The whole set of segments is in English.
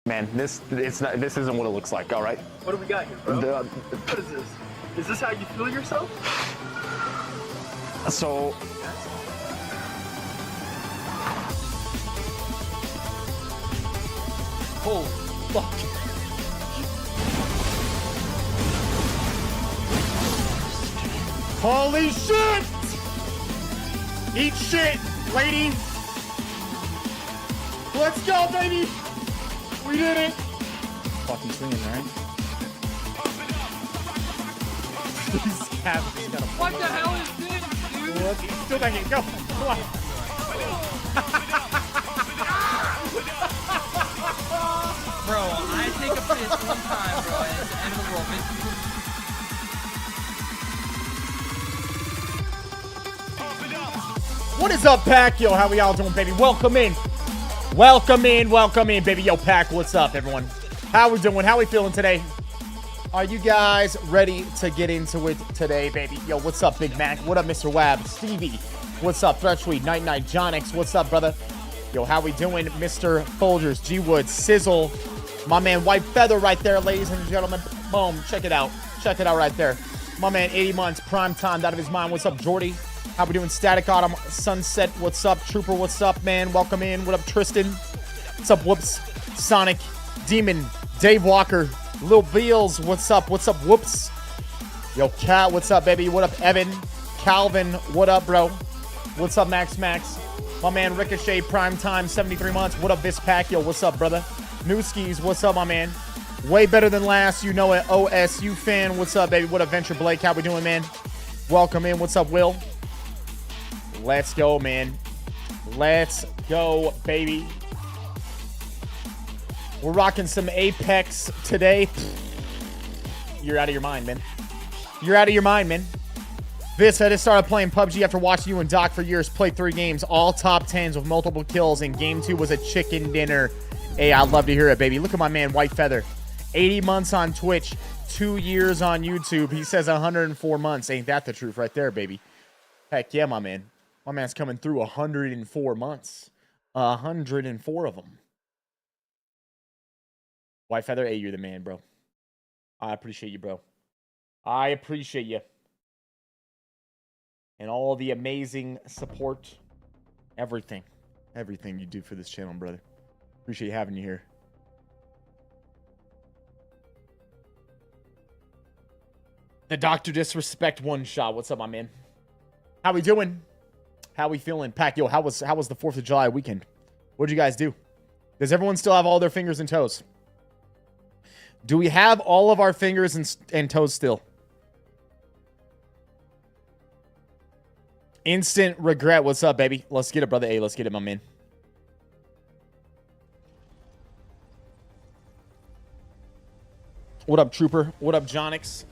Man, this isn't what it looks like. All right. What do we got here, bro? What is this? Is this how you feel yourself? So. Oh, fuck. Holy shit! Eat shit, lady! Let's go, baby! We did it! Fucking swinging, right? What the hell is this, dude? What? Still banging, go! Come on! Bro, I take a piss one time, bro, and it's the end of the world. What is up, Pack? Yo, how we all doing, baby? Welcome in. Welcome in, welcome in, baby. Yo, Pack, what's up, everyone? How we doing? How we feeling today? Are you guys ready to get into it today, baby? Yo, what's up, Big Mac? What up, Mr. Wab? Stevie, what's up? Thresh Night Night, Jonix, what's up, brother? Yo, how we doing? Mr. Folgers, G-Wood, Sizzle, my man White Feather right there, ladies and gentlemen. Boom, check it out. Check it out right there. My man, 80 months, prime time, out of his mind. What's up, Jordy? How we doing? Static Autumn, Sunset, what's up? Trooper, what's up, man? Welcome in. What up, Tristan? What's up, Whoops? Sonic, Demon, Dave Walker, Lil Beals, what's up? What's up, Whoops? Yo, Cat, what's up, baby? What up, Evan? Calvin, what up, bro? What's up, Max? My man, Ricochet, prime time, 73 months. What up, Viss Pack? Yo, what's up, brother? Newskis, what's up, my man? Way better than last, you know it. OSU fan, what's up, baby? What up, Venture Blake? How we doing, man? Welcome in. What's up, Will? Let's go, man. Let's go, baby. We're rocking some Apex today. You're out of your mind, man. You're out of your mind, man. Viss, I just started playing PUBG after watching you and Doc for years. Played 3 games, all top 10s with multiple kills, and game 2 was a chicken dinner. Hey, I'd love to hear it, baby. Look at my man, White Feather. 80 months on Twitch, 2 years on YouTube. He says 104 months. Ain't that the truth right there, baby? Heck yeah, my man. My man's coming through 104 months. 104 of them. White Feather, hey, you're the man, bro. I appreciate you, bro. I appreciate you. And all the amazing support. Everything. Everything you do for this channel, brother. Appreciate having you here. The Dr. Disrespect one shot. What's up, my man? How we doing? How we feeling? Pack, yo, how was the 4th of July weekend? What'd you guys do? Does everyone still have all their fingers and toes? Do we have all of our fingers and toes still? Instant regret. What's up, baby? Let's get it, brother. Hey, let's get it, my man. What up, Trooper? What up, Jonix?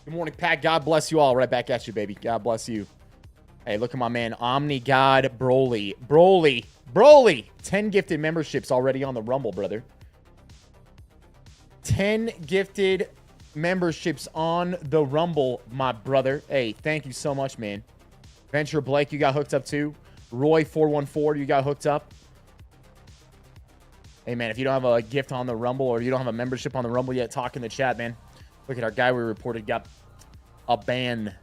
Good morning, Pat. God bless you all. Right back at you, baby. God bless you. Hey, look at my man, Omni God Broly. Broly. 10 gifted memberships already on the Rumble, brother. 10 gifted memberships on the Rumble, my brother. Hey, thank you so much, man. Venture Blake, you got hooked up too. Roy414, you got hooked up. Hey, man, if you don't have a gift on the Rumble or you don't have a membership on the Rumble yet, talk in the chat, man. Look at our guy we reported got a ban.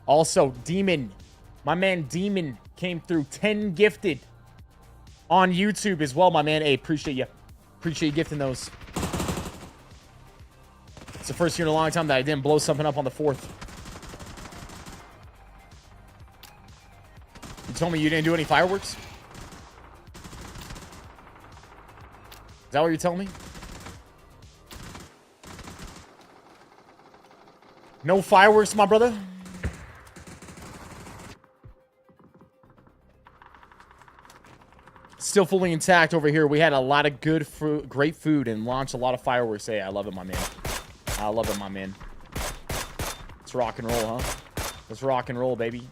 Also, Demon. My man Demon came through 10 gifted on YouTube as well, my man. Hey, appreciate you. Appreciate you gifting those. It's the first year in a long time that I didn't blow something up on the 4th. You told me you didn't do any fireworks? Is that what you're telling me? No fireworks, my brother? Still fully intact over here. We had a lot of good food, great food, and launched a lot of fireworks. Hey, I love it, my man. I love it, my man. Let's rock and roll, huh? Let's rock and roll, baby.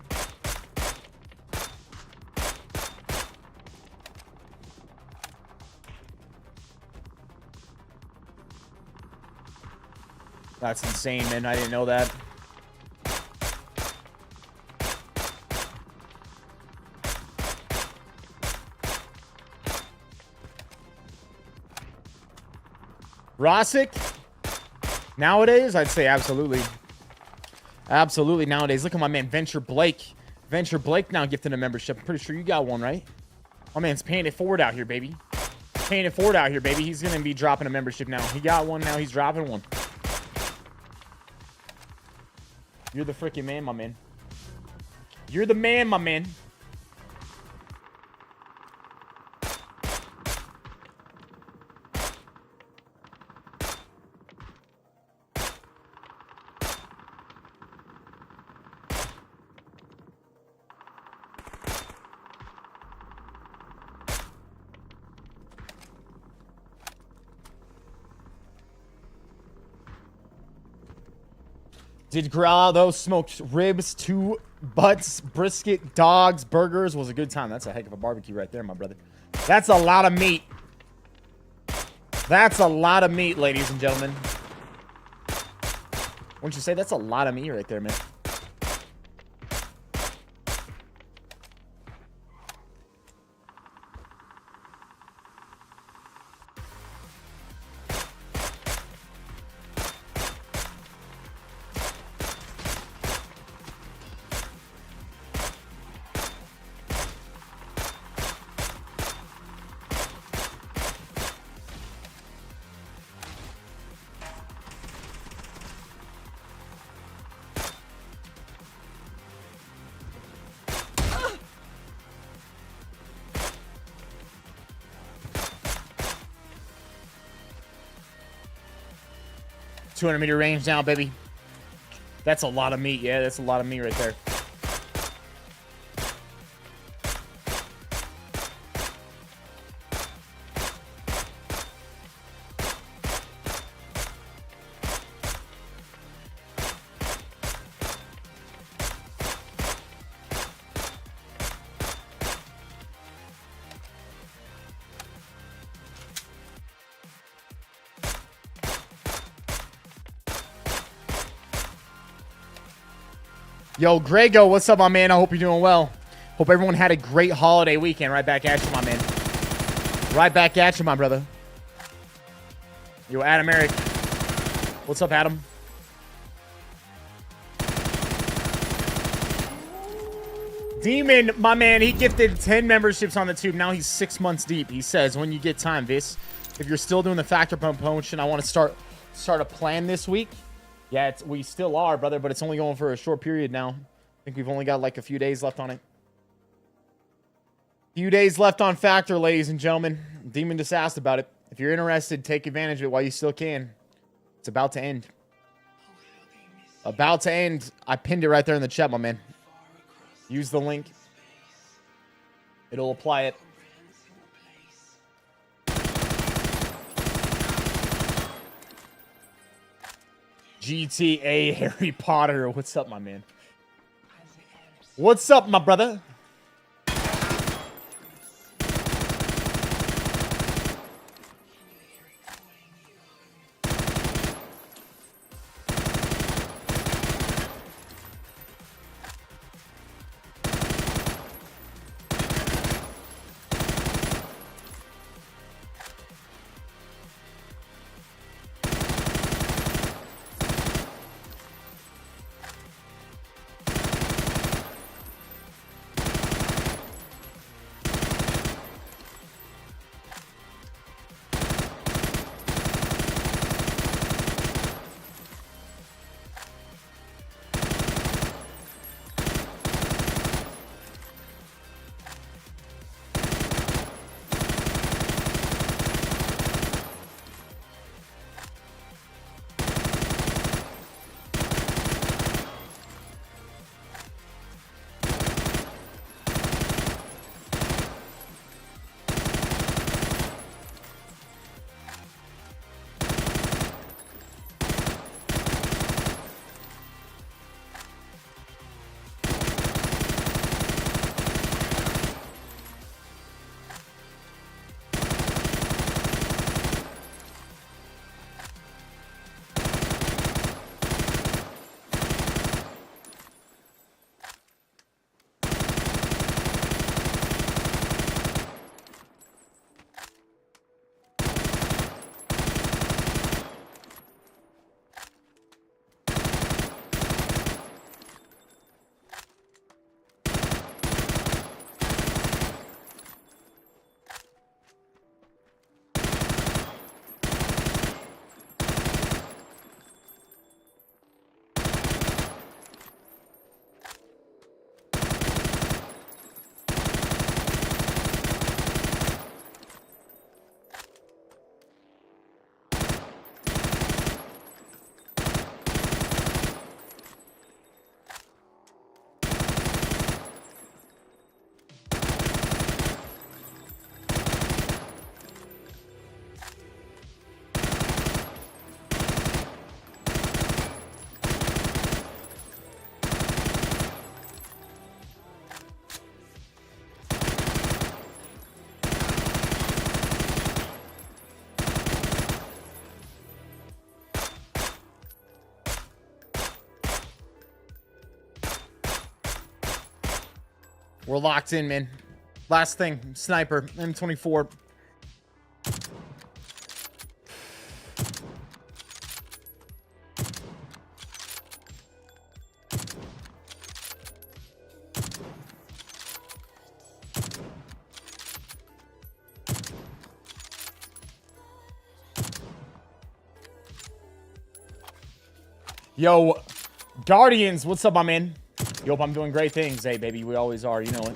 That's insane, man. I didn't know that. Rosick? Nowadays, I'd say absolutely. Absolutely nowadays. Look at my man, Venture Blake. Venture Blake now gifting a membership. I'm pretty sure you got one, right? My man's paying it forward out here, baby. Paying it forward out here, baby. He's going to be dropping a membership now. He got one, now he's dropping one. You're the freaking man, my man. You're the man, my man. Did Grado smoked ribs, 2 butts, brisket, dogs, burgers. Was a good time. That's a heck of a barbecue right there, my brother. That's a lot of meat. That's a lot of meat, ladies and gentlemen. Wouldn't you say that's a lot of meat right there, man? .200-meter range now, baby. That's a lot of meat. Yeah, that's a lot of meat right there. Yo, Grego, what's up, my man? I hope you're doing well. Hope everyone had a great holiday weekend. Right back at you, my man. Right back at you, my brother. Yo, Adam Eric. What's up, Adam? Demon, my man, he gifted 10 memberships on the tube. Now he's 6 months deep. He says, when you get time, Viss, if you're still doing the factor promotion, I want to start a plan this week. Yeah, we still are, brother, but it's only going for a short period now. I think we've only got like a few days left on it. Few days left on Factor, ladies and gentlemen. Demon just asked about it. If you're interested, take advantage of it while you still can. It's about to end. About to end. I pinned it right there in the chat, my man. Use the link. It'll apply it. GTA Harry Potter. What's up, my man? What's up, my brother? We're locked in, man. Last thing, sniper, M24. Yo, Guardians, what's up, my man? Yo, I'm doing great things. Hey, baby, we always are. You know it.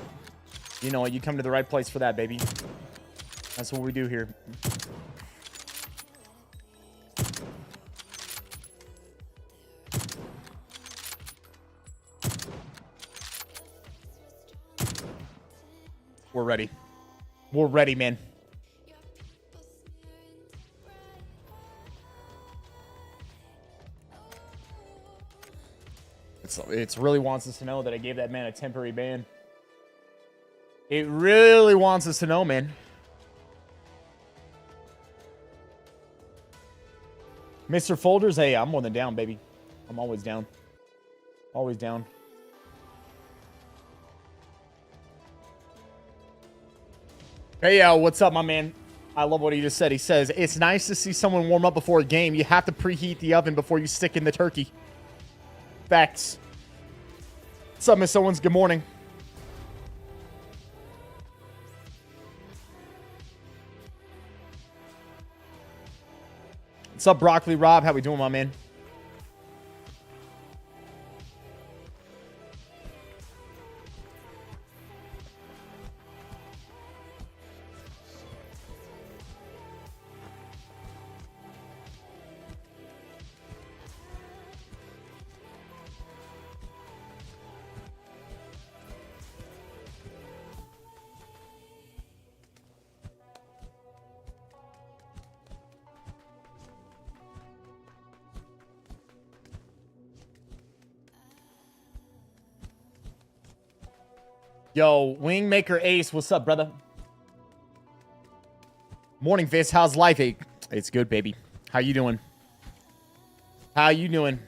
You know it. You come to the right place for that, baby. That's what we do here. We're ready. We're ready, man. It really wants us to know that I gave that man a temporary ban. It really wants us to know, man. Mr. Folders, hey, I'm more than down, baby. I'm always down. Always down. Hey, what's up, my man? I love what he just said. He says, it's nice to see someone warm up before a game. You have to preheat the oven before you stick in the turkey. Facts. What's up, Miss Owens? Good morning. What's up, Broccoli Rob? How we doing, my man? Yo, Wingmaker Ace, what's up, brother? Morning, Viss. How's life? It's good, baby. How you doing? How you doing?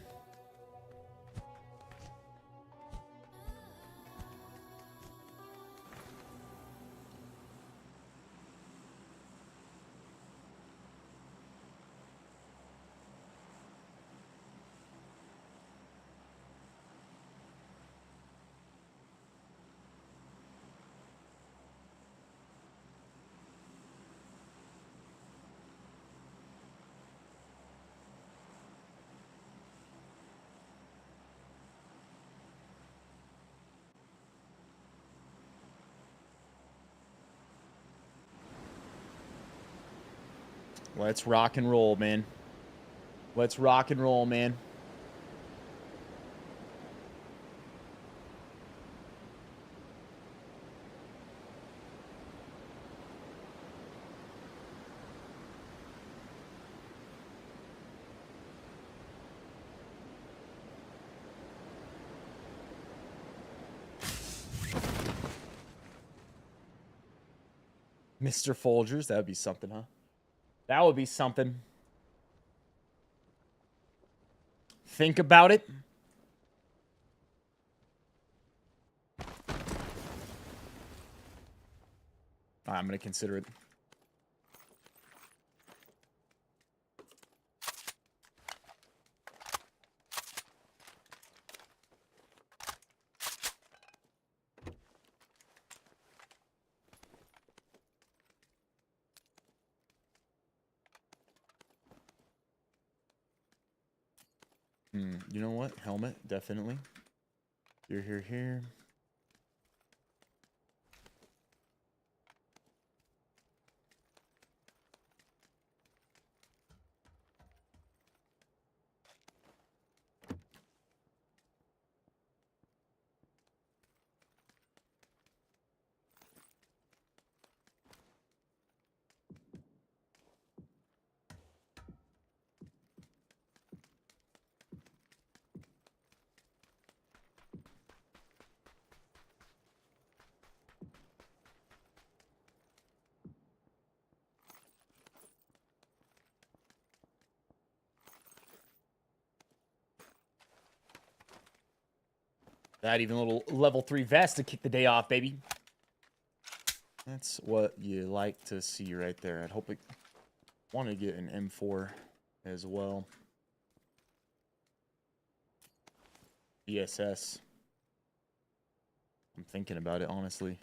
Let's rock and roll, man. Let's rock and roll, man. Mr. Folgers, that would be something, huh? That would be something. Think about it. I'm going to consider it. You know what? Helmet, definitely. Here. That even a little level 3 vest to kick the day off, baby. That's what you like to see right there. I'd hope it want to get an M4 as well. BSS. I'm thinking about it, honestly.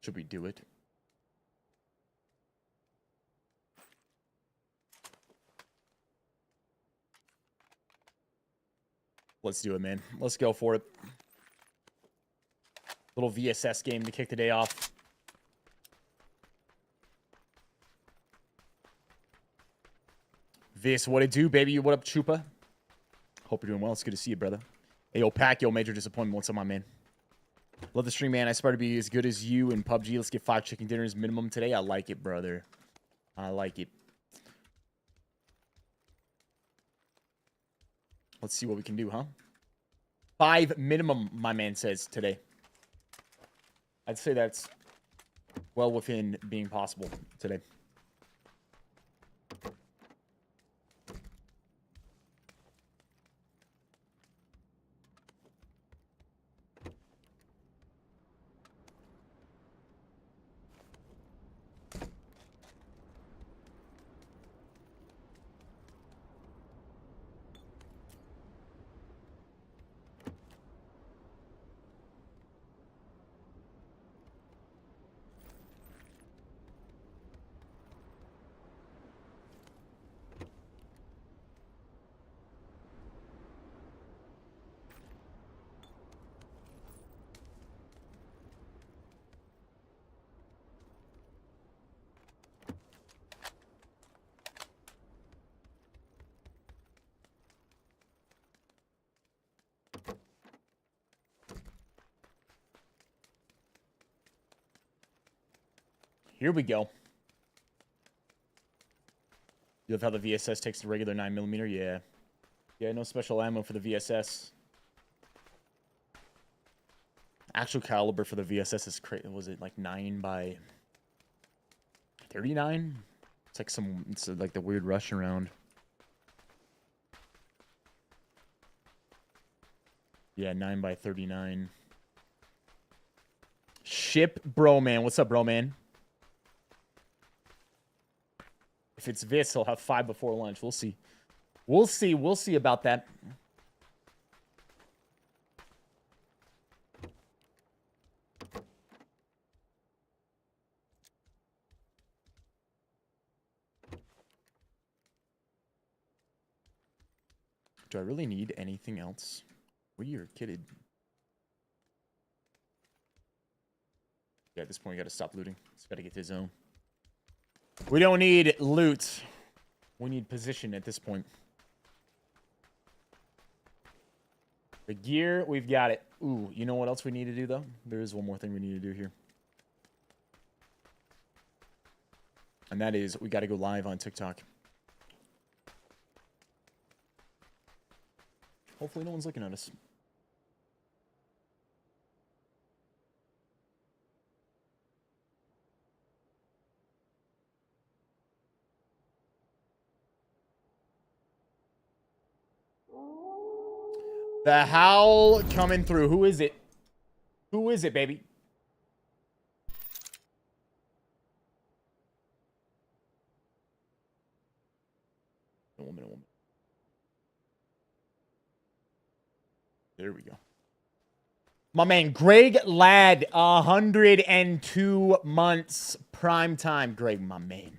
Should we do it? Let's do it, man. Let's go for it. Little VSS game to kick the day off. Viss, what it do, baby? What up, Chupa? Hope you're doing well. It's good to see you, brother. Hey, yo, Pac, yo, major disappointment. What's up, my man? Love the stream, man. I aspire to be as good as you in PUBG. Let's get 5 chicken dinners minimum today. I like it, brother. I like it. Let's see what we can do, huh? 5 minimum, my man says, today. I'd say that's well within being possible today. Here we go. You love how the VSS takes the regular 9mm? Yeah. Yeah, no special ammo for the VSS. Actual caliber for the VSS is crazy. Was it like 9 by 39? It's like it's like the weird rush around. Yeah, 9 by 39. Ship bro man. What's up, bro man? If it's Viss, he'll have 5 before lunch. We'll see. We'll see. We'll see about that. Do I really need anything else? We are kidded. Yeah, at this point, we gotta stop looting. Just gotta get to his zone. We don't need loot. We need position at this point. The gear, we've got it. Ooh, you know what else we need to do, though? There is one more thing we need to do here. And that is, we got to go live on TikTok. Hopefully no one's looking at us. The howl coming through. Who is it? Who is it, baby? A woman. There we go. My man, Greg Ladd, 102 months prime time. Greg, my man.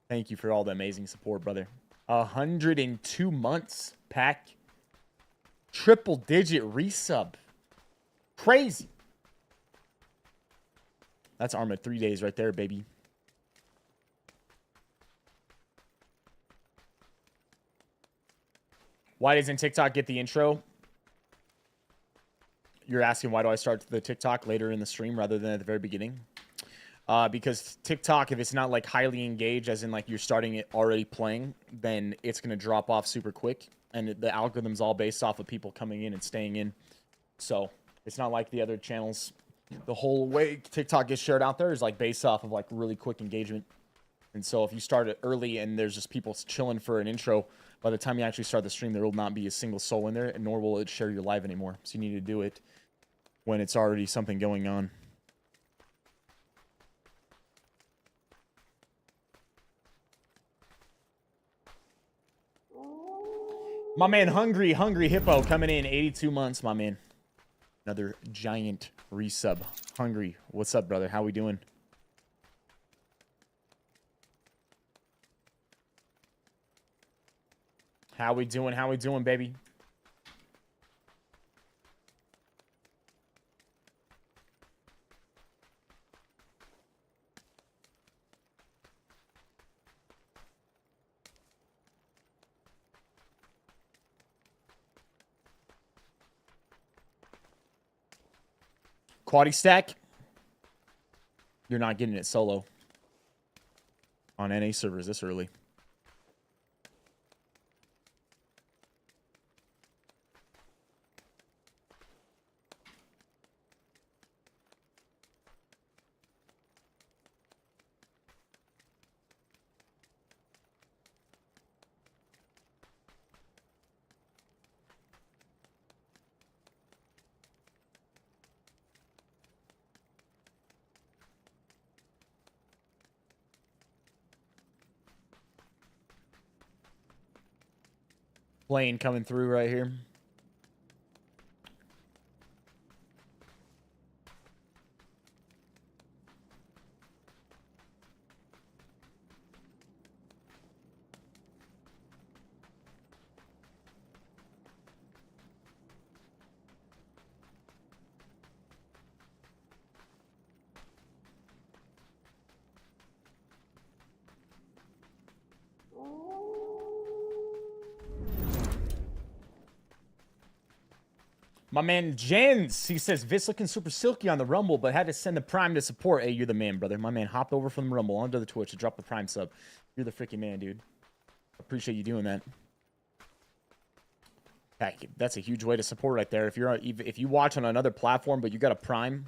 Thank you for all the amazing support, brother. 102 months, Pack. Triple-digit resub. Crazy. That's Arma 3 days right there, baby. Why doesn't TikTok get the intro? You're asking why do I start the TikTok later in the stream rather than at the very beginning? Because TikTok, if it's not like highly engaged, as in like you're starting it already playing, then it's going to drop off super quick. And the algorithm's all based off of people coming in and staying in. So it's not like the other channels. The whole way TikTok gets shared out there is like based off of like really quick engagement. And so if you start it early and there's just people chilling for an intro, by the time you actually start the stream, there will not be a single soul in there, and nor will it share your live anymore. So you need to do it when it's already something going on. My man, Hungry Hippo coming in 82 months, my man. Another giant resub. Hungry, what's up, brother? How we doing? How we doing? How we doing, baby? Quaddy stack. You're not getting it solo on NA servers this early. Plane coming through right here. My man Jens, he says, Viss looking super silky on the Rumble, but had to send the Prime to support. Hey, you're the man, brother. My man hopped over from the Rumble onto the Twitch to drop the Prime sub. You're the freaking man, dude. Appreciate you doing that. Heck, that's a huge way to support right there. If you watch on another platform, but you got a Prime,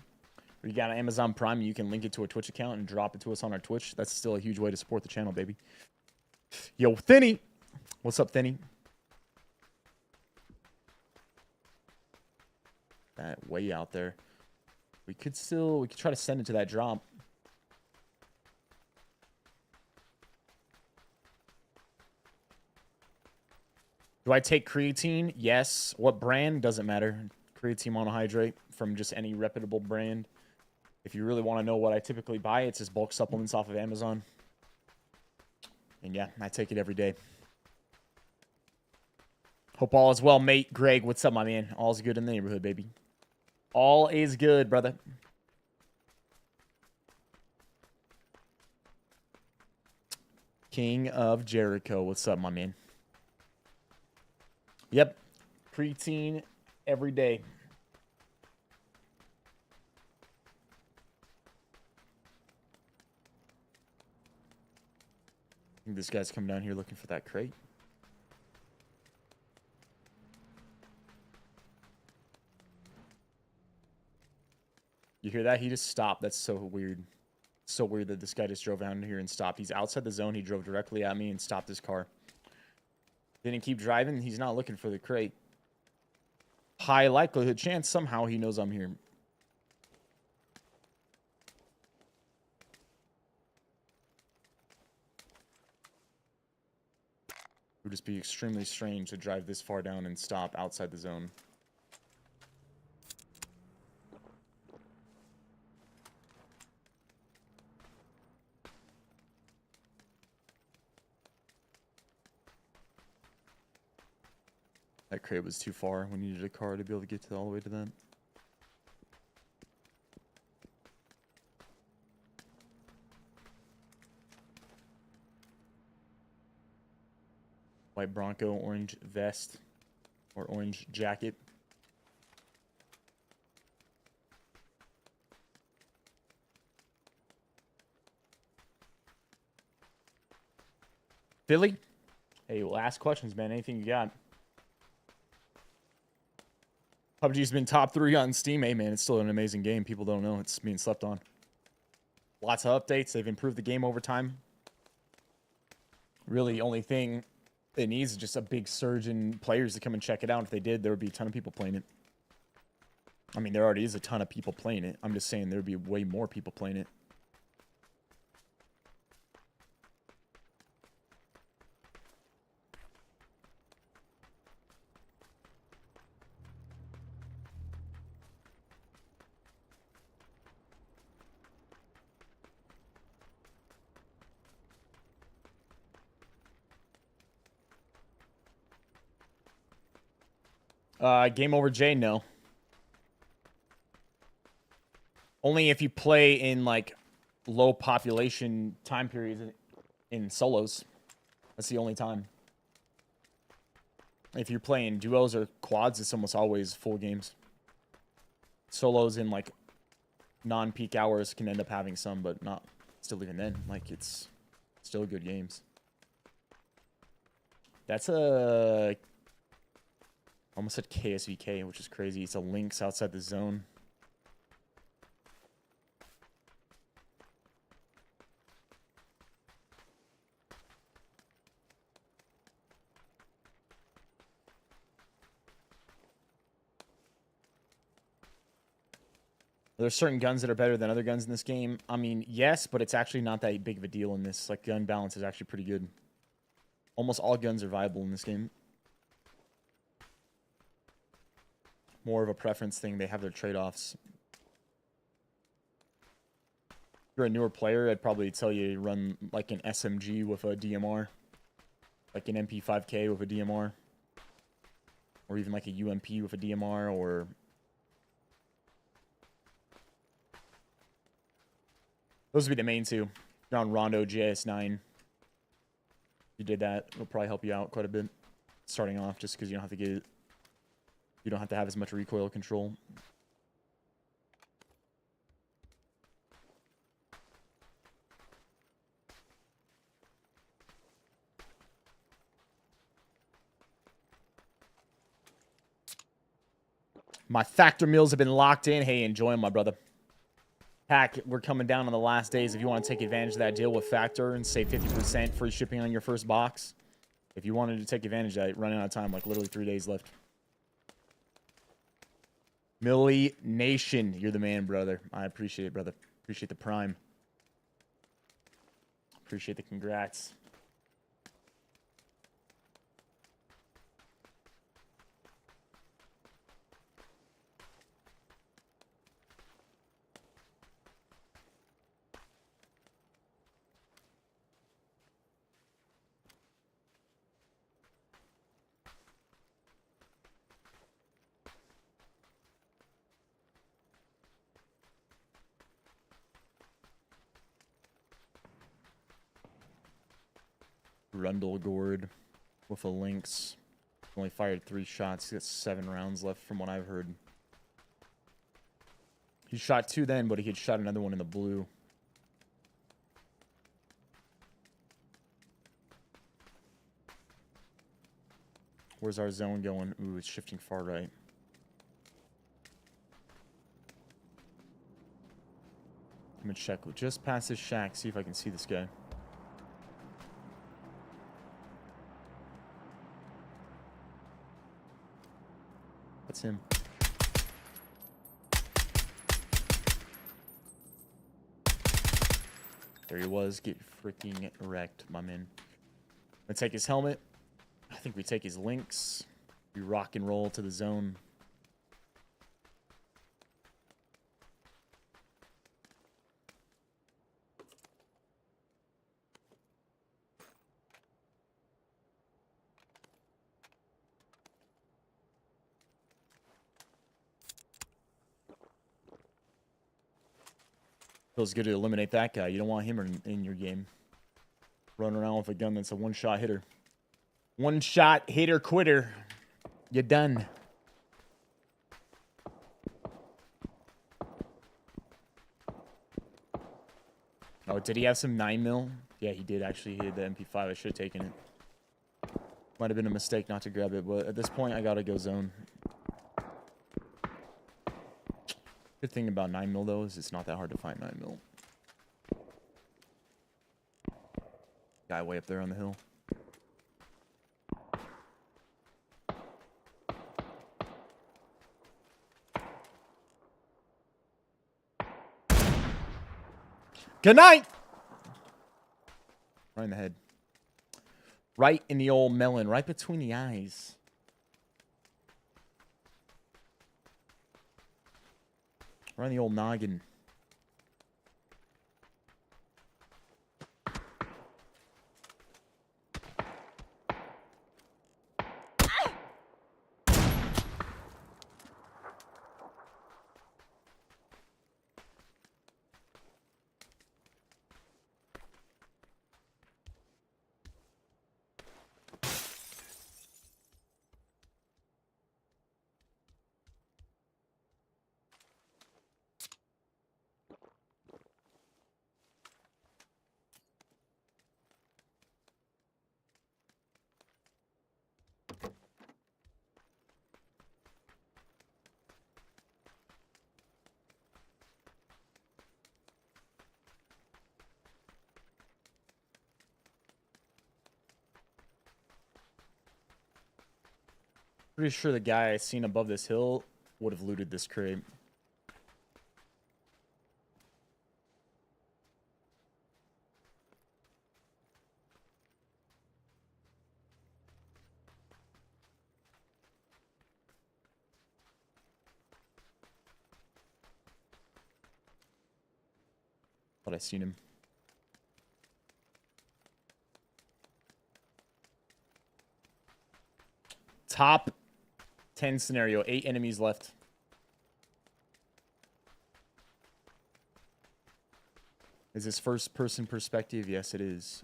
or you got an Amazon Prime, you can link it to a Twitch account and drop it to us on our Twitch. That's still a huge way to support the channel, baby. Yo, Thinny. What's up, Thinny? That way out there. We could try to send it to that drop. Do I take creatine? Yes. What brand? Doesn't matter. Creatine monohydrate from just any reputable brand. If you really want to know what I typically buy, it's just bulk supplements off of Amazon. And yeah, I take it every day. Hope all is well, mate. Greg, what's up, my man? All's good in the neighborhood, baby. All is good, brother. King of Jericho. What's up, my man? Yep. Preteen every day. I think this guy's coming down here looking for that crate. You hear that? He just stopped. That's so weird. So weird that this guy just drove down here and stopped. He's outside the zone. He drove directly at me and stopped his car. Didn't keep driving. He's not looking for the crate. High likelihood chance somehow he knows I'm here. It would just be extremely strange to drive this far down and stop outside the zone. That crate was too far. We needed a car to be able to get all the way to that. White Bronco, orange vest. or orange jacket. Philly? Hey, well, ask questions, man. Anything you got? PUBG's been top 3 on Steam. Hey, man, it's still an amazing game. People don't know it's being slept on. Lots of updates. They've improved the game over time. Really, only thing it needs is just a big surge in players to come and check it out. If they did, there would be a ton of people playing it. I mean, there already is a ton of people playing it. I'm just saying there would be way more people playing it. Game over, Jay? No. Only if you play in, like, low population time periods in solos. That's the only time. If you're playing duos or quads, it's almost always full games. Solos in, like, non-peak hours can end up having some, but not still even then. Like, it's still good games. That's a... almost said KSVK, which is crazy. It's a Lynx outside the zone. There's certain guns that are better than other guns in this game. I mean, yes, but it's actually not that big of a deal in this. Like, gun balance is actually pretty good. Almost all guns are viable in this game. More of a preference thing. They have their trade-offs. If you're a newer player, I'd probably tell you to run like an SMG with a DMR. Like an MP5K with a DMR. Or even like a UMP with a DMR, or... those would be the main two. You're on Rondo JS9. If you did that, it'll probably help you out quite a bit. Starting off, just because you don't have to get... you don't have to have as much recoil control. My factor meals have been locked in. Hey, enjoy them, my brother. Pack, we're coming down on the last days. If you want to take advantage of that deal with Factor and save 50% free shipping on your first box, if you wanted to take advantage of that, running out of time, like literally 3 days left. Millie Nation, you're the man, brother. I appreciate it, brother. Appreciate the prime. Appreciate the congrats. Rundle Gourd with a Lynx. Only fired 3 shots. He's got 7 rounds left from what I've heard. He shot 2 then, but he had shot another one in the blue. Where's our zone going? Ooh, it's shifting far right. I'm gonna check just past this shack, see if I can see this guy. That's him. There he was. Get freaking wrecked, my man. Let's take his helmet. I think we take his links. We rock and roll to the zone. Feels good to eliminate that guy. You don't want him in your game. Running around with a gun that's a one-shot hitter. One-shot hitter quitter. You're done. Oh, did he have some 9mm? Yeah, he did actually. He had the MP5. I should have taken it. Might have been a mistake not to grab it, but at this point, I gotta go zone. Good thing about 9mm though is it's not that hard to find 9mm. Guy way up there on the hill. Good night. Right in the head. Right in the old melon, right between the eyes. Right in the old noggin. Pretty sure the guy I seen above this hill would have looted this crate. Thought I seen him. Top 10 scenario, 8 enemies left. Is this first person perspective? Yes, it is.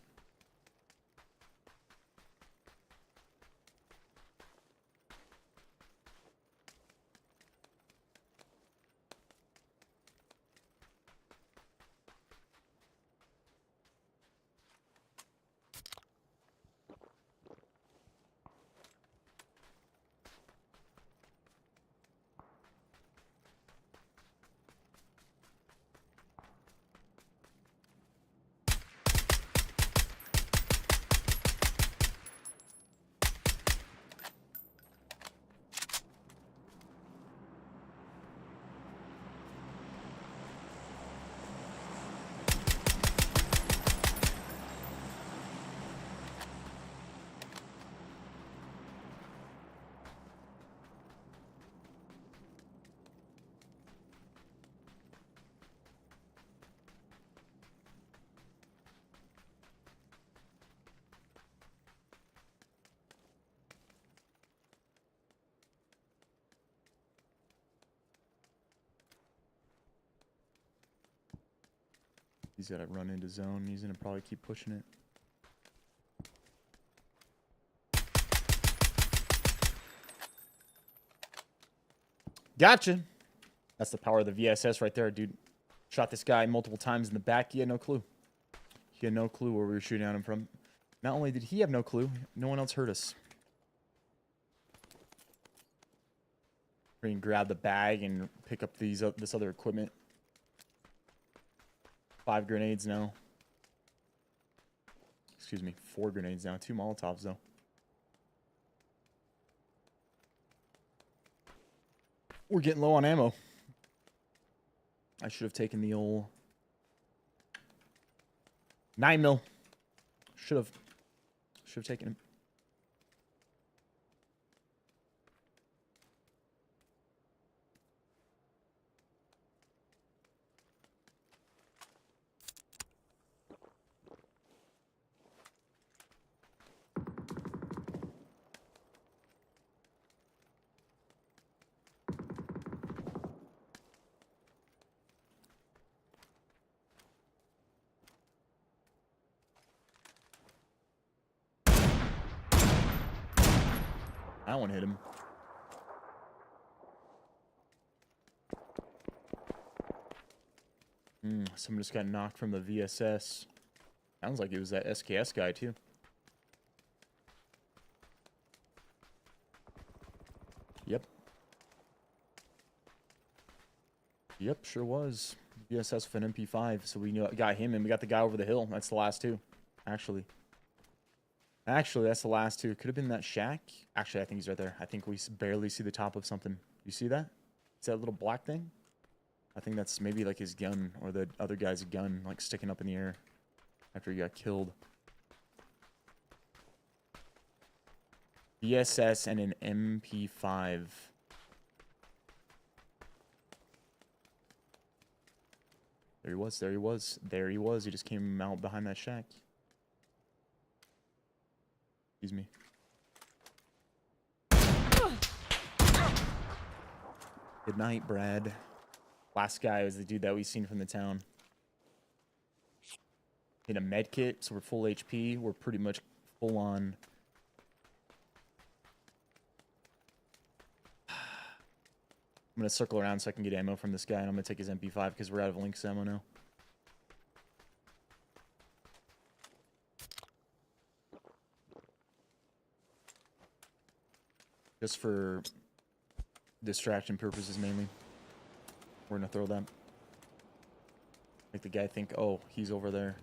He's got to run into zone. He's going to probably keep pushing it. Gotcha. That's the power of the VSS right there, dude. Shot this guy multiple times in the back. He had no clue. He had no clue where we were shooting at him from. Not only did he have no clue, no one else heard us. We can grab the bag and pick up these this other equipment. 5 grenades now. Excuse me, 4 grenades now. 2 Molotovs, though. We're getting low on ammo. I should have taken the old 9mm. Should have taken him. That one hit him. Someone just got knocked from the VSS. Sounds like it was that SKS guy, too. Yep. Yep, sure was. VSS with an MP5. So we got him, and we got the guy over the hill. That's the last two, actually. Actually, that's the last two. Could have been that shack. Actually, I think he's right there. I think we barely see the top of something. You see that? It's that little black thing? I think that's maybe like his gun or the other guy's gun, like sticking up in the air after he got killed. VSS and an MP5. There he was. There he was. There he was. He just came out behind that shack. Excuse me. Good night, Brad. Last guy was the dude that we seen from the town. Hit a med kit, so we're full HP. We're pretty much full on. I'm going to circle around so I can get ammo from this guy, and I'm going to take his MP5 because we're out of Lynx ammo now. Just for distraction purposes, mainly. We're going to throw that. Make the guy think, oh, he's over there.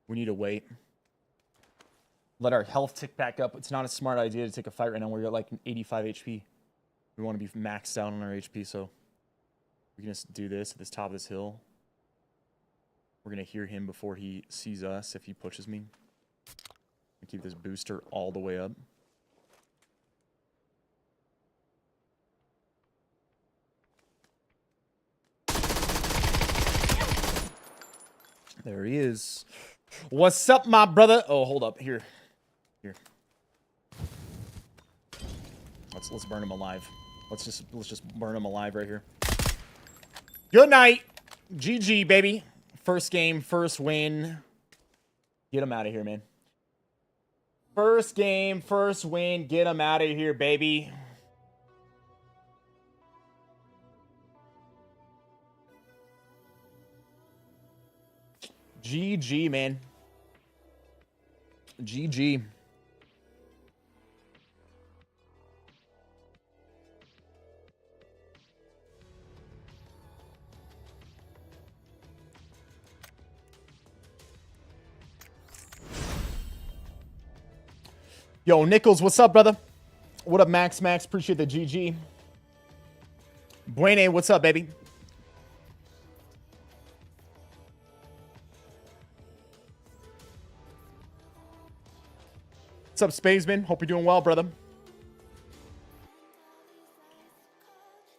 We need to wait. Let our health tick back up. It's not a smart idea to take a fight right now. We're at like 85 HP. We want to be maxed out on our HP, so we can just do this at the top of this hill. We're going to hear him before he sees us if he pushes me. And keep this booster all the way up. There he is. What's up, my brother? Oh, hold up. Here. Let's burn him alive. Let's just burn him alive right here. Good night. GG, baby. First game, first win. Get him out of here, man. First game, first win. Get him out of here, baby. GG, man. GG. Yo, Nichols, what's up, brother? What up, Max? Appreciate the GG. Buene, what's up, baby? What's up, Spaceman? Hope you're doing well, brother.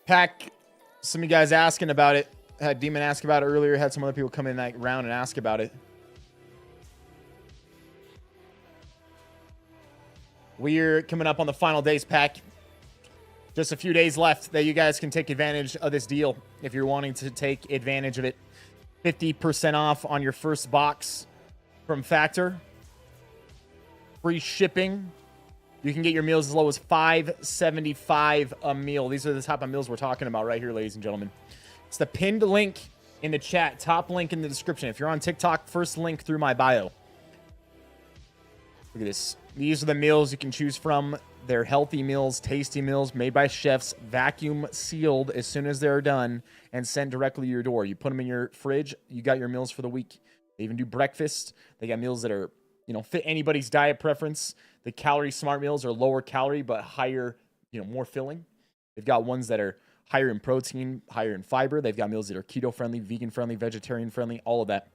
Pack, some of you guys asking about it. Had Demon ask about it earlier. Had some other people come in that round and ask about it. We're coming up on the final days, Pack. Just a few days left that you guys can take advantage of this deal if you're wanting to take advantage of it. 50% off on your first box from Factor. Free shipping. You can get your meals as low as $5.75 a meal. These are the type of meals we're talking about right here, ladies and gentlemen. It's the pinned link in the chat. Top link in the description. If you're on TikTok, first link through my bio. Look at this. These are the meals you can choose from. They're healthy meals, tasty meals, made by chefs, vacuum sealed as soon as they're done, and sent directly to your door. You put them in your fridge, you got your meals for the week. They even do breakfast. They got meals that are, fit anybody's diet preference. The calorie smart meals are lower calorie, but higher, more filling. They've got ones that are higher in protein, higher in fiber. They've got meals that are keto friendly, vegan friendly, vegetarian friendly, all of that.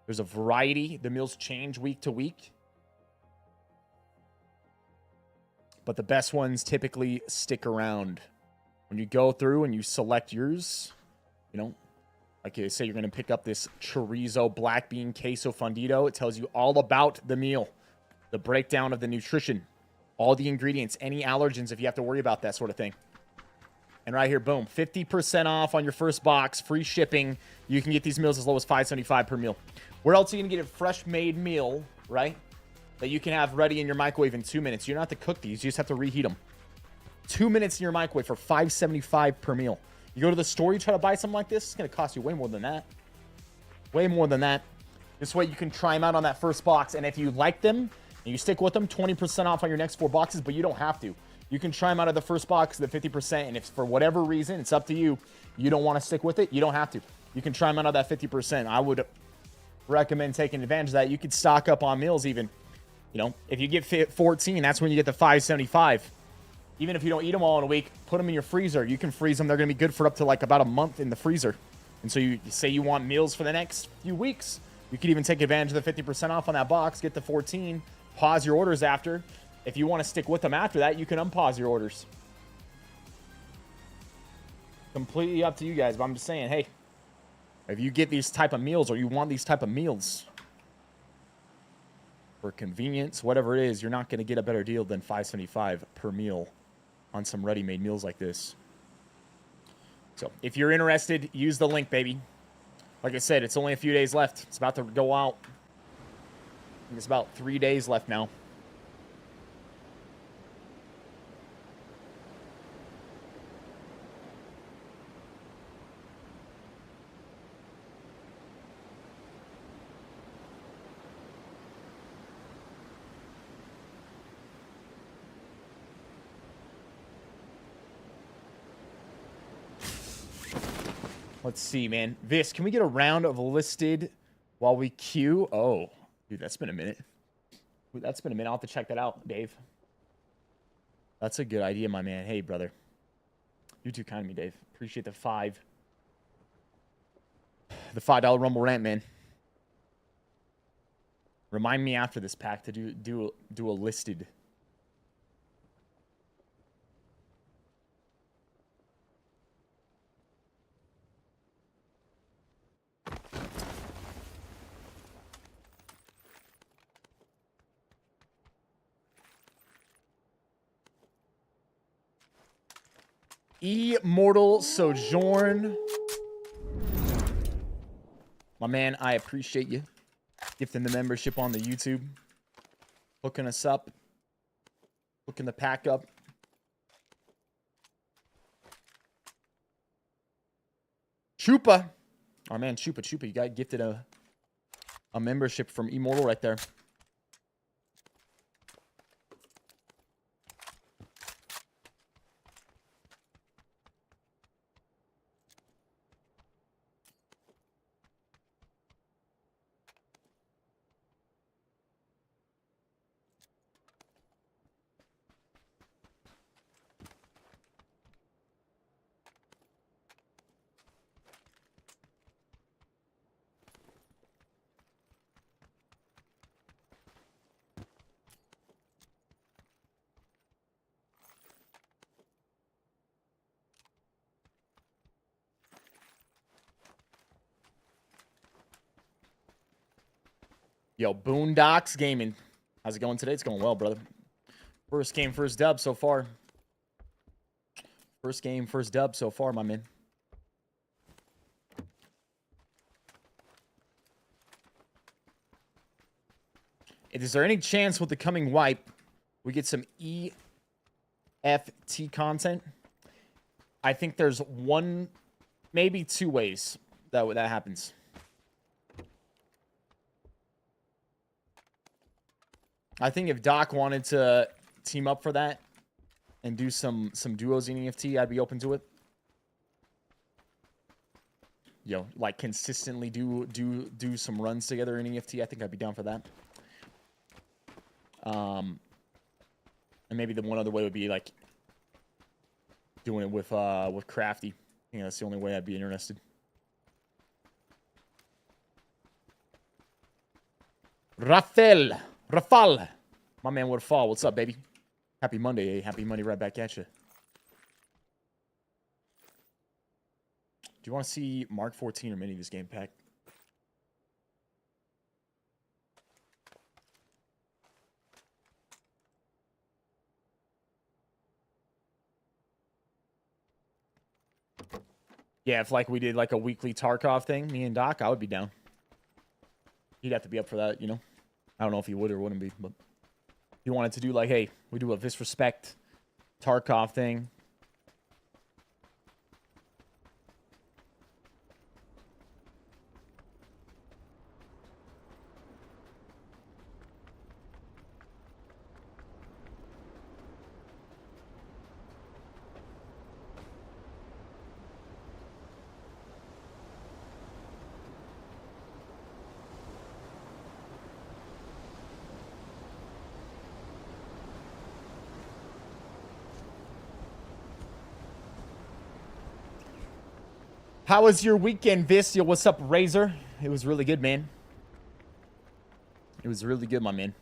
There's a variety. The meals change week to week. But the best ones typically stick around. When you go through and you select yours, you know, like you say you're going to pick up this chorizo black bean queso fundido. It tells you all about the meal, the breakdown of the nutrition, all the ingredients, any allergens if you have to worry about that sort of thing. And right here, boom, 50% off on your first box, free shipping. You can get these meals as low as $5.75 per meal. Where else are you going to get a fresh-made meal, right, that you can have ready in your microwave in 2 minutes? You don't have to cook these. You just have to reheat them. 2 minutes in your microwave for $5.75 per meal. You go to the store, you try to buy something like this, it's going to cost you way more than that. Way more than that. This way you can try them out on that first box. And if you like them and you stick with them, 20% off on your next 4 boxes, but you don't have to. You can try them out of the first box, the 50%, and if for whatever reason, it's up to you, you don't want to stick with it, you don't have to. You can try them out of that 50%. I would recommend taking advantage of that. You could stock up on meals even. You know, if you get 14, that's when you get the $5.75. Even if you don't eat them all in a week, put them in your freezer. You can freeze them. They're going to be good for up to like about a month in the freezer. And so you say you want meals for the next few weeks. You could even take advantage of the 50% off on that box, get the 14, pause your orders after. If you want to stick with them after that, you can unpause your orders. Completely up to you guys, but I'm just saying, hey, if you get these type of meals or you want these type of meals for convenience, whatever it is, you're not going to get a better deal than $5.75 per meal on some ready-made meals like this. So if you're interested, use the link, baby. Like I said, it's only a few days left. It's about to go out. I think it's about 3 days left now. Let's see, man. Viss, can we get a round of listed while we queue? Oh, dude, that's been a minute. That's been a minute. I'll have to check that out, Dave. That's a good idea, my man. Hey, brother. You're too kind to me, Dave. Appreciate the $5 Rumble rant, man. Remind me after this pack to do a listed. Immortal Sojourn. My man, I appreciate you gifting the membership on the YouTube. Hooking us up. Hooking the pack up. Chupa. Oh man, Chupa. You got gifted a membership from Immortal right there. Yo, Boondocks Gaming. How's it going today? It's going well, brother. First game, first dub so far. First game, first dub so far, my man. Is there any chance with the coming wipe we get some EFT content? I think there's one, maybe 2 ways that happens. I think if Doc wanted to team up for that and do some duos in EFT, I'd be open to it. Yo, like consistently do some runs together in EFT. I think I'd be down for that. And maybe the one other way would be like doing it with Crafty. I think that's the only way I'd be interested. Rafal, my man would fall. What's up, baby? Happy Monday, eh? Happy Monday right back at you. you want to see Mark 14 or Mini this game, Pack? Yeah, if like we did like a weekly Tarkov thing, me and Doc, I would be down. He'd have to be up for that, you know? I don't know if he would or wouldn't be, but if you wanted to do like, hey, we do a Visrespect Tarkov thing. How was your weekend, Vis? Yo, what's up, Razor? It was really good, man. It was really good, my man.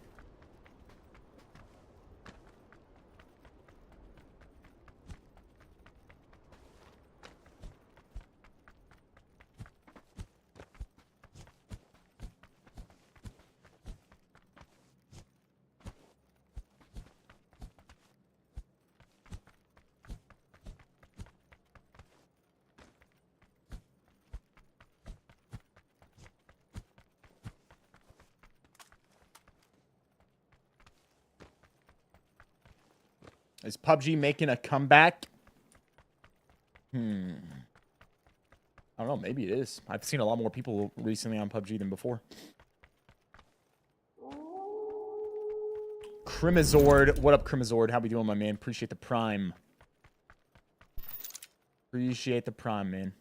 Is PUBG making a comeback? I don't know. Maybe it is. I've seen a lot more people recently on PUBG than before. Crimizord. What up, Crimizord? How we doing, my man? Appreciate the prime. Appreciate the prime, man.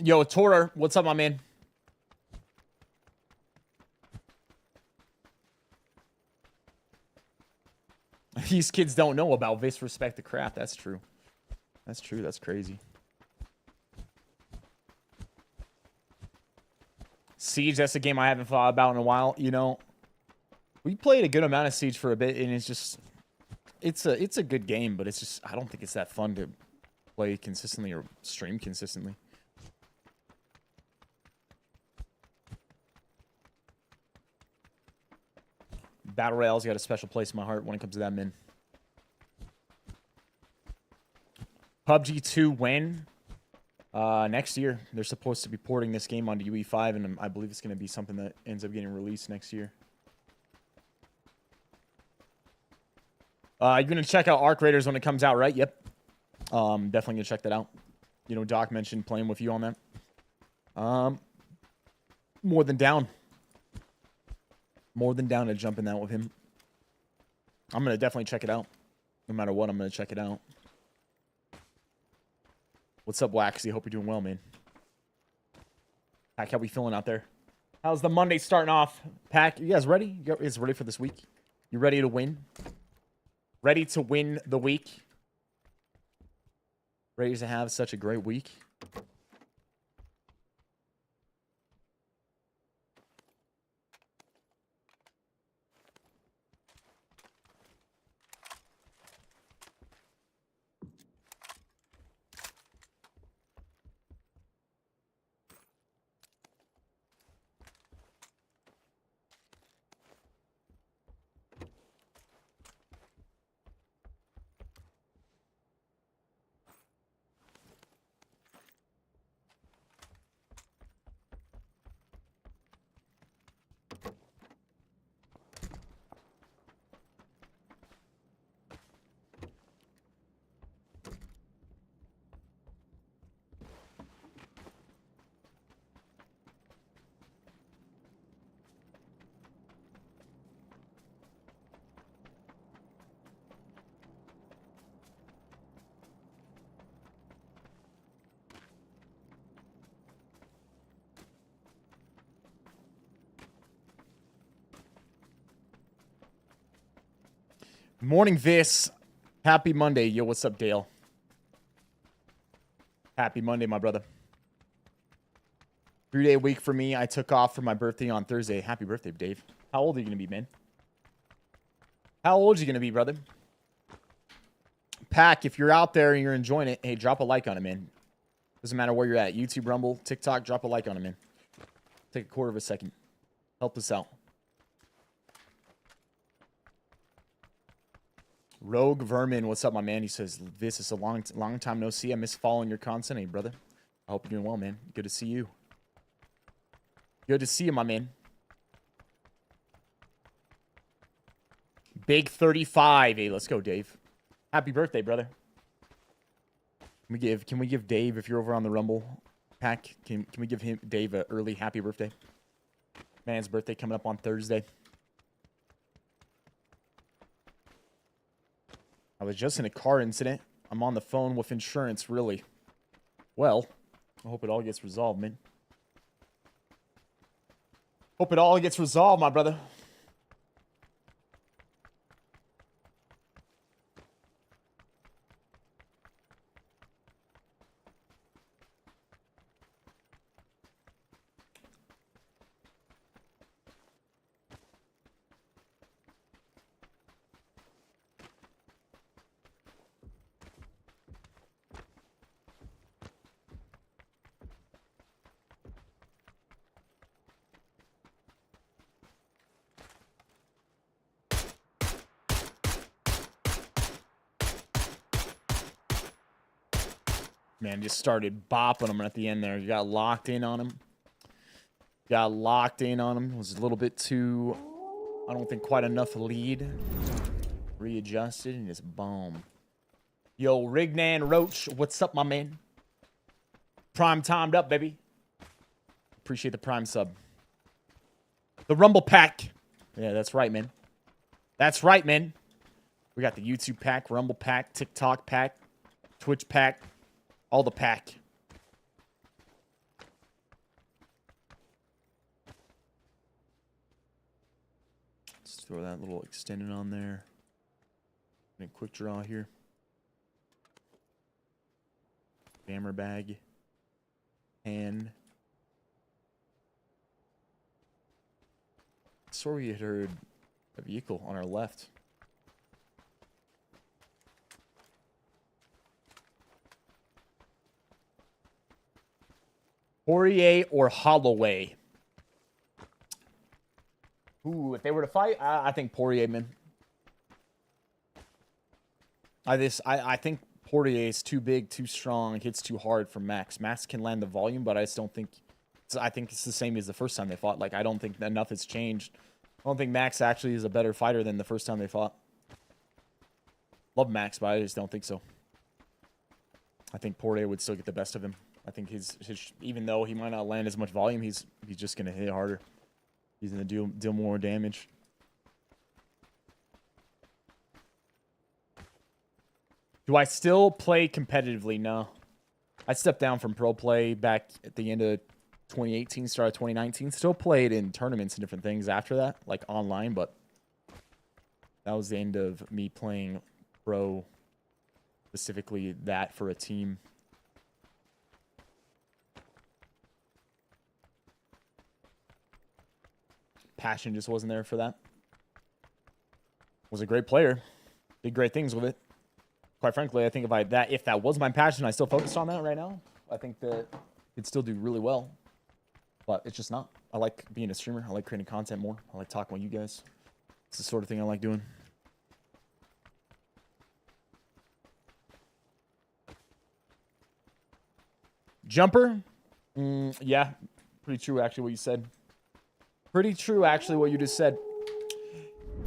Yo, Torer, what's up, my man? These kids don't know about Visrespect the craft. That's true. That's true. That's crazy. Siege, that's a game I haven't thought about in a while. You know, we played a good amount of Siege for a bit, and it's just, it's a good game, but it's just, I don't think it's that fun to play consistently or stream consistently. Battle Royale's got a special place in my heart when it comes to that, man. PUBG 2 when? Next year. They're supposed to be porting this game onto UE5, and I believe it's going to be something that ends up getting released next year. You're going to check out Arc Raiders when it comes out, right? Yep. Definitely going to check that out. You know, Doc mentioned playing with you on that. More than down. More than down to jump in that with him. I'm going to definitely check it out. No matter what, I'm going to check it out. What's up, Waxy? Hope you're doing well, man. Pack, how we feeling out there? How's the Monday starting off? Pack, you guys ready? You guys ready for this week? You ready to win? Ready to win the week? Ready to have such a great week? Morning, Viss. Happy Monday. Yo, what's up, Dale? Happy Monday, my brother. 3-day week for me. I took off for my birthday on Thursday. Happy birthday, Dave. How old are you going to be, man? How old are you going to be, brother? Pack, if you're out there and you're enjoying it, hey, drop a like on it, man. Doesn't matter where you're at. YouTube, Rumble, TikTok, drop a like on it, man. Take a quarter of a second. Help us out. Rogue Vermin, what's up, my man? He says, this is a long time no see. I miss following your content. Hey, brother. I hope you're doing well, man. Good to see you. Good to see you, my man. Big 35. Hey, let's go, Dave. Happy birthday, brother. Can we give Dave, if you're over on the Rumble pack, can we give Dave an early happy birthday? Man's birthday coming up on Thursday. I was just in a car incident. I'm on the phone with insurance, really. Well, I hope it all gets resolved, man. Hope it all gets resolved, my brother. Man, just started bopping him at the end there. You got locked in on him. Got locked in on him. Was a little bit too, I don't think quite enough lead. Readjusted and just boom. Yo, Rignan Roach, what's up, my man? Prime timed up, baby. Appreciate the prime sub. The Rumble pack. Yeah, that's right, man. That's right, man. We got the YouTube pack, Rumble pack, TikTok pack, Twitch pack. All the pack. Let's throw that little extended on there. And a quick draw here. Hammer bag. Hand. I swore we had heard a vehicle on our left. Poirier or Holloway? Ooh, if they were to fight, I think Poirier, man. I think Poirier is too big, too strong, hits too hard for Max. Max can land the volume, but I just don't think... I think it's the same as the first time they fought. Like, I don't think that nothing's changed. I don't think Max actually is a better fighter than the first time they fought. Love Max, but I just don't think so. I think Poirier would still get the best of him. I think his even though he might not land as much volume, he's just gonna hit harder. He's gonna deal more damage. Do I still play competitively? No. I stepped down from pro play back at the end of 2018, start of 2019. Still played in tournaments and different things after that, like online, but that was the end of me playing pro, specifically that for a team. Passion just wasn't there for that. Was a great player. Did great things with it. Quite frankly, I think if that was my passion, I still focused on that right now, I think that it'd still do really well. But it's just not. I like being a streamer. I like creating content more. I like talking with you guys. It's the sort of thing I like doing. Jumper? Yeah. Pretty true, actually, what you said. Pretty true, actually, what you just said.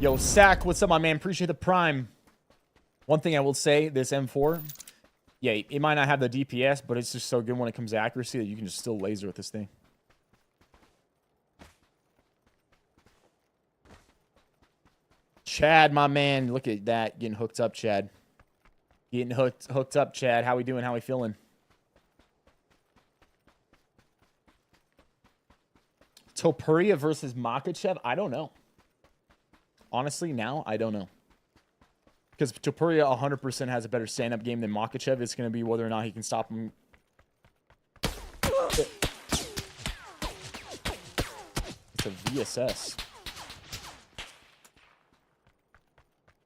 Yo, Sack, what's up, my man? Appreciate the prime. One thing I will say, this M4, yeah, it might not have the DPS, but it's just so good when it comes to accuracy that you can just still laser with this thing. Chad, my man, look at that. Getting hooked up, Chad. Getting hooked up, Chad. How we doing? How we feeling? Topuria versus Makachev? I don't know. Honestly, now, I don't know. Because Topuria 100% has a better stand-up game than Makachev. It's going to be whether or not he can stop him. It's a VSS.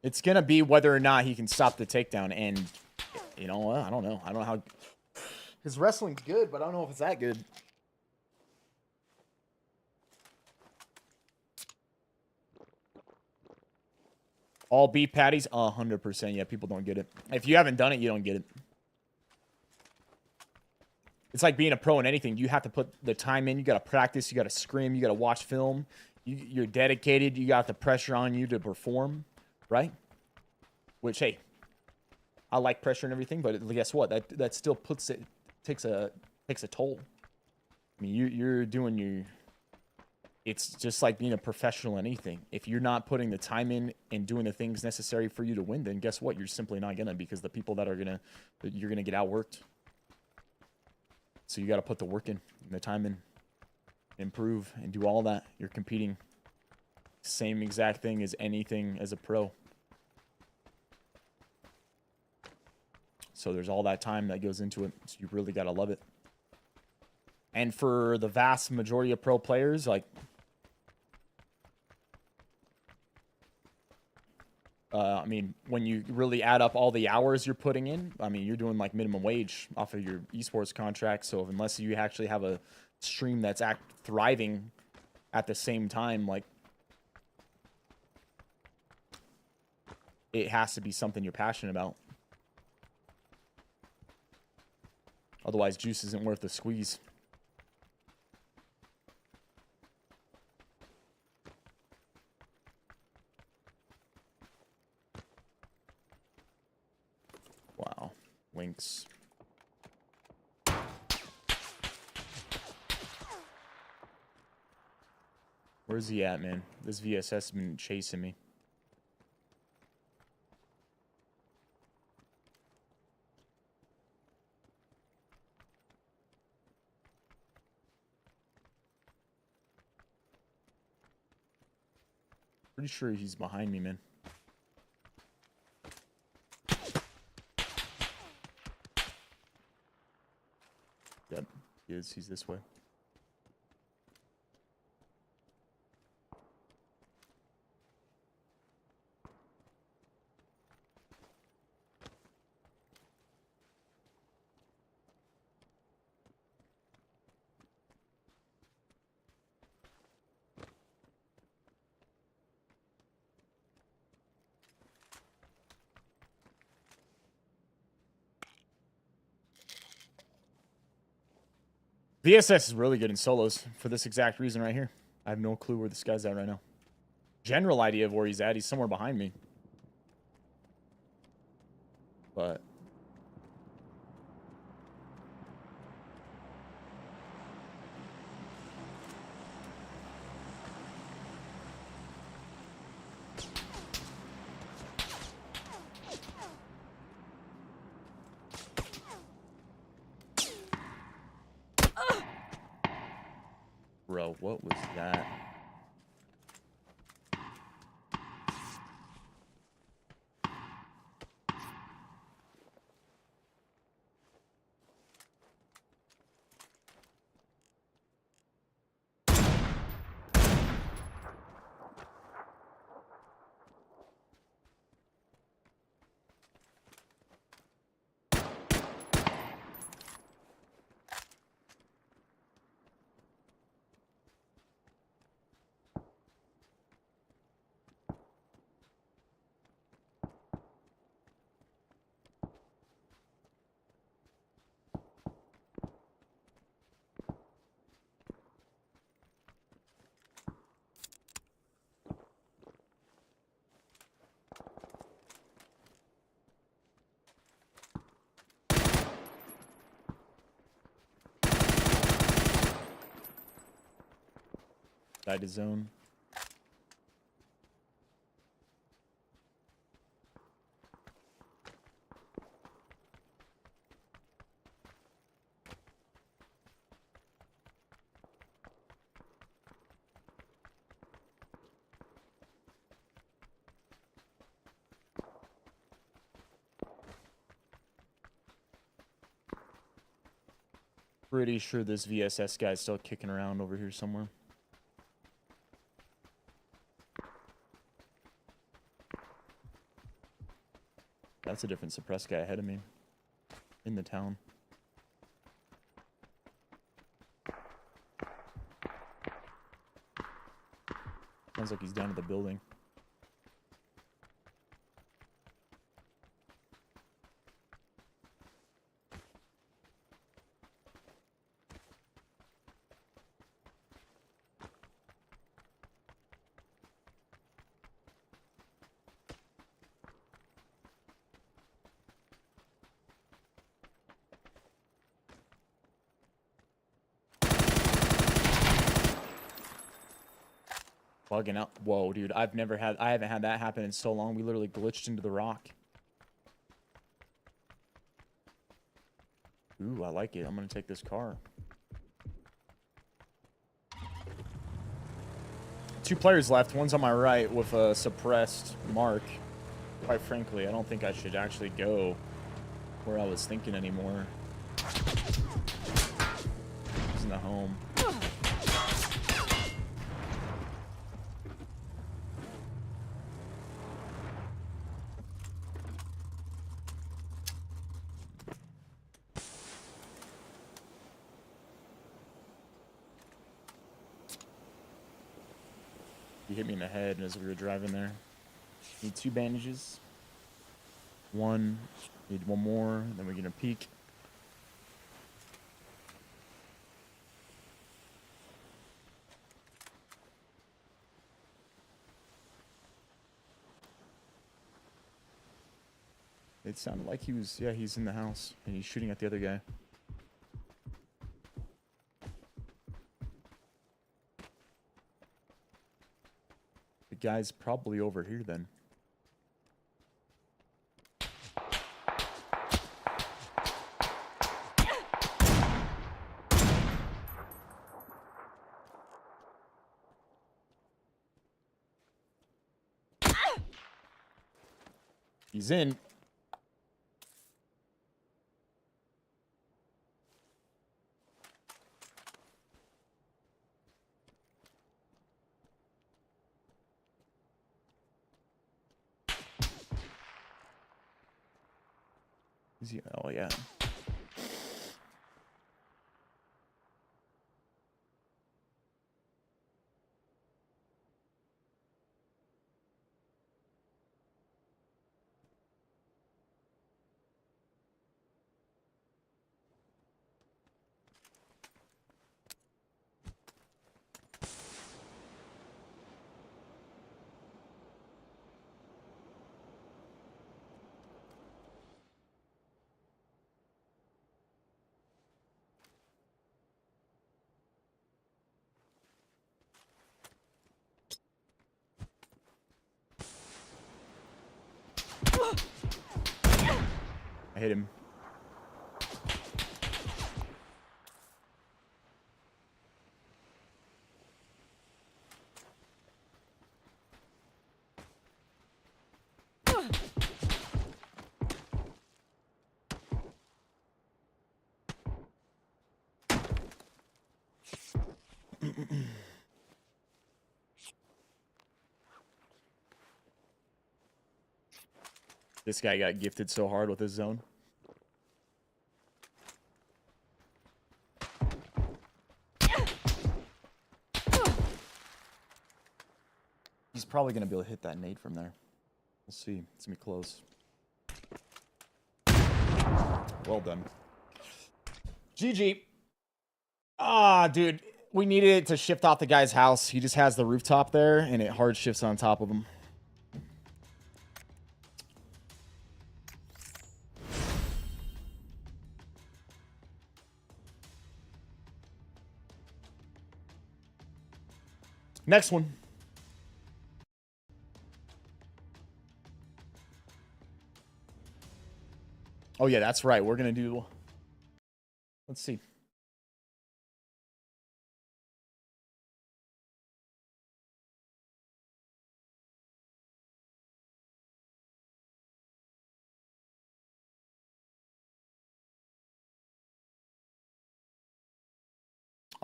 It's going to be whether or not he can stop the takedown. And, you know, I don't know. I don't know how... His wrestling's good, but I don't know if it's that good. All beef patties? 100%. Yeah, people don't get it. If you haven't done it, you don't get it. It's like being a pro in anything. You have to put the time in. You got to practice. You got to scream. You got to watch film. You're dedicated. You got the pressure on you to perform, right? Which, hey, I like pressure and everything, but guess what? That still puts it takes a toll. I mean, you're doing your... It's just like being a professional in anything. If you're not putting the time in and doing the things necessary for you to win, then guess what? You're simply not gonna, because the people that are gonna, you're gonna get outworked. So you got to put the work in, the time in, improve, and do all that. You're competing. Same exact thing as anything as a pro. So there's all that time that goes into it. So you really got to love it. And for the vast majority of pro players, like, I mean, when you really add up all the hours you're putting in, I mean, you're doing like minimum wage off of your esports contract. So unless you actually have a stream that's thriving at the same time, like, it has to be something you're passionate about. Otherwise, juice isn't worth the squeeze. Wow. Winks. Where's he at, man? This VSS has been chasing me. Pretty sure he's behind me, man. Yep, he is. He's this way. VSS is really good in solos for this exact reason right here. I have no clue where this guy's at right now. General idea of where he's at. He's somewhere behind me. But... Bro, what was that? Died his zone. Pretty sure this VSS guy's still kicking around over here somewhere. That's a different suppressed guy ahead of me. In the town. Sounds like he's down at the building. Bugging out. Whoa, dude. I haven't had that happen in so long. We literally glitched into the rock. Ooh, I like it. I'm gonna take this car. 2 players left. One's on my right with a suppressed mark. Quite frankly, I don't think I should actually go where I was thinking anymore. He's in the home. He hit me in the head as we were driving there. Need 2 bandages. Need one more, then we're gonna peek. It sounded like he was, yeah, he's in the house and he's shooting at the other guy. The guy's probably over here then. He's in. Is he? Oh, yeah. I hit him. This guy got gifted so hard with his zone. He's probably going to be able to hit that nade from there. We'll see. It's going to be close. Well done. GG. Ah, dude. We needed it to shift off the guy's house. He just has the rooftop there, and it hard shifts on top of him. Next one. Oh, yeah, that's right. We're going to do... Let's see.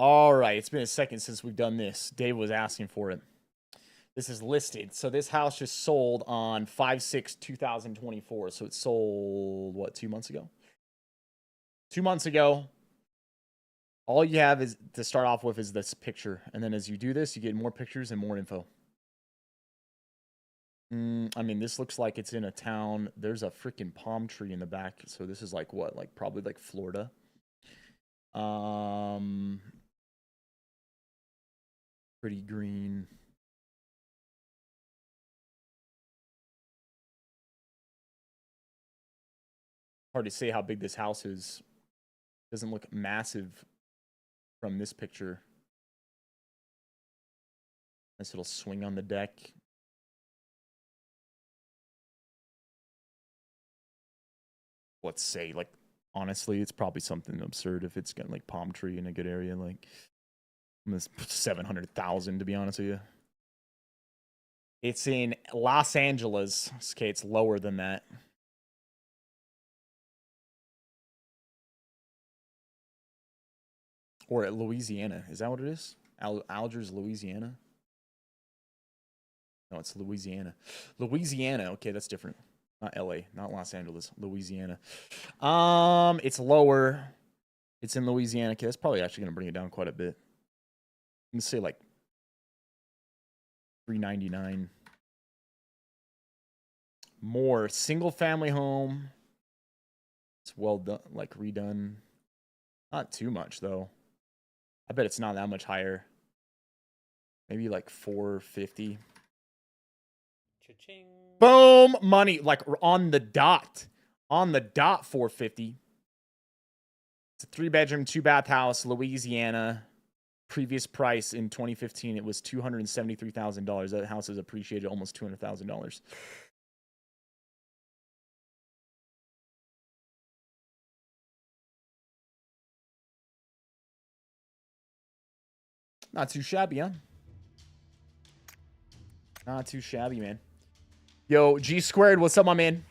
All right, it's been a second since we've done this. Dave was asking for it. This is listed. So this house just sold on 5/6/2024. So it sold, what, 2 months ago? 2 months ago. All you have is to start off with is this picture. And then as you do this, you get more pictures and more info. I mean, this looks like it's in a town. There's a freaking palm tree in the back. So this is like what? Like probably like Florida. Pretty green. Hard to say how big this house is. Doesn't look massive from this picture. Nice little swing on the deck. Let's say, like, honestly, it's probably something absurd if it's got like palm tree in a good area, like 700,000 to be honest with you. It's in Los Angeles. Okay, it's lower than that. Or at Louisiana. Is that what it is? Algiers, Louisiana? No, it's Louisiana. Louisiana. Okay, that's different. Not LA, not Los Angeles, Louisiana. It's lower. It's in Louisiana. Okay, that's probably actually going to bring it down quite a bit. I'm going to say like $399. More single family home. It's well done, like redone. Not too much though. I bet it's not that much higher. Maybe like 450. Cha-ching. Boom! Money, like on the dot. On the dot, 450. It's a 3-bedroom, 2-bath house, Louisiana. Previous price in 2015, it was $273,000. That house has appreciated almost $200,000. Not too shabby, huh? Not too shabby, man. Yo, G Squared, what's up, my man?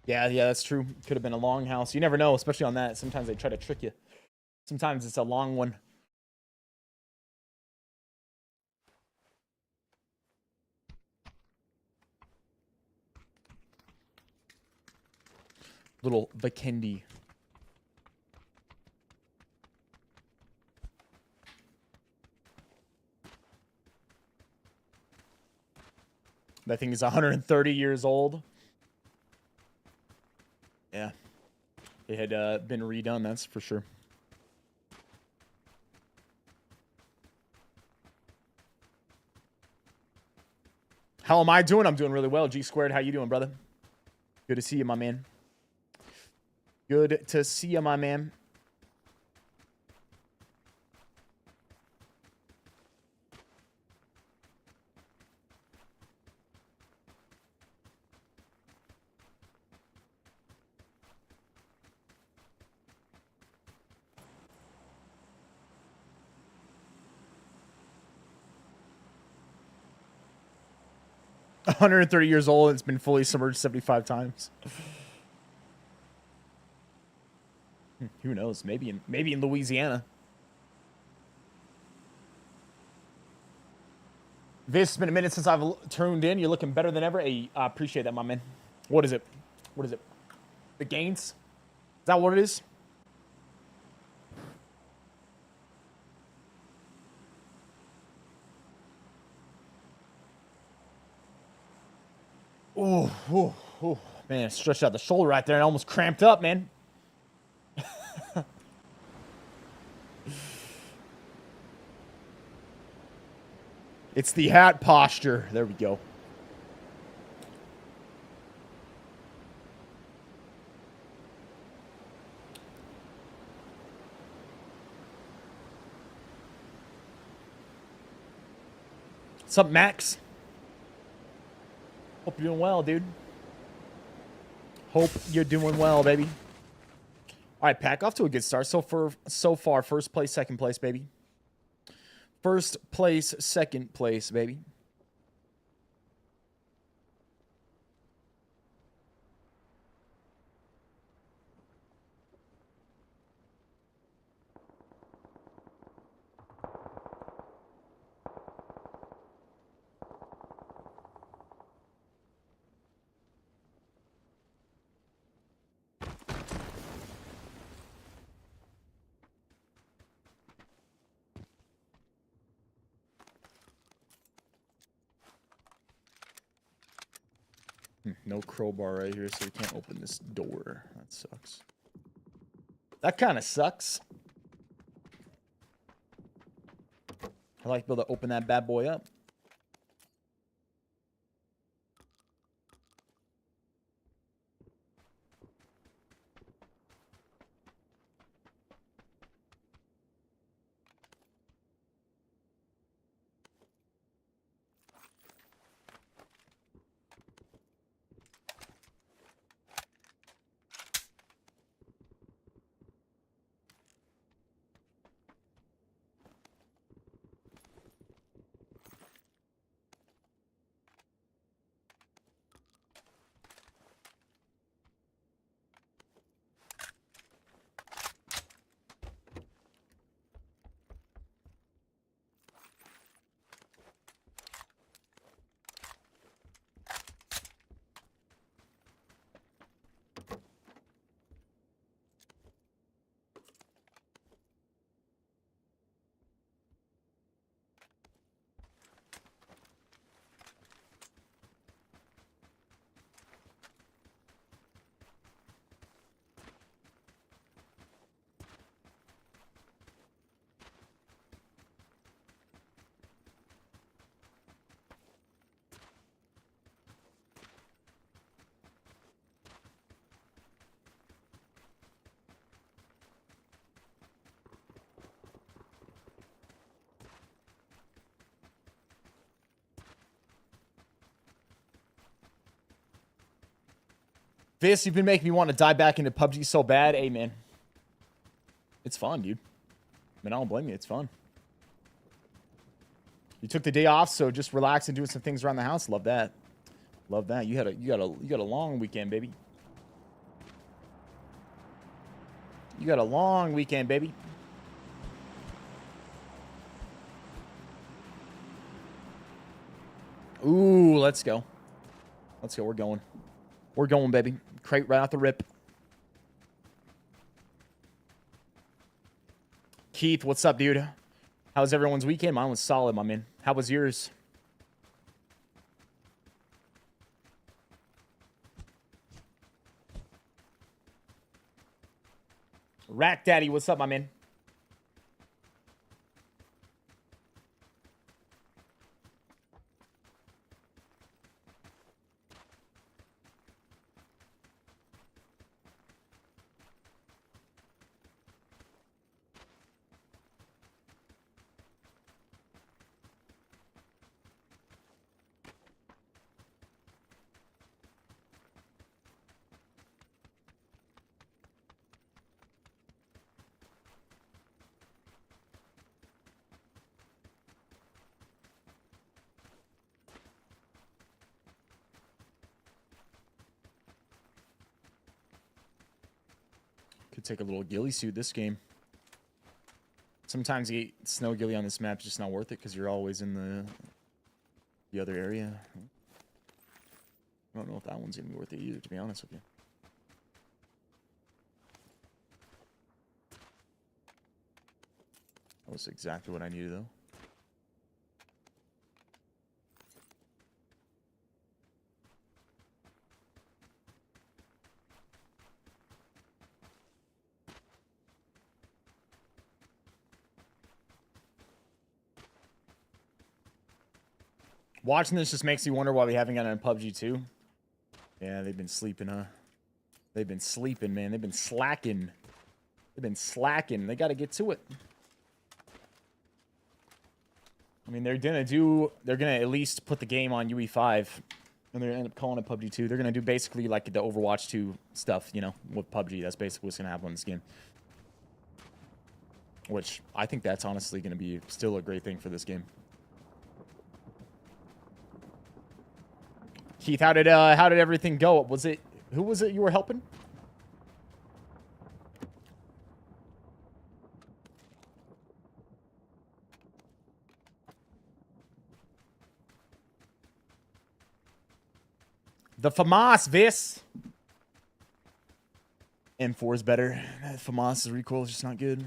Yeah, that's true. Could have been a long house. You never know, especially on that. Sometimes they try to trick you. Sometimes it's a long one. Little Vikendi. That thing is 130 years old. Yeah. It had been redone, that's for sure. How am I doing? I'm doing really well. G Squared, how you doing, brother? Good to see you, my man. Good to see you, my man. – 130 years old. It's been fully submerged 75 times. Who knows? Maybe in Louisiana. Viss, it's been a minute since I've tuned in. You're looking better than ever. Hey, I appreciate that, my man. What is it? What is it? The Gains? Is that what it is? Oh, man, stretched out the shoulder right there and almost cramped up, man. It's the hat posture. There we go. What's up, Max? Hope you're doing well, dude. Hope you're doing well, baby. All right, Pack, off to a good start. So far, first place, second place, baby. First place, second place, baby. No crowbar right here, so we can't open this door. That sucks. That kind of sucks. I like to be able to open that bad boy up. Viss, you've been making me want to dive back into PUBG so bad. Hey, man. It's fun, dude. I mean, I don't blame you. It's fun. You took the day off, so just relax and doing some things around the house. Love that. Love that. You got a long weekend, baby. You got a long weekend, baby. Ooh, let's go. Let's go. We're going. We're going, baby. Crate right out the rip. Keith, what's up, dude? How was everyone's weekend? Mine was solid, my man. How was yours? Rat Daddy, what's up, my man? Could take a little ghillie suit this game. Sometimes you get snow ghillie on this map, just not worth it because you're always in the other area. I don't know if that one's gonna be worth it either, to be honest with you. That was exactly what I needed, though. Watching this just makes you wonder why we haven't gotten on PUBG 2. Yeah, they've been sleeping, huh? They've been sleeping, man. They've been slacking. They've been slacking. They got to get to it. I mean, they're going to at least put the game on UE5. And they're going to end up calling it PUBG 2. They're going to do basically like the Overwatch 2 stuff, you know, with PUBG. That's basically what's going to happen in this game. Which, I think that's honestly going to be still a great thing for this game. Keith, how did everything go? Who was it you were helping? The FAMAS, Viss. M4 is better. FAMAS' recoil is just not good.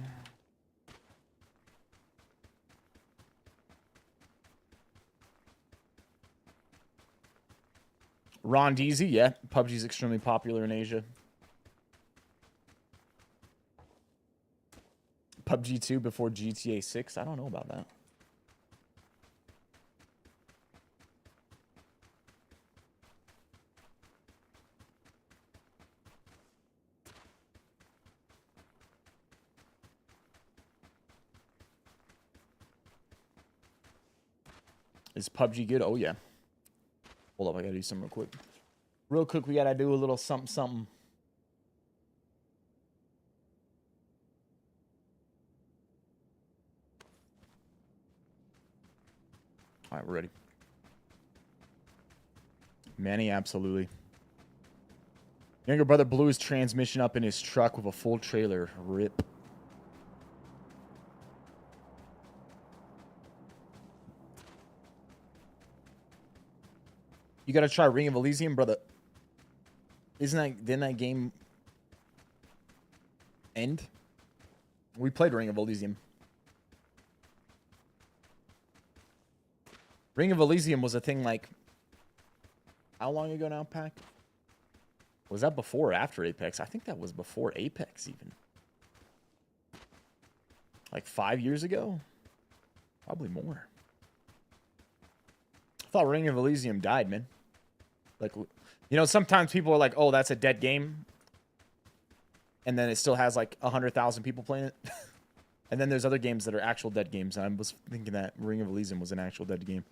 Ron Deasy, yeah. PUBG's extremely popular in Asia. PUBG 2 before GTA 6? I don't know about that. Is PUBG good? Oh, yeah. Hold up, I gotta do something real quick. Real quick, we gotta do a little something, something. All right, we're ready. Manny, absolutely. Younger brother blew his transmission up in his truck with a full trailer. Rip. You gotta try Ring of Elysium, brother. Didn't that game end? We played Ring of Elysium. Ring of Elysium was a thing like, how long ago now, Pac? Was that before or after Apex? I think that was before Apex even. Like 5 years ago? Probably more. I thought Ring of Elysium died, man. Like, you know, sometimes people are like, oh, that's a dead game. And then it still has like 100,000 people playing it. And then there's other games that are actual dead games. And I was thinking that Ring of Elysium was an actual dead game.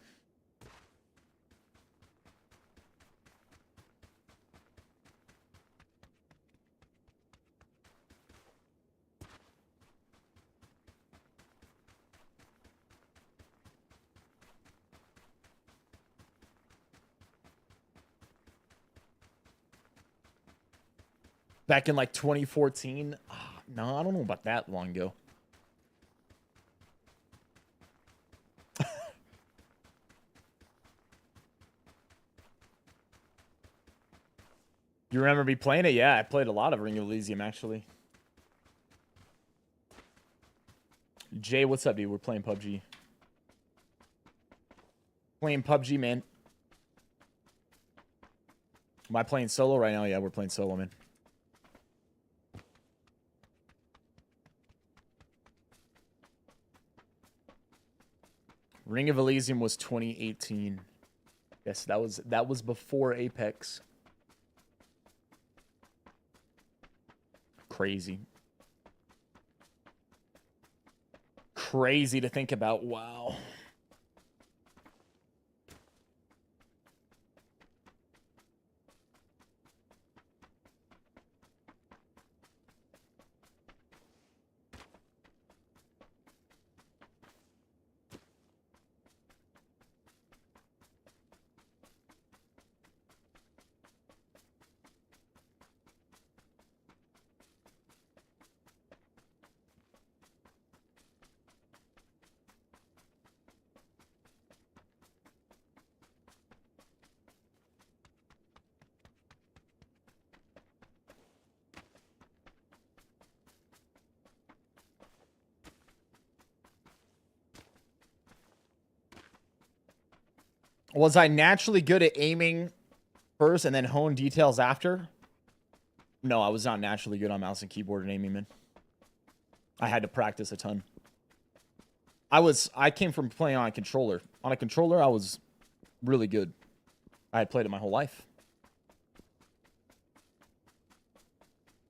Back in like 2014. No, I don't know about that long ago. You remember me playing it? Yeah, I played a lot of Ring of Elysium, actually. Jay, what's up, dude? We're playing PUBG. Playing PUBG, man. Am I playing solo right now? Yeah, we're playing solo, man. Ring of Elysium was 2018. Yes, that was before Apex. Crazy. Crazy to think about. Wow. Was I naturally good at aiming first and then hone details after? No, I was not naturally good on mouse and keyboard and aiming, man. I had to practice a ton. I came from playing on a controller. On a controller, I was really good. I had played it my whole life.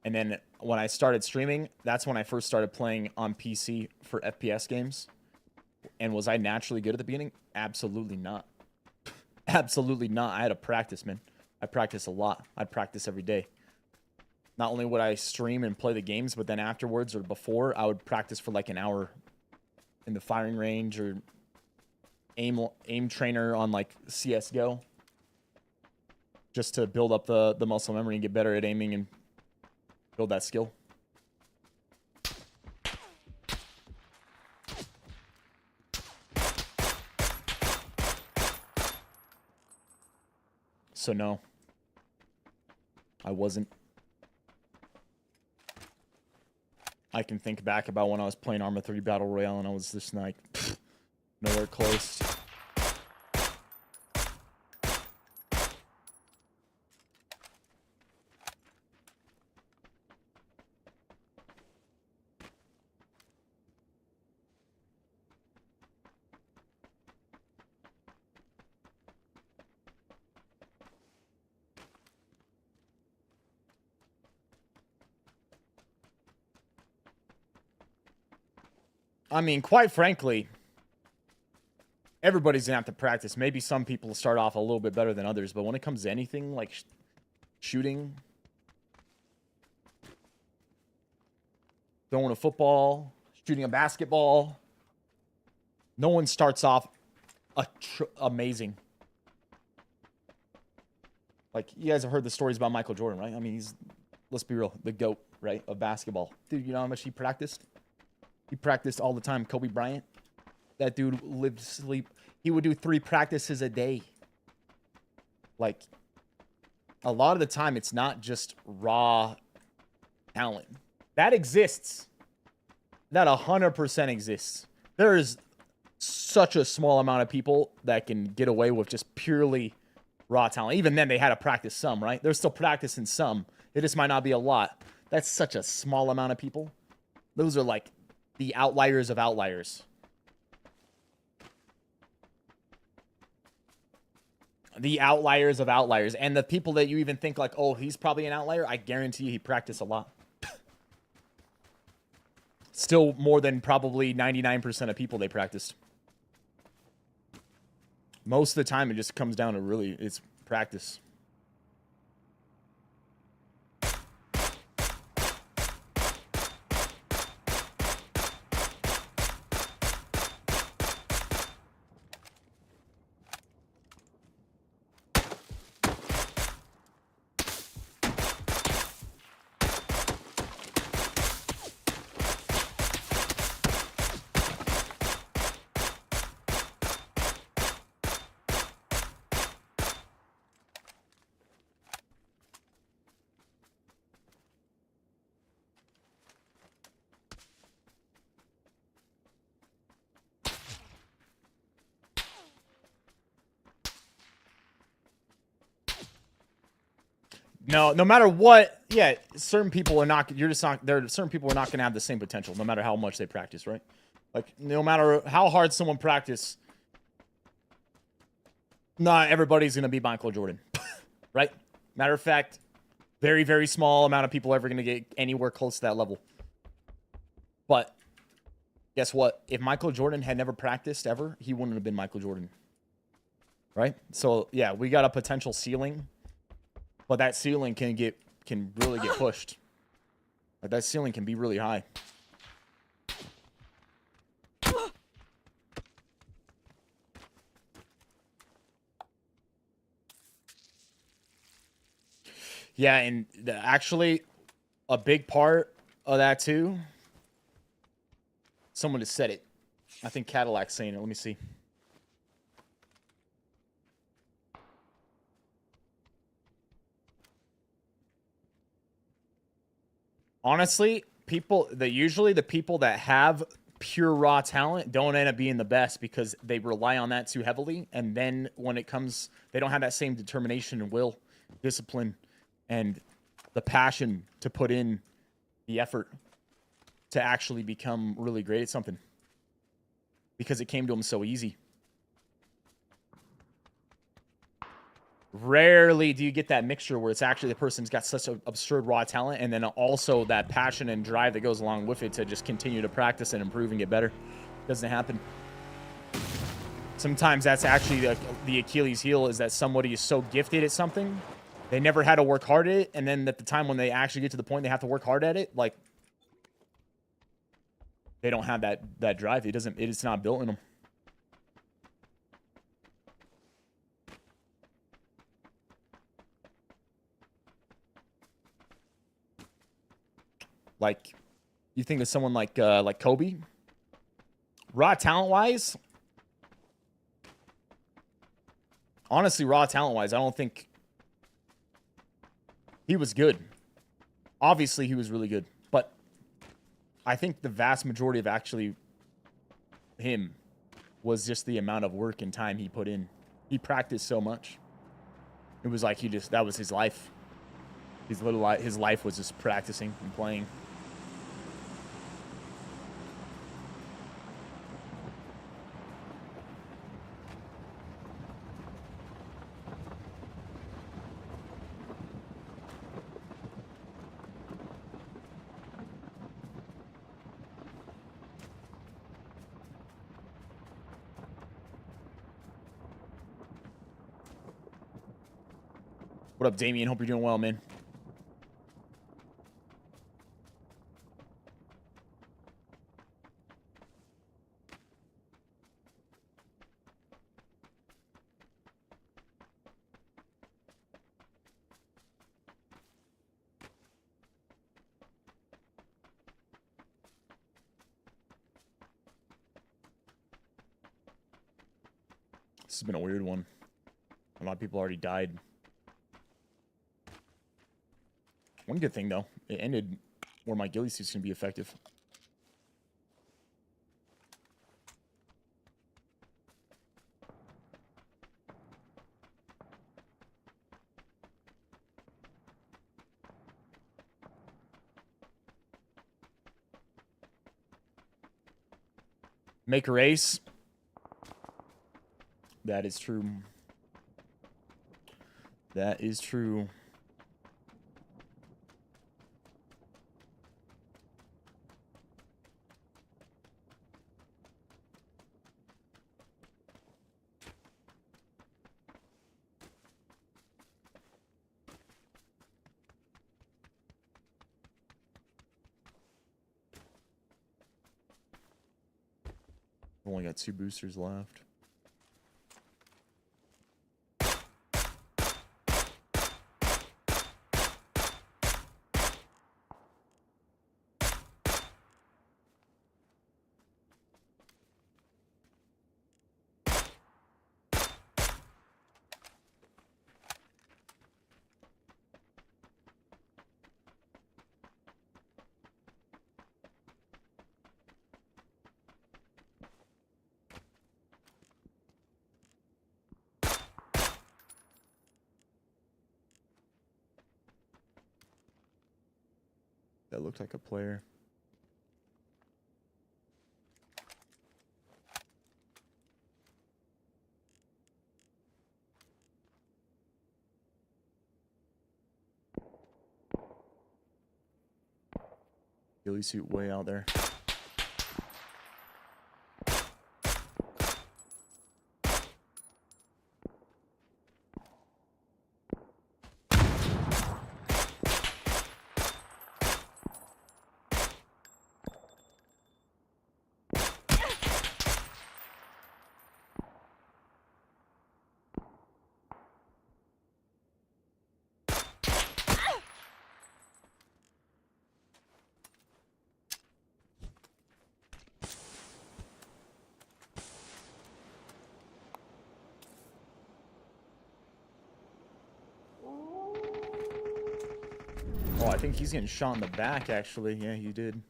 And then when I started streaming, that's when I first started playing on PC for FPS games. And was I naturally good at the beginning? Absolutely not. Absolutely not. I had to practice, man. I practice a lot. I practice every day. Not only would I stream and play the games, but then afterwards or before, I would practice for like an hour in the firing range or aim trainer on like CSGO. Just to build up the muscle memory and get better at aiming and build that skill. So no, I wasn't. I can think back about when I was playing Arma 3 Battle Royale and I was just like, nowhere close. I mean, quite frankly, everybody's gonna have to practice. Maybe some people start off a little bit better than others, but when it comes to anything like shooting, throwing a football, shooting a basketball, no one starts off amazing. Like, you guys have heard the stories about Michael Jordan, right? I mean, he's, let's be real, the GOAT, right, of basketball. Dude, you know how much he practiced? He practiced all the time. Kobe Bryant, that dude lived, sleep. He would do 3 practices a day. Like, a lot of the time, it's not just raw talent. That exists. That 100% exists. There is such a small amount of people that can get away with just purely raw talent. Even then, they had to practice some, right? They're still practicing some. It just might not be a lot. That's such a small amount of people. Those are like the outliers of outliers. The outliers of outliers. And the people that you even think like, oh, he's probably an outlier, I guarantee you he practiced a lot. Still more than probably 99% of people they practiced. Most of the time, it just comes down to really, it's practice. No matter what, yeah, certain people are not, you're just not, there are certain people are not going to have the same potential, no matter how much they practice, right? Like, no matter how hard someone practice, not everybody's going to be Michael Jordan, right? Matter of fact, very, very small amount of people ever going to get anywhere close to that level. But guess what? If Michael Jordan had never practiced ever, he wouldn't have been Michael Jordan, right? So, yeah, we got a potential ceiling. But that ceiling can really get pushed. Like, that ceiling can be really high. Yeah, and actually, a big part of that too. Someone has said it. I think Cadillac's saying it. Let me see. Honestly, usually the people that have pure raw talent don't end up being the best because they rely on that too heavily. And then when it comes, they don't have that same determination and will, discipline, and the passion to put in the effort to actually become really great at something because it came to them so easy. Rarely do you get that mixture where it's actually the person's got such an absurd raw talent and then also that passion and drive that goes along with it to just continue to practice and improve and get better. Doesn't happen. Sometimes that's actually the Achilles heel, is that somebody is so gifted at something, they never had to work hard at it, and then at the time when they actually get to the point they have to work hard at it, like, they don't have that drive. It's not built in them. Like, you think of someone like Kobe, raw talent-wise. Honestly, raw talent-wise, I don't think he was good. Obviously, he was really good, but I think the vast majority of actually him was just the amount of work and time he put in. He practiced so much. It was like that was his life. His life was just practicing and playing. What up, Damien? Hope you're doing well, man. This has been a weird one. A lot of people already died. One good thing, though, it ended where my ghillie suit's going to be effective. Make a race. That is true. That is true. I've only got 2 boosters left. That looked like a player. Ghillie suit way out there. Oh, I think he's getting shot in the back, actually. Yeah, you did.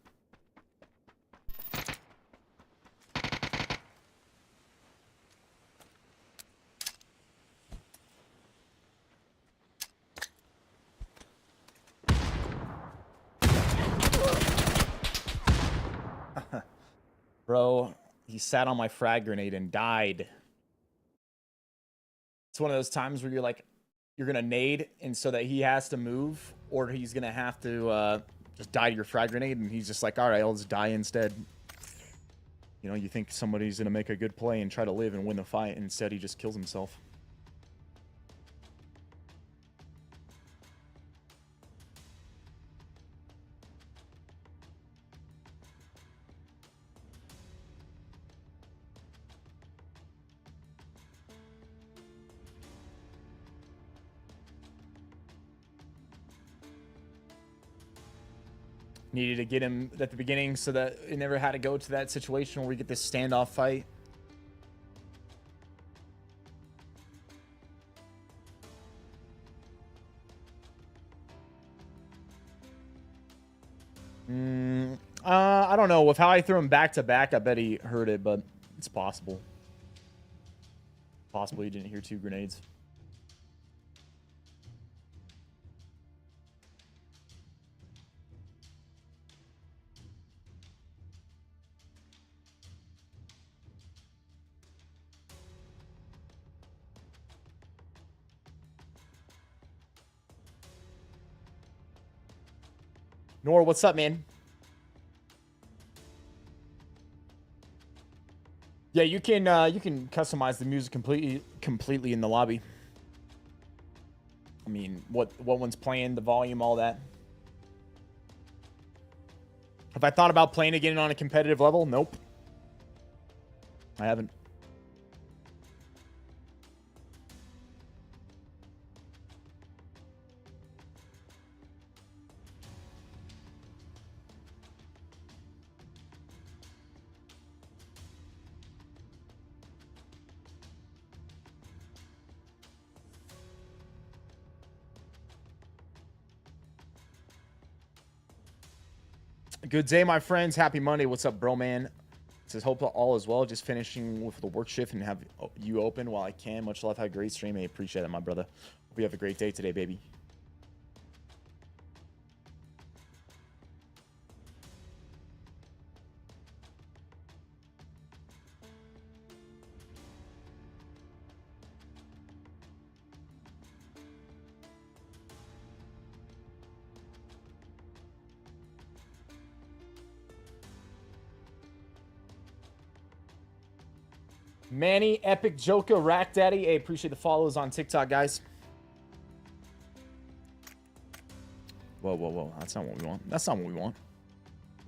Bro, he sat on my frag grenade and died. It's one of those times where you're like, you're going to nade, and so that he has to move, or he's going to have to just die to your frag grenade, and he's just like, all right, I'll just die instead. You know, you think somebody's going to make a good play and try to live and win the fight, and instead he just kills himself. Needed to get him at the beginning so that it never had to go to that situation where we get this standoff fight. I don't know. With how I threw him back to back, I bet he heard it, but it's possible. Possibly he didn't hear 2 grenades. Nor, what's up, man? Yeah, you can customize the music completely in the lobby. I mean, what one's playing, the volume, all that. Have I thought about playing again on a competitive level? Nope. I haven't. Good day, my friends. Happy Monday. What's up, bro, man? It says, hope all is well. Just finishing with the work shift and have you open while I can. Much love. Have a great stream. I appreciate it, my brother. Hope you have a great day today, baby. Manny, Epic Joker, Rack Daddy. Hey, appreciate the follows on TikTok, guys. Whoa, whoa, whoa. That's not what we want. That's not what we want.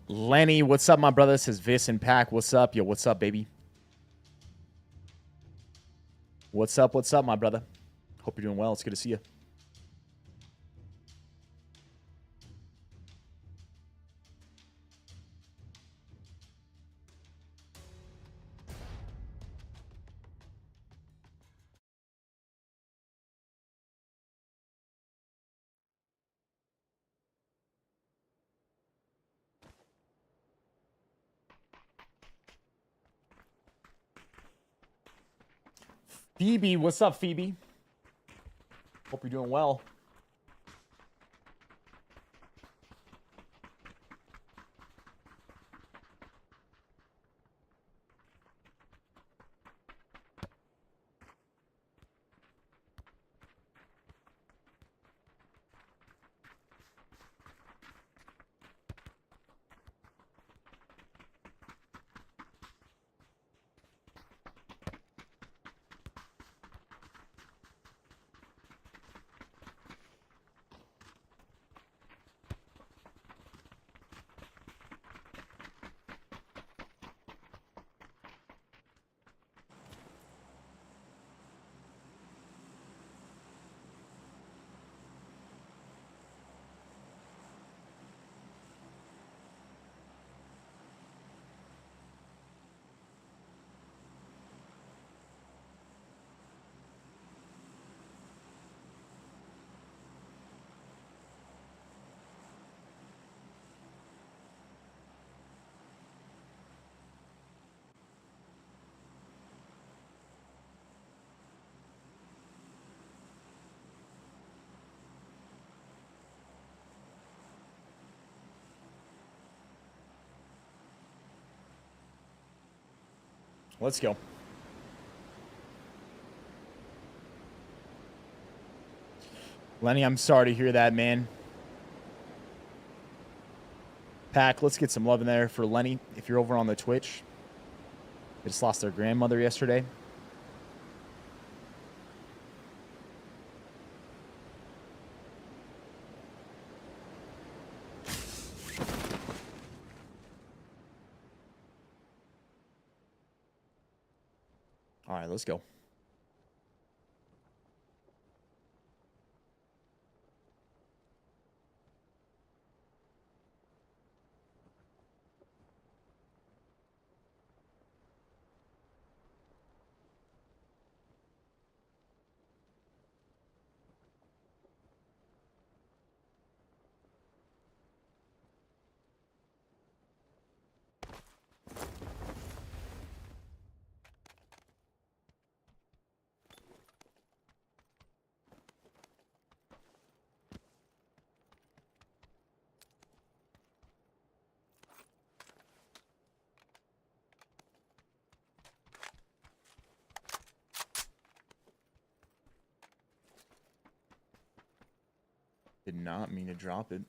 Lenny, what's up, my brother? Says Viss and Pack. What's up? Yo, what's up, baby? What's up, my brother? Hope you're doing well. It's good to see you. Phoebe, what's up, Phoebe? Hope you're doing well. Let's go. Lenny, I'm sorry to hear that, man. Pack, let's get some love in there for Lenny. If you're over on the Twitch, they just lost their grandmother yesterday. All right, let's go. Did not mean to drop it.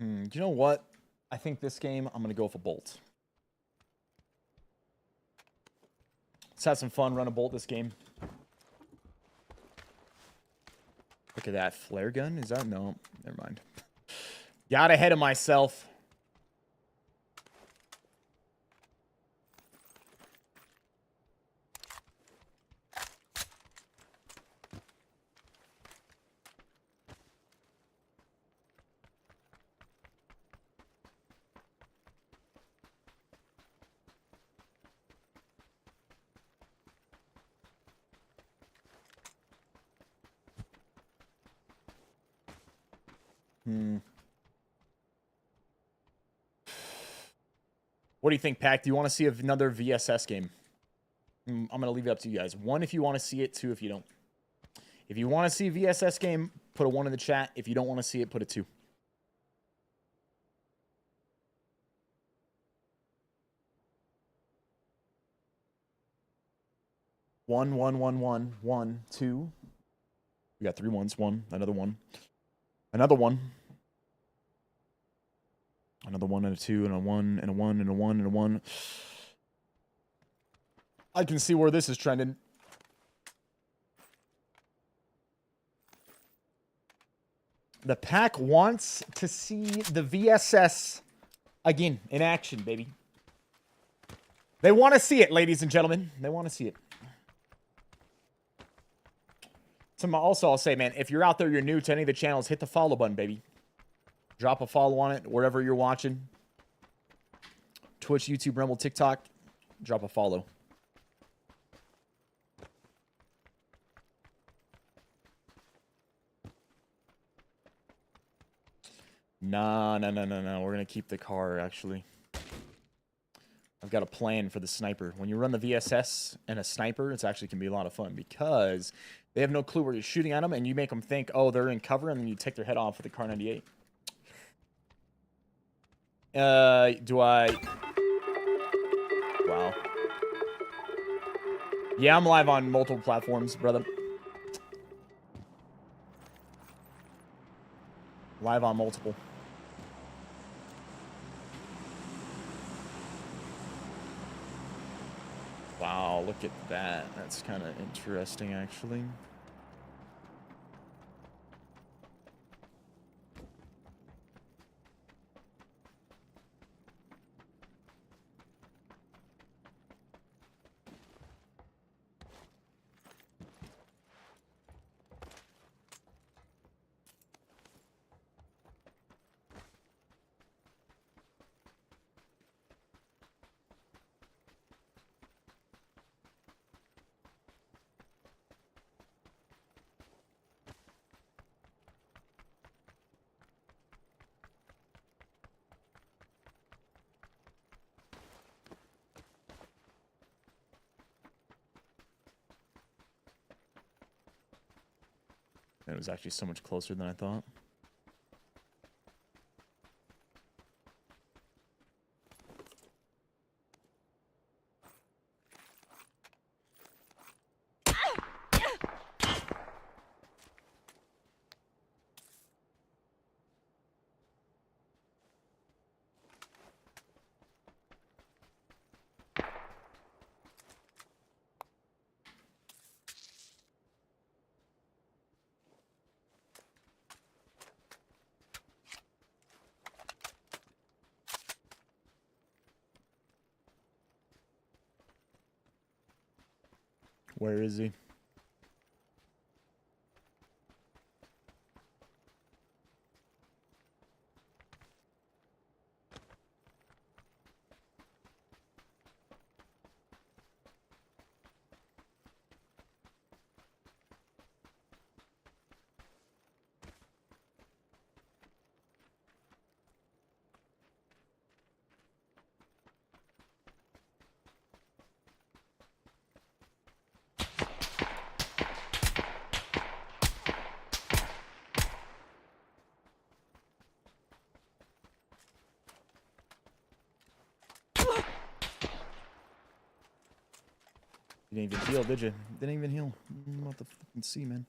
Do you know what? I think this game, I'm going to go with a bolt. Let's have some fun, run a bolt this game. Look at that. Flare gun? Is that? No. Never mind. Got ahead of myself. What do you think, Pac? Do you want to see another VSS game? I'm going to leave it up to you guys. 1, if you want to see it. 2, if you don't. If you want to see a VSS game, put a 1 in the chat. If you don't want to see it, put a 2. One, 1, 2. We got 3 ones. 1, another 1. Another 1. Another 1 and a 2 and a 1 and a 1 and a 1 and a 1. I can see where this is trending. The pack wants to see the VSS again in action, baby. They want to see it, ladies and gentlemen. They want to see it. Also, I'll say, man, if you're out there, you're new to any of the channels, hit the follow button, baby. Drop a follow on it, wherever you're watching. Twitch, YouTube, Rumble, TikTok. Drop a follow. No. We're going to keep the car, actually. I've got a plan for the sniper. When you run the VSS and a sniper, it's actually can be a lot of fun because they have no clue where you're shooting at them, and you make them think, oh, they're in cover, and then you take their head off with the Kar 98. Do I... Wow. Yeah, I'm live on multiple platforms, brother. Live on multiple. Wow, look at that. That's kind of interesting, actually. It was actually so much closer than I thought. Where is he? You didn't even heal, did you? Didn't even heal. What the fucking see, man.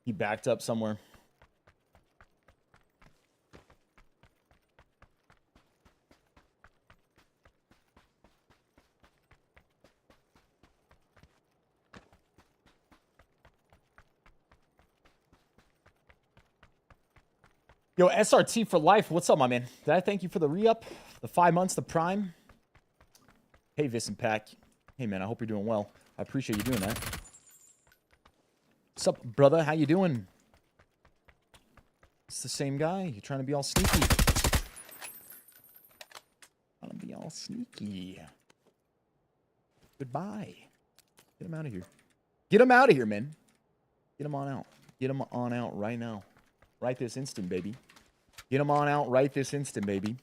He backed up somewhere. Yo, SRT for life. What's up, my man? Did I thank you for the re-up? The 5 months, the prime? Hey, Viss and Pack. Hey, man, I hope you're doing well. I appreciate you doing that. What's up, brother? How you doing? It's the same guy. You're trying to be all sneaky. Trying to be all sneaky. Goodbye. Get him out of here. Get him out of here, man. Get him on out. Get him on out right now. Right this instant, baby. Get him on out right this instant, baby.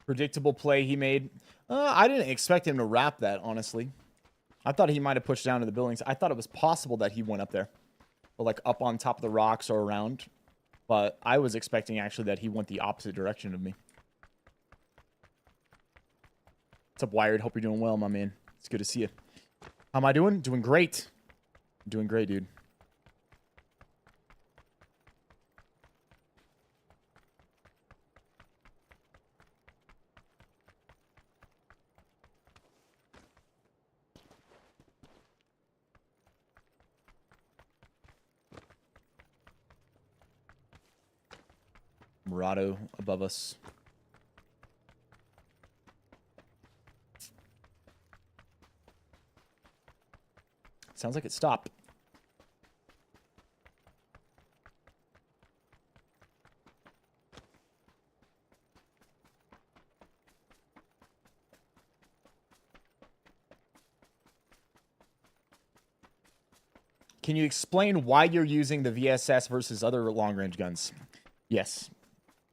Predictable play he made. I didn't expect him to wrap that, honestly. I thought he might have pushed down to the buildings. I thought it was possible that he went up there. Or like up on top of the rocks or around. But I was expecting actually that he went the opposite direction of me. What's up, Wired? Hope you're doing well, my man. It's good to see you. How am I doing? Doing great. Doing great, dude. Murado above us. Sounds like it stopped. Can you explain why you're using the VSS versus other long-range guns? Yes.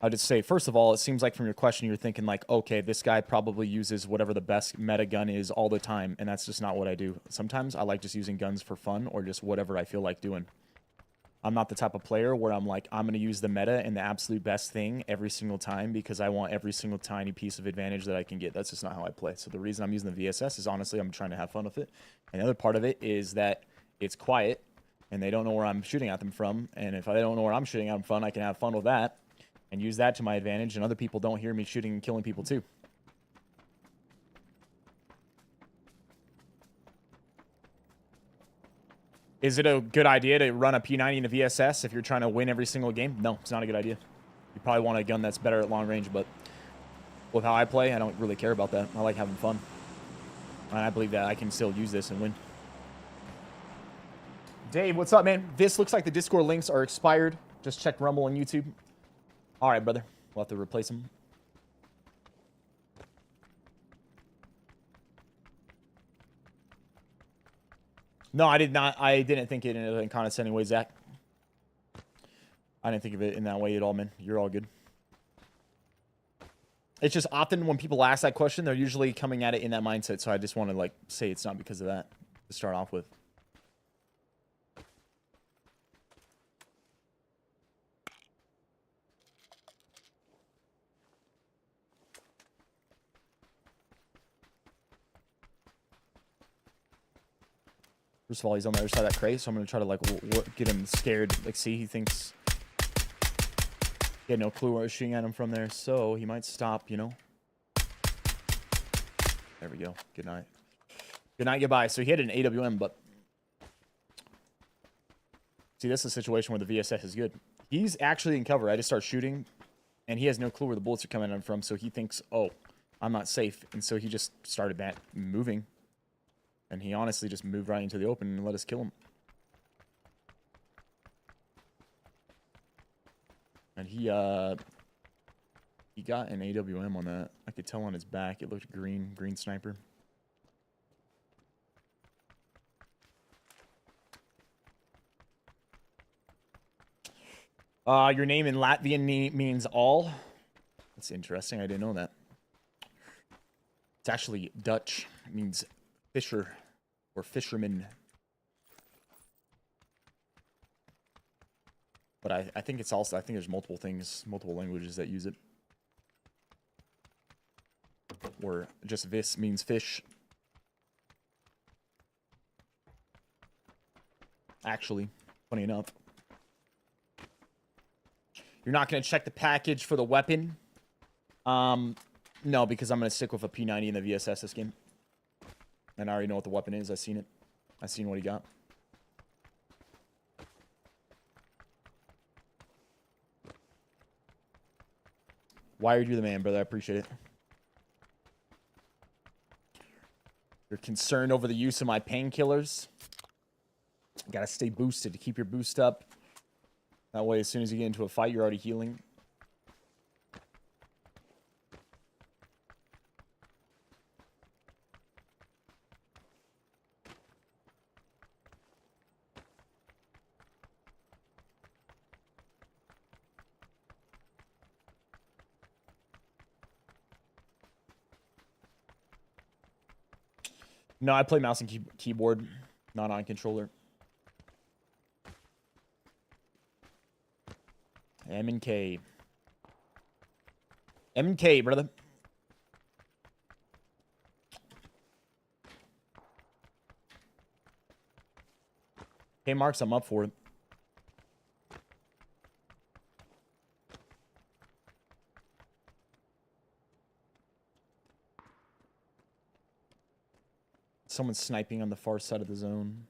I'll just say, first of all, it seems like from your question, you're thinking like, okay, this guy probably uses whatever the best meta gun is all the time, and that's just not what I do. Sometimes I like just using guns for fun or just whatever I feel like doing. I'm not the type of player where I'm like, I'm going to use the meta and the absolute best thing every single time because I want every single tiny piece of advantage that I can get. That's just not how I play. So the reason I'm using the VSS is honestly I'm trying to have fun with it. And the other part of it is that it's quiet and they don't know where I'm shooting at them from. And if I don't know where I'm shooting at them from, I can have fun with that and use that to my advantage, and other people don't hear me shooting and killing people too. Is it a good idea to run a P90 in a VSS if you're trying to win every single game? No, it's not a good idea. You probably want a gun that's better at long range, but with how I play, I don't really care about that. I like having fun. And I believe that I can still use this and win. Dave, what's up, man? This looks like the Discord links are expired. Just check Rumble and YouTube. All right, brother. We'll have to replace them. No, I did not. I didn't think it in a condescending way, Zach. I didn't think of it in that way at all, man. You're all good. It's just often when people ask that question, they're usually coming at it in that mindset. So I just want to like say it's not because of that to start off with. First of all, he's on the other side of that crate, so I'm going to try to, like, get him scared. Like, see, he thinks he had no clue where I was shooting at him from there, so he might stop, you know? There we go. Good night. Good night, goodbye. So he had an AWM, but See, this is a situation where the VSS is good. He's actually in cover. I just start shooting, and he has no clue where the bullets are coming in from, so he thinks, oh, I'm not safe. And so he just started moving. And he honestly just moved right into the open and let us kill him. And he got an AWM on that. I could tell on his back. It looked green sniper. Your name in Latvian means all. That's interesting. I didn't know that. It's actually Dutch. It means fisher or fisherman. But I think it's also, I think there's multiple things, multiple languages that use it. Or just vis means fish. Actually, funny enough. You're not going to check the package for the weapon? No, because I'm going to stick with a P90 in the VSS this game. And I already know what the weapon is. I've seen it. I've seen what he got. Wired, you the man, brother. I appreciate it. You're concerned over the use of my painkillers. Gotta stay boosted to keep your boost up. That way, as soon as you get into a fight, you're already healing. No, I play mouse and keyboard, not on controller. M and K. M and K, brother. Hey, Marks, I'm up for it. Someone's sniping on the far side of the zone.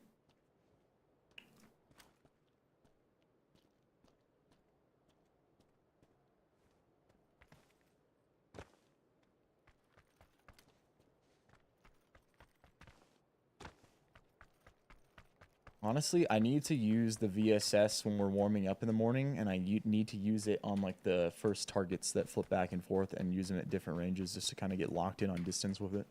Honestly, I need to use the VSS when we're warming up in the morning, and I need to use it on like the first targets that flip back and forth and use them at different ranges just to kind of get locked in on distance with it.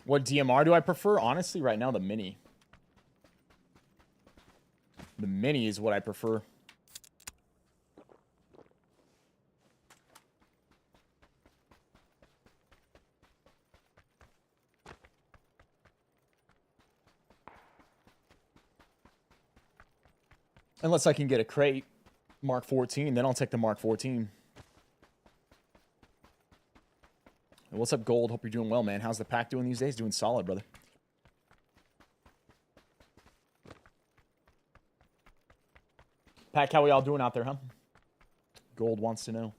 What DMR do I prefer? Honestly, right now, the Mini. The Mini is what I prefer. Unless I can get a crate Mark 14, then I'll take the Mark 14. What's up, Gold? Hope you're doing well, man. How's the pack doing these days? Doing solid, brother. Pack, how we all doing out there, huh? Gold wants to know.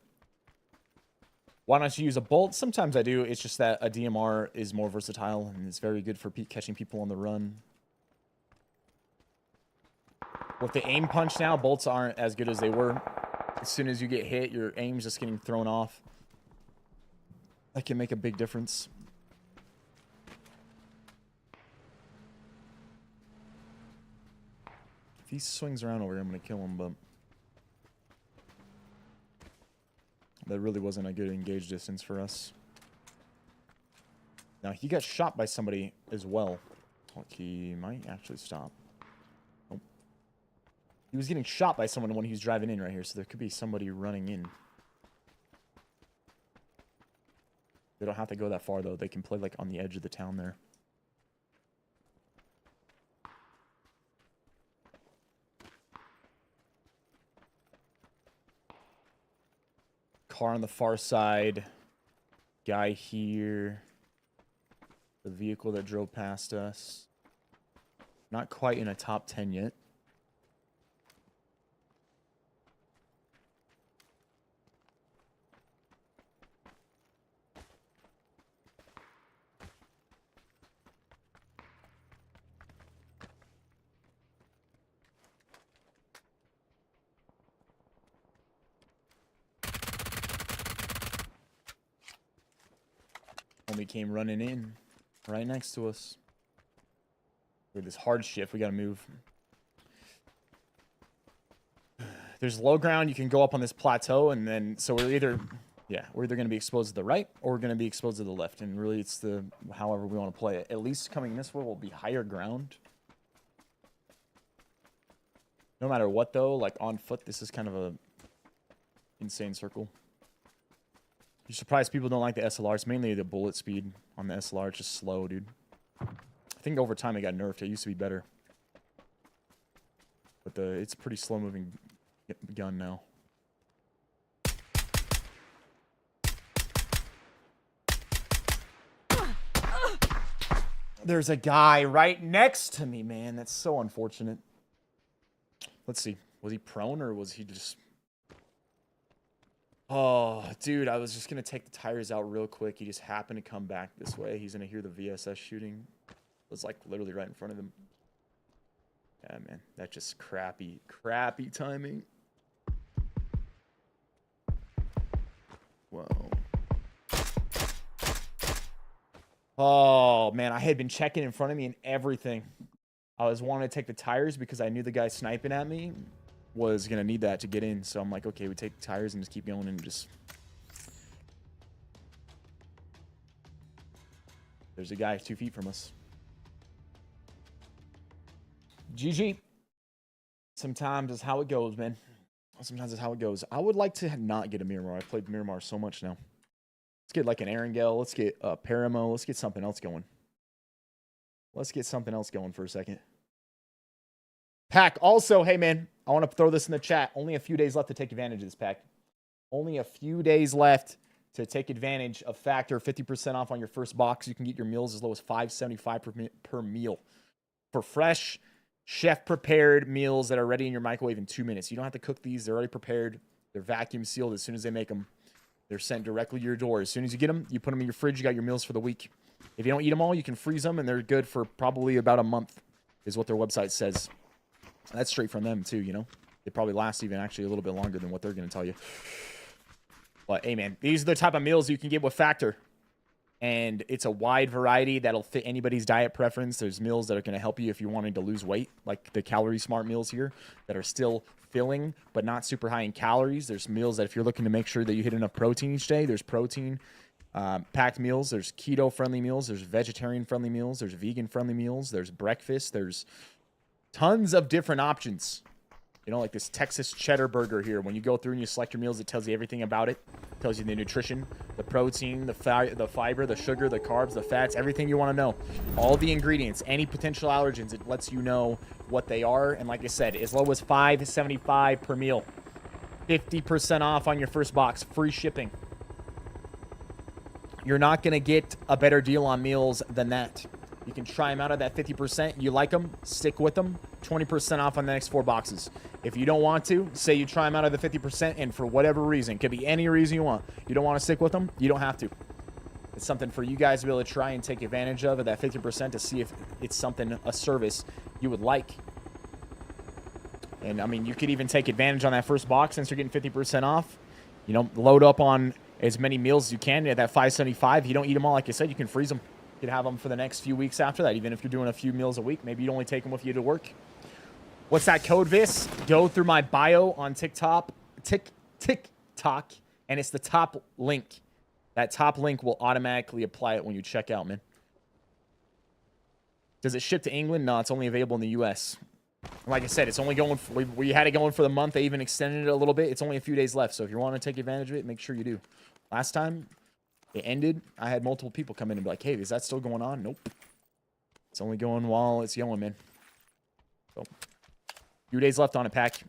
Why don't you use a bolt? Sometimes I do. It's just that a DMR is more versatile and it's very good for catching people on the run. With the aim punch now, bolts aren't as good as they were. As soon as you get hit, your aim's just getting thrown off. That can make a big difference. If he swings around over here, I'm going to kill him, but... That really wasn't a good engage distance for us. Now, he got shot by somebody as well. He might actually stop. Nope. He was getting shot by someone when he was driving in right here, so there could be somebody running in. They don't have to go that far, though. They can play, like, on the edge of the town there. Car on the far side. Guy here. The vehicle that drove past us. Not quite in a top 10 yet. Homie came running in right next to us. With this hard shift, we gotta move. There's low ground. You can go up on this plateau, and then so we're either gonna be exposed to the right or we're gonna be exposed to the left. And really, it's the however we want to play it. At least coming this way will be higher ground. No matter what, though, like on foot, this is kind of a insane circle. You're surprised people don't like the SLR. It's mainly the bullet speed on the SLR. It's just slow, dude. I think over time it got nerfed. It used to be better. But it's a pretty slow-moving gun now. There's a guy right next to me, man. That's so unfortunate. Let's see. Was he prone or was he just... Oh, dude, I was just going to take the tires out real quick. He just happened to come back this way. He's going to hear the VSS shooting. It was like literally right in front of him. Yeah, man. That's just crappy timing. Whoa. Oh, man. I had been checking in front of me and everything. I was wanting to take the tires because I knew the guy sniping at me was going to need that to get in. So I'm like, okay, we take the tires and just keep going and just... There's a guy 2 feet from us. GG. Sometimes it's how it goes, man. Sometimes it's how it goes. I would like to not get a Miramar. I've played Miramar so much now. Let's get like an Erangel. Let's get a Paramo. Let's get something else going. Let's get something else going for a second. Pack, also, hey, man, I want to throw this in the chat. Only a few days left to take advantage of this pack. Only a few days left to take advantage of Factor. 50% off on your first box. You can get your meals as low as $5.75 per meal. For fresh, chef-prepared meals that are ready in your microwave in 2 minutes. You don't have to cook these. They're already prepared. They're vacuum sealed as soon as they make them. They're sent directly to your door. As soon as you get them, you put them in your fridge. You got your meals for the week. If you don't eat them all, you can freeze them, and they're good for probably about a month, is what their website says. That's straight from them, too, you know? They probably last even actually a little bit longer than what they're going to tell you. But, hey, man, these are the type of meals you can get with Factor. And it's a wide variety that'll fit anybody's diet preference. There's meals that are going to help you if you're wanting to lose weight, like the Calorie Smart meals here that are still filling but not super high in calories. There's meals that if you're looking to make sure that you hit enough protein each day, there's protein packed meals. There's keto-friendly meals. There's vegetarian-friendly meals. There's vegan-friendly meals. There's breakfast. There's tons of different options. You know, like this Texas cheddar burger here. When you go through and you select your meals, it tells you everything about it. It tells you the nutrition, the protein, the fiber, the sugar, the carbs, the fats, everything you want to know. All the ingredients, any potential allergens, it lets you know what they are. And like I said, as low as $5.75 per meal. 50% off on your first box. Free shipping. You're not going to get a better deal on meals than that. You can try them out at that 50%. You like them, stick with them. 20% off on the next 4 boxes. If you don't want to, say you try them out of the 50%, and for whatever reason, could be any reason you want, you don't want to stick with them, you don't have to. It's something for you guys to be able to try and take advantage of at that 50% to see if it's something, a service you would like. And, I mean, you could even take advantage on that first box since you're getting 50% off. You know, load up on as many meals as you can at that $5.75. You don't eat them all, like I said, you can freeze them. You can have them for the next few weeks after that, even if you're doing a few meals a week. Maybe you only take them with you to work. What's that code, Viss? Go through my bio on TikTok, and it's the top link. That top link will automatically apply it when you check out, man. Does it ship to England? No, it's only available in the US. Like I said, it's only going for, we had it going for the month. They even extended it a little bit. It's only a few days left. So if you want to take advantage of it, make sure you do. Last time it ended, I had multiple people come in and be like, hey, is that still going on? Nope. It's only going while it's going, man. So, few days left on it, pack.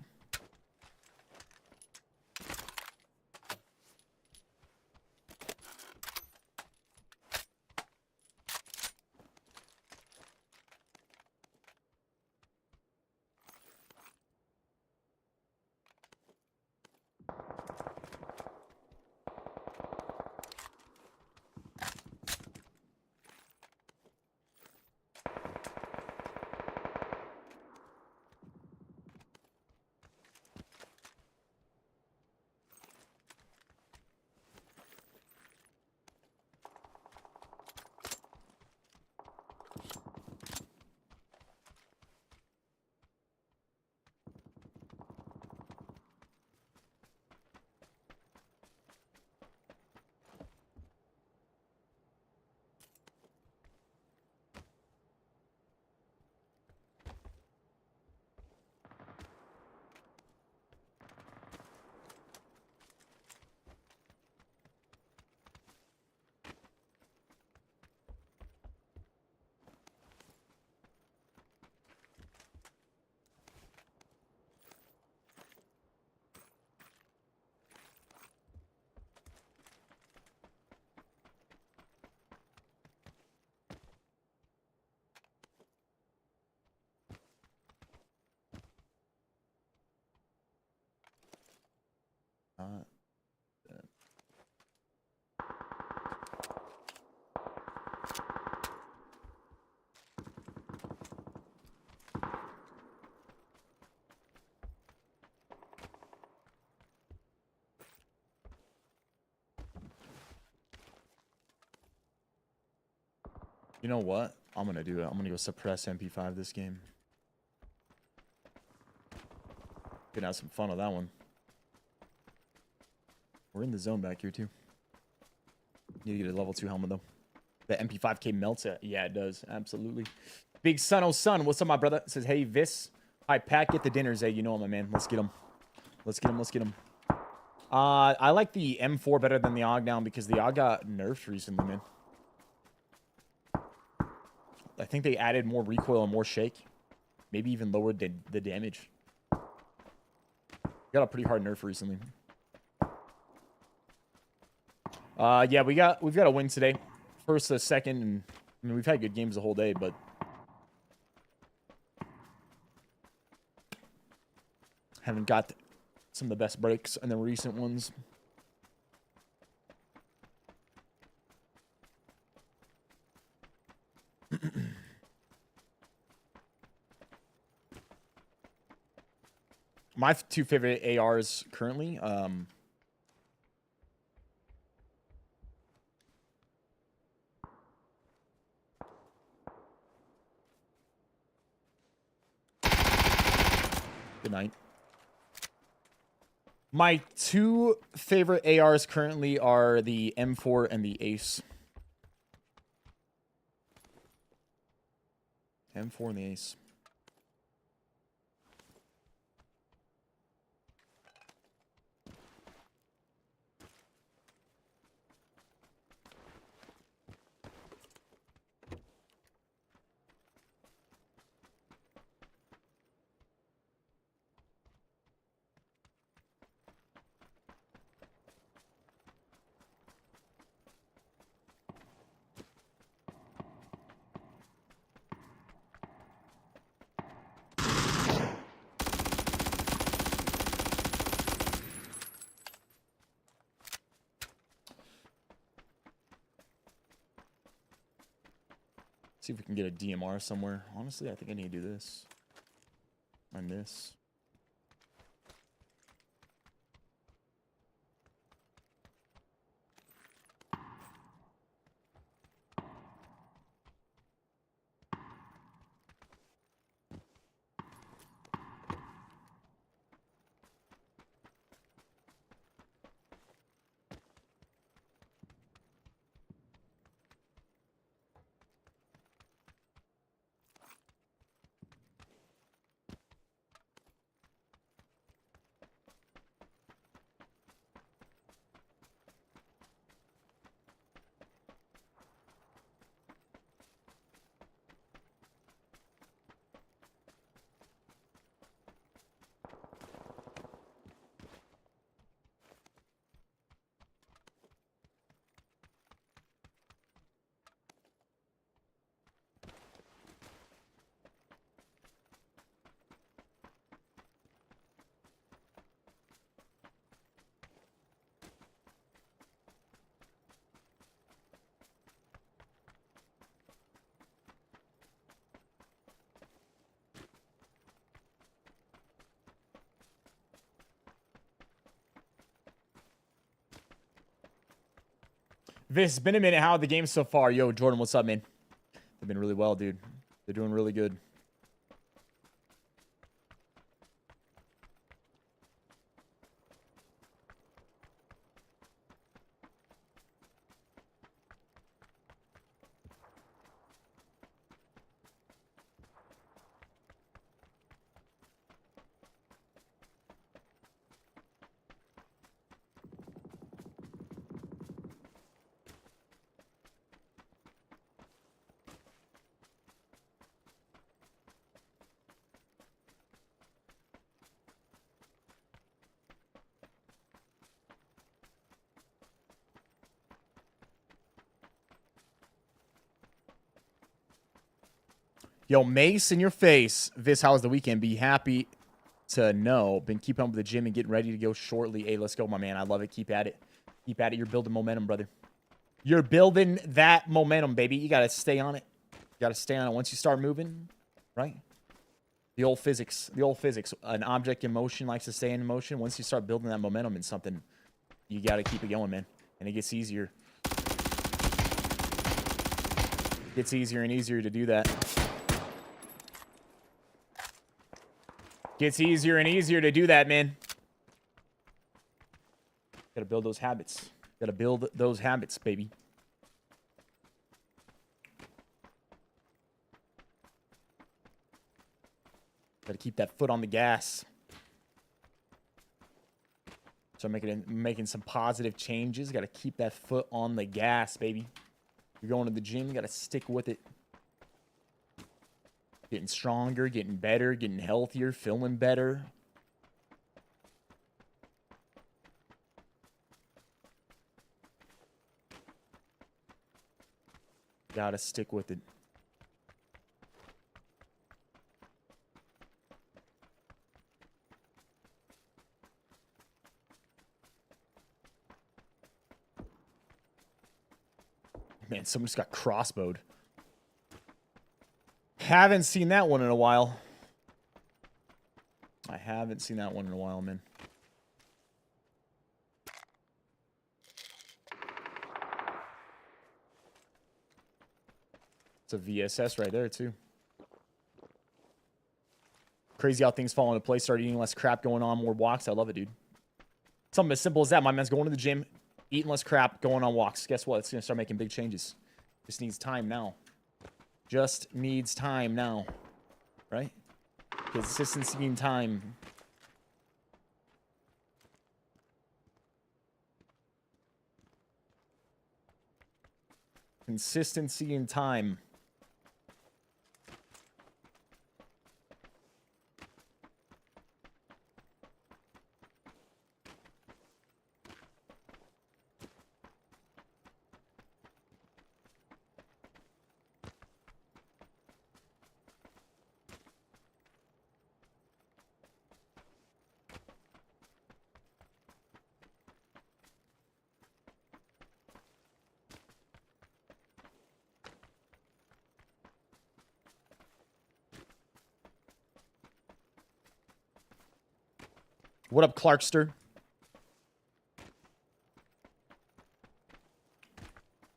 You know what? I'm going to do it. I'm going to go suppress MP5 this game. Gonna have some fun with that one. We're in the zone back here, too. Need to get a level 2 helmet, though. The MP5K melts it. Yeah, it does. Absolutely. Big Son, oh son. What's up, my brother? It says, hey, Viss. Hi, Pat. Get the dinners, eh? You know him, my man. Let's get him. Let's get him. Let's get him. I like the M4 better than the AUG now because the AUG got nerfed recently, man. I think they added more recoil and more shake. Maybe even lowered the damage. Got a pretty hard nerf recently. Yeah, we've got a win today. First, second, and I mean we've had good games the whole day, but haven't got some of the best breaks in the recent ones. My two favorite ARs currently, good night. My two favorite ARs currently are the M4 and the Ace. M4 and the Ace. See if we can get a DMR somewhere. Honestly, I think I need to do this. I miss. Viss, it's been a minute. How are the games so far? Yo, Jordan, what's up, man? They've been really well, dude. They're doing really good. Yo, Mace in your face. Viss, how was the weekend? Be happy to know. Been keeping up with the gym and getting ready to go shortly. Hey, let's go, my man. I love it. Keep at it. Keep at it. You're building momentum, brother. You're building that momentum, baby. You got to stay on it. You got to stay on it. Once you start moving, right? The old physics. The old physics. An object in motion likes to stay in motion. Once you start building that momentum in something, you got to keep it going, man. And it gets easier. It gets easier and easier to do that. Gets easier and easier to do that, man. Gotta build those habits. Gotta build those habits, baby. Gotta keep that foot on the gas. So making some positive changes. Gotta keep that foot on the gas, baby. You're going to the gym, you gotta stick with it. Getting stronger, getting better, getting healthier, feeling better. Gotta stick with it. Man, someone just got crossbowed. Haven't seen that one in a while. I haven't seen that one in a while, man. It's a VSS right there, too. Crazy how things fall into place. Start eating less crap, going on more walks. I love it, dude. Something as simple as that. My man's going to the gym, eating less crap, going on walks. Guess what? It's going to start making big changes. Just needs time now. Just needs time now. Right? Consistency and time. Consistency and time. What up, Clarkster?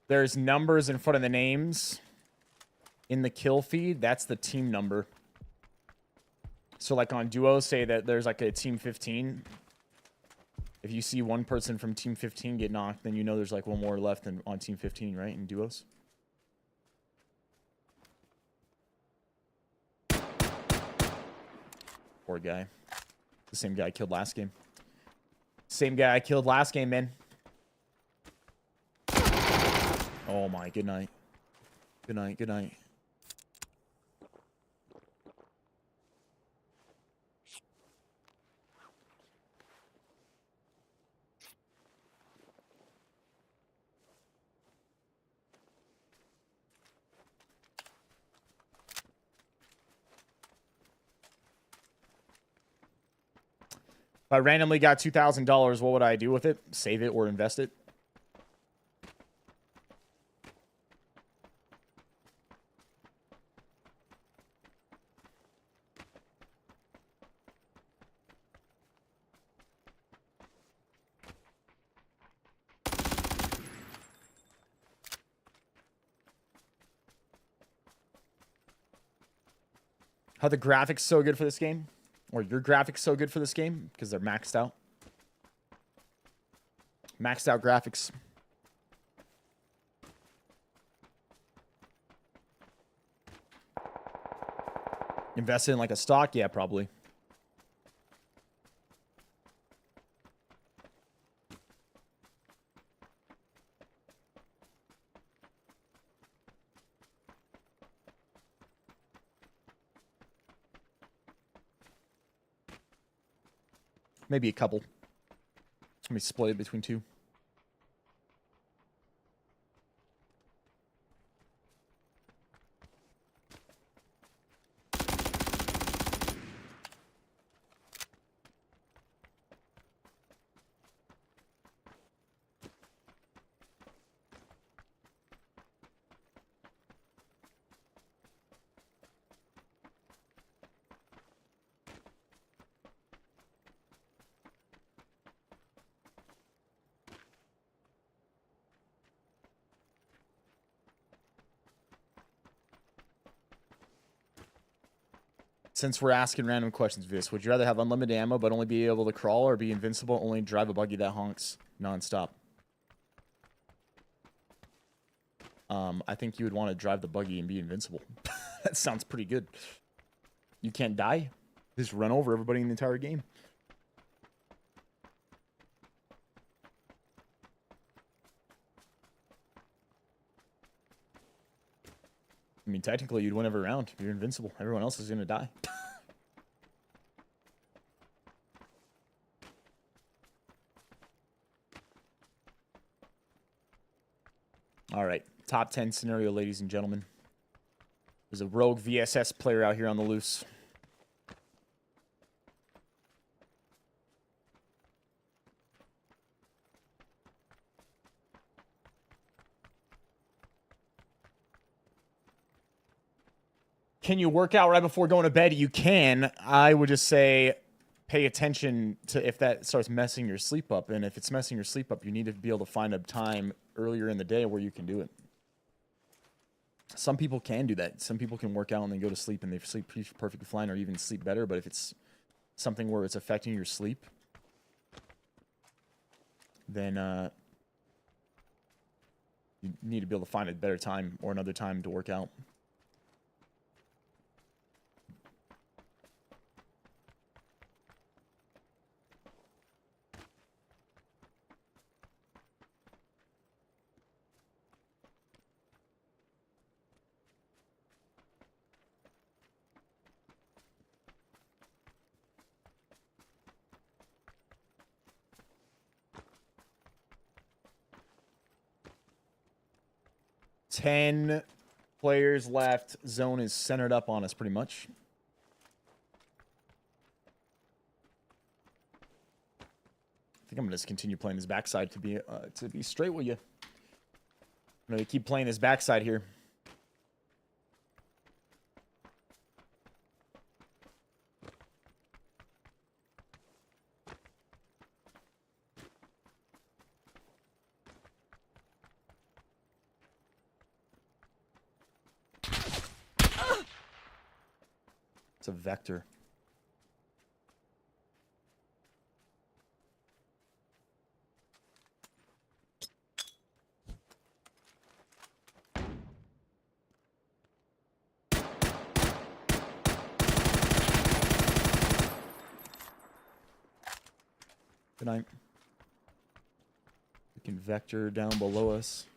There's numbers in front of the names in the kill feed. That's the team number. So like on duos, say that there's like a team 15. If you see one person from team 15 get knocked, then you know there's like one more left than on team 15, right? In duos. Poor guy. The same guy I killed last game. Same guy I killed last game, man. Oh my, good night. Good night, good night. If I randomly got $2,000, what would I do with it? Save it or invest it? How the graphics so good for this game? Or your graphics so good for this game? Because they're maxed out. Maxed out graphics. Invested in like a stock? Yeah, probably. Maybe a couple. Let me split it between two. Since we're asking random questions, Viss, would you rather have unlimited ammo but only be able to crawl, or be invincible, only drive a buggy that honks nonstop? I think you would want to drive the buggy and be invincible. That sounds pretty good. You can't die. Just run over everybody in the entire game. I mean, technically, you'd win every round. You're invincible. Everyone else is going to die. All right. Top 10 scenario, ladies and gentlemen. There's a rogue VSS player out here on the loose. Can you work out right before going to bed? You can. I would just say pay attention to if that starts messing your sleep up. And if it's messing your sleep up, you need to be able to find a time earlier in the day where you can do it. Some people can do that. Some people can work out and then go to sleep and they sleep perfectly fine, or even sleep better. But if it's something where it's affecting your sleep, then you need to be able to find a better time or another time to work out. Ten players left. Zone is centered up on us pretty much. I think I'm gonna just continue playing this backside to be straight with you. I'm gonna keep playing this backside here. It's a vector. Good night. We can vector down below us.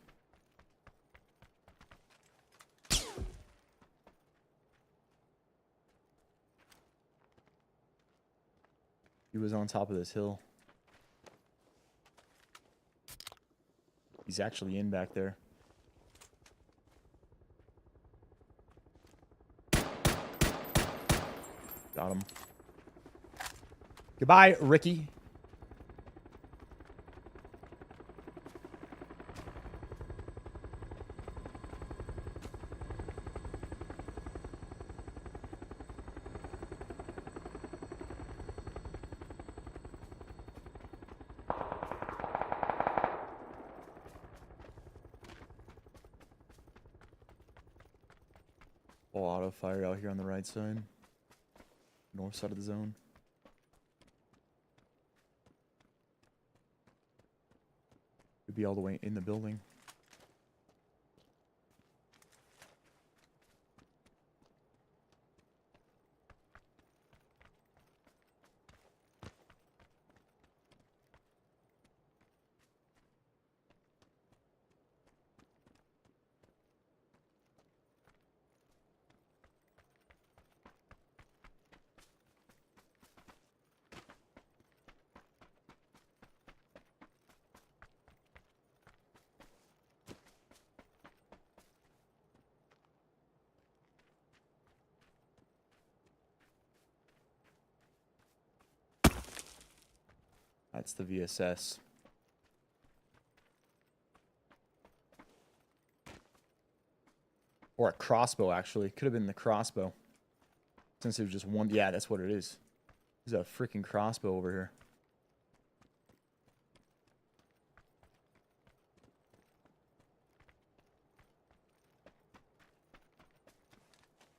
He was on top of this hill. He's actually in back there. Got him. Goodbye, Ricky. Auto fire out here on the right side. North side of the zone. Could be all the way in the building. That's the VSS. Or a crossbow, actually. Could have been the crossbow. Since it was just one. Yeah, that's what it is. There's a freaking crossbow over here.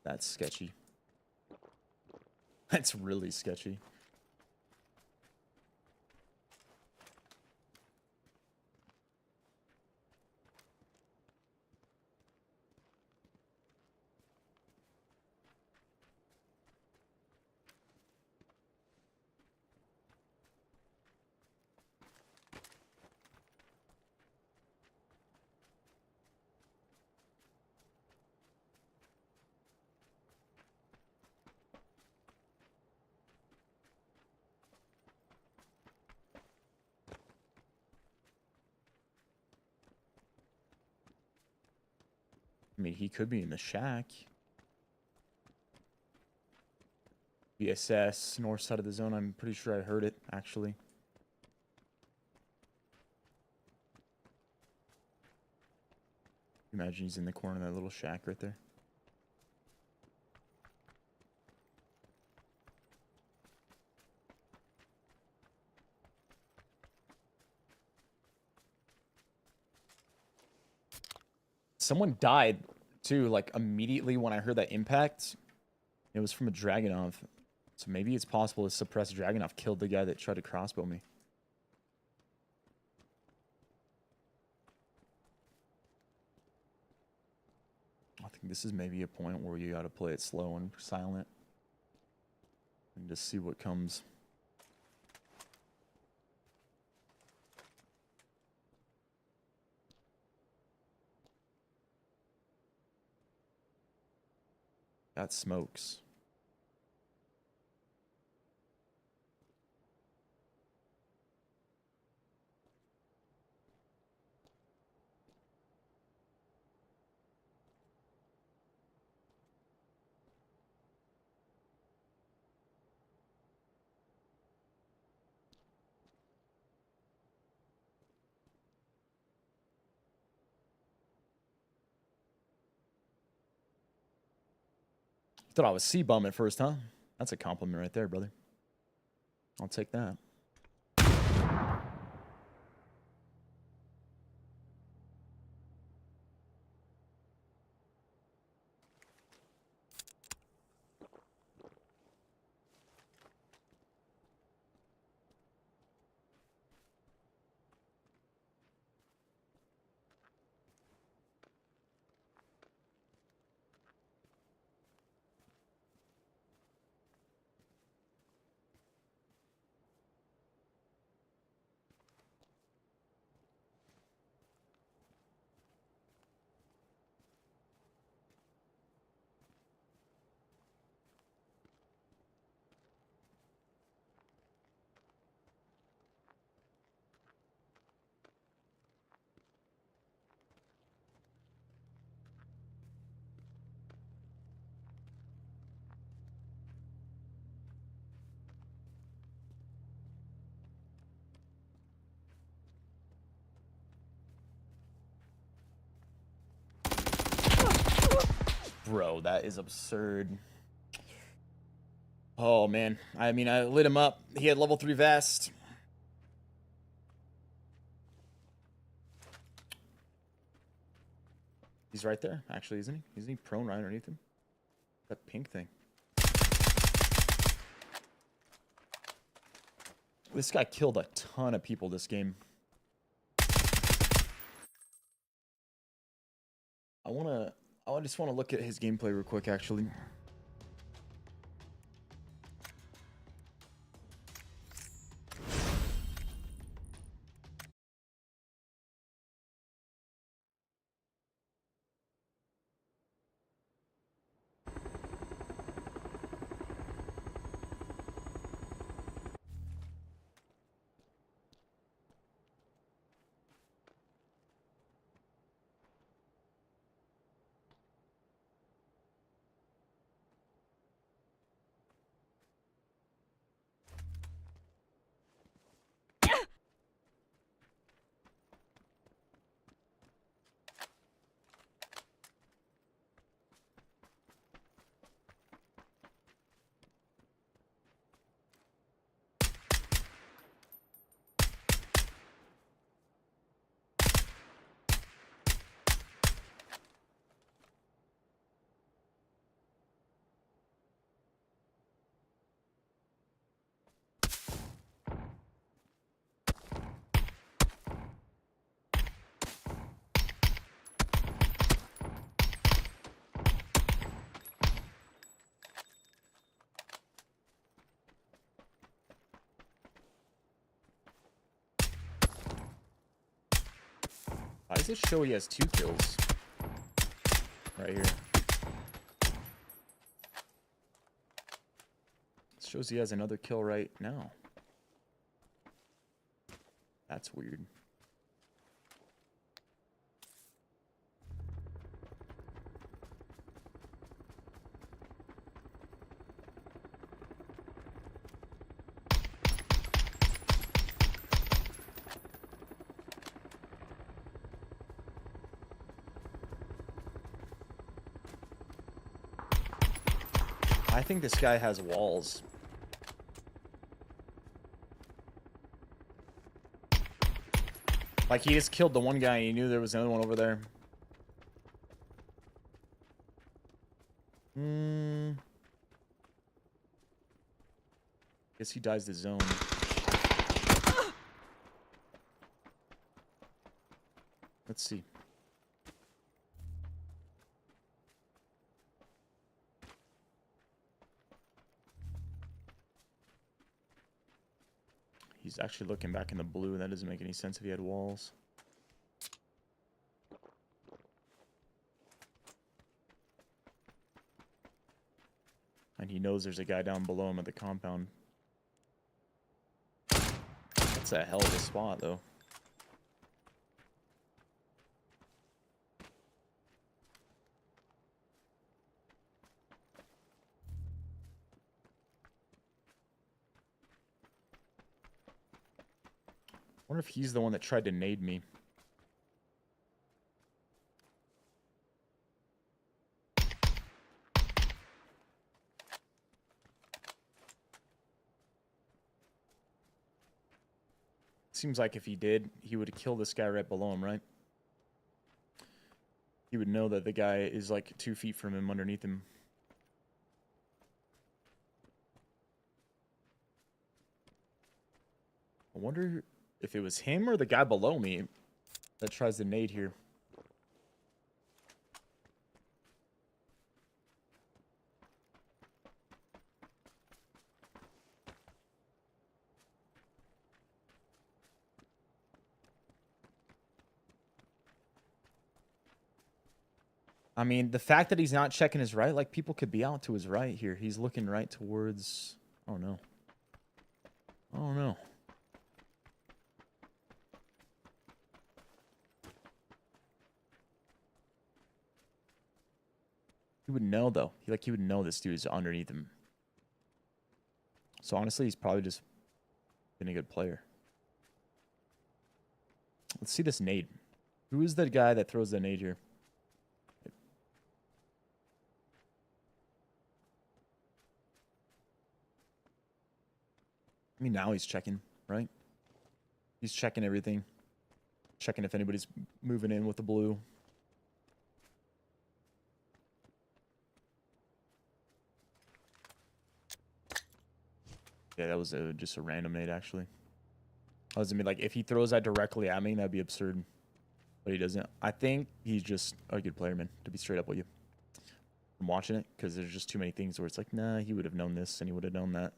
That's sketchy. That's really sketchy. I mean, he could be in the shack. VSS, north side of the zone. I'm pretty sure I heard it, actually. Imagine he's in the corner of that little shack right there. Someone died, too, like, immediately when I heard that impact. It was from a Dragunov. So maybe it's possible a suppressed Dragunov killed the guy that tried to crossbow me. I think this is maybe a point where you gotta play it slow and silent. And just see what comes. Got smokes. Thought I was C-bum at first, huh? That's a compliment right there, brother. I'll take that. Bro, that is absurd. Oh, man. I mean, I lit him up. He had level 3 vest. He's right there, actually, isn't he? Isn't he prone right underneath him? That pink thing. This guy killed a ton of people this game. I just want to look at his gameplay real quick, actually. Why does it show he has 2 kills? Right here. It shows he has another kill right now. That's weird. I think this guy has walls. Like, he just killed the one guy and he knew there was another one over there. Guess he dies the zone. Let's see. He's actually looking back in the blue, and that doesn't make any sense if he had walls. And he knows there's a guy down below him at the compound. That's a hell of a spot, though. I wonder if he's the one that tried to nade me. Seems like if he did, he would kill this guy right below him, right? He would know that the guy is like 2 feet from him underneath him. I wonder if it was him or the guy below me that tries to nade here. I mean, the fact that he's not checking his right, like, people could be out to his right here. He's looking right towards... Oh, no. Oh, no. He would know, though. He would know this dude is underneath him. So, honestly, he's probably just been a good player. Let's see this nade. Who is the guy that throws the nade here? I mean, now he's checking, right? He's checking everything. Checking if anybody's moving in with the blue. Yeah, that was just a random nade, actually. I was gonna be like, if he throws that directly at me, that'd be absurd. But he doesn't. I think he's just a good player, man, to be straight up with you. I'm watching it because there's just too many things where it's like, nah, he would have known this and he would have known that.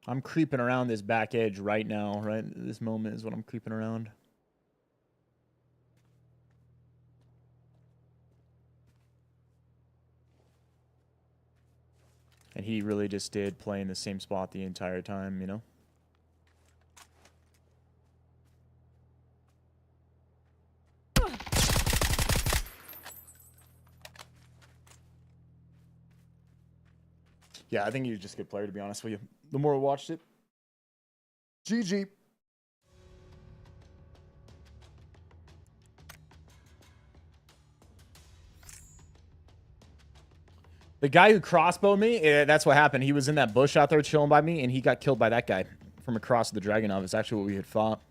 I'm creeping around this back edge right now, right? This moment is what I'm creeping around. And he really just did play in the same spot the entire time, you know? Yeah, I think he was just a good player, to be honest with you. The more I watched it. GG. The guy who crossbowed me, that's what happened. He was in that bush out there chilling by me, and he got killed by that guy from across the Dragonov. It's actually what we had fought.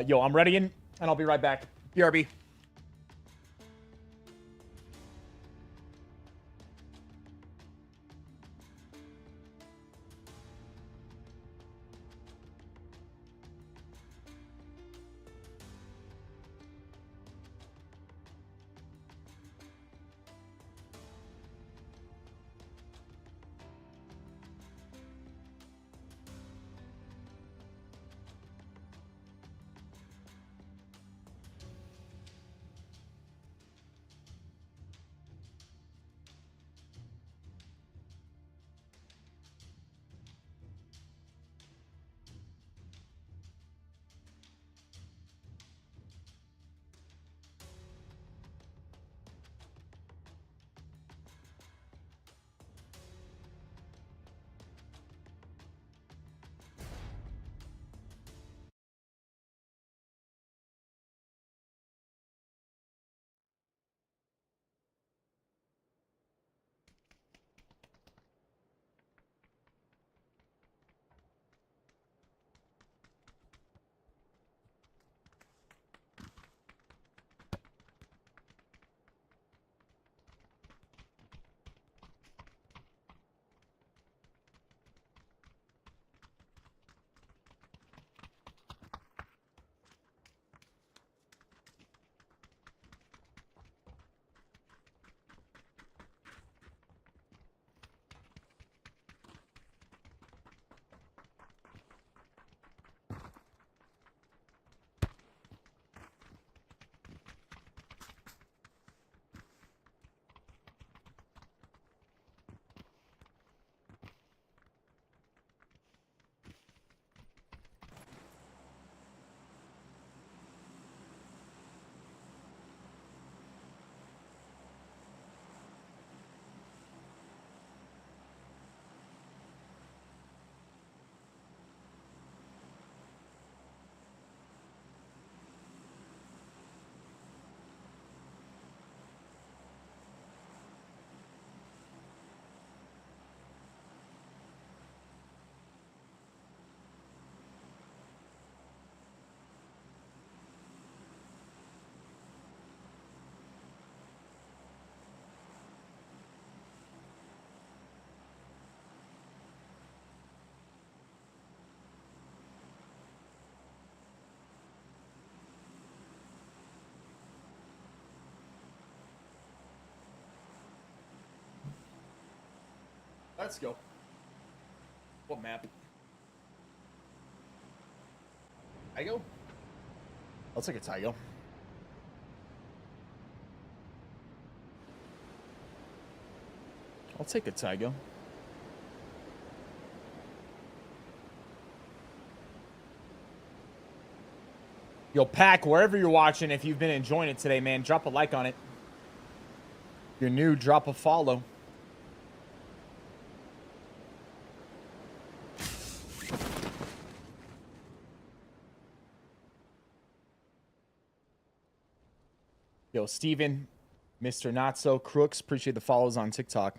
Yo, I'm ready, and I'll be right back. BRB. Let's go. What map? Tigo? I'll take a Tigo. I'll take a Tigo. Yo, Pack, wherever you're watching, if you've been enjoying it today, man, drop a like on it. you're new, drop a follow. Yo, Steven, Mr. Not So Crooks, appreciate the follows on TikTok.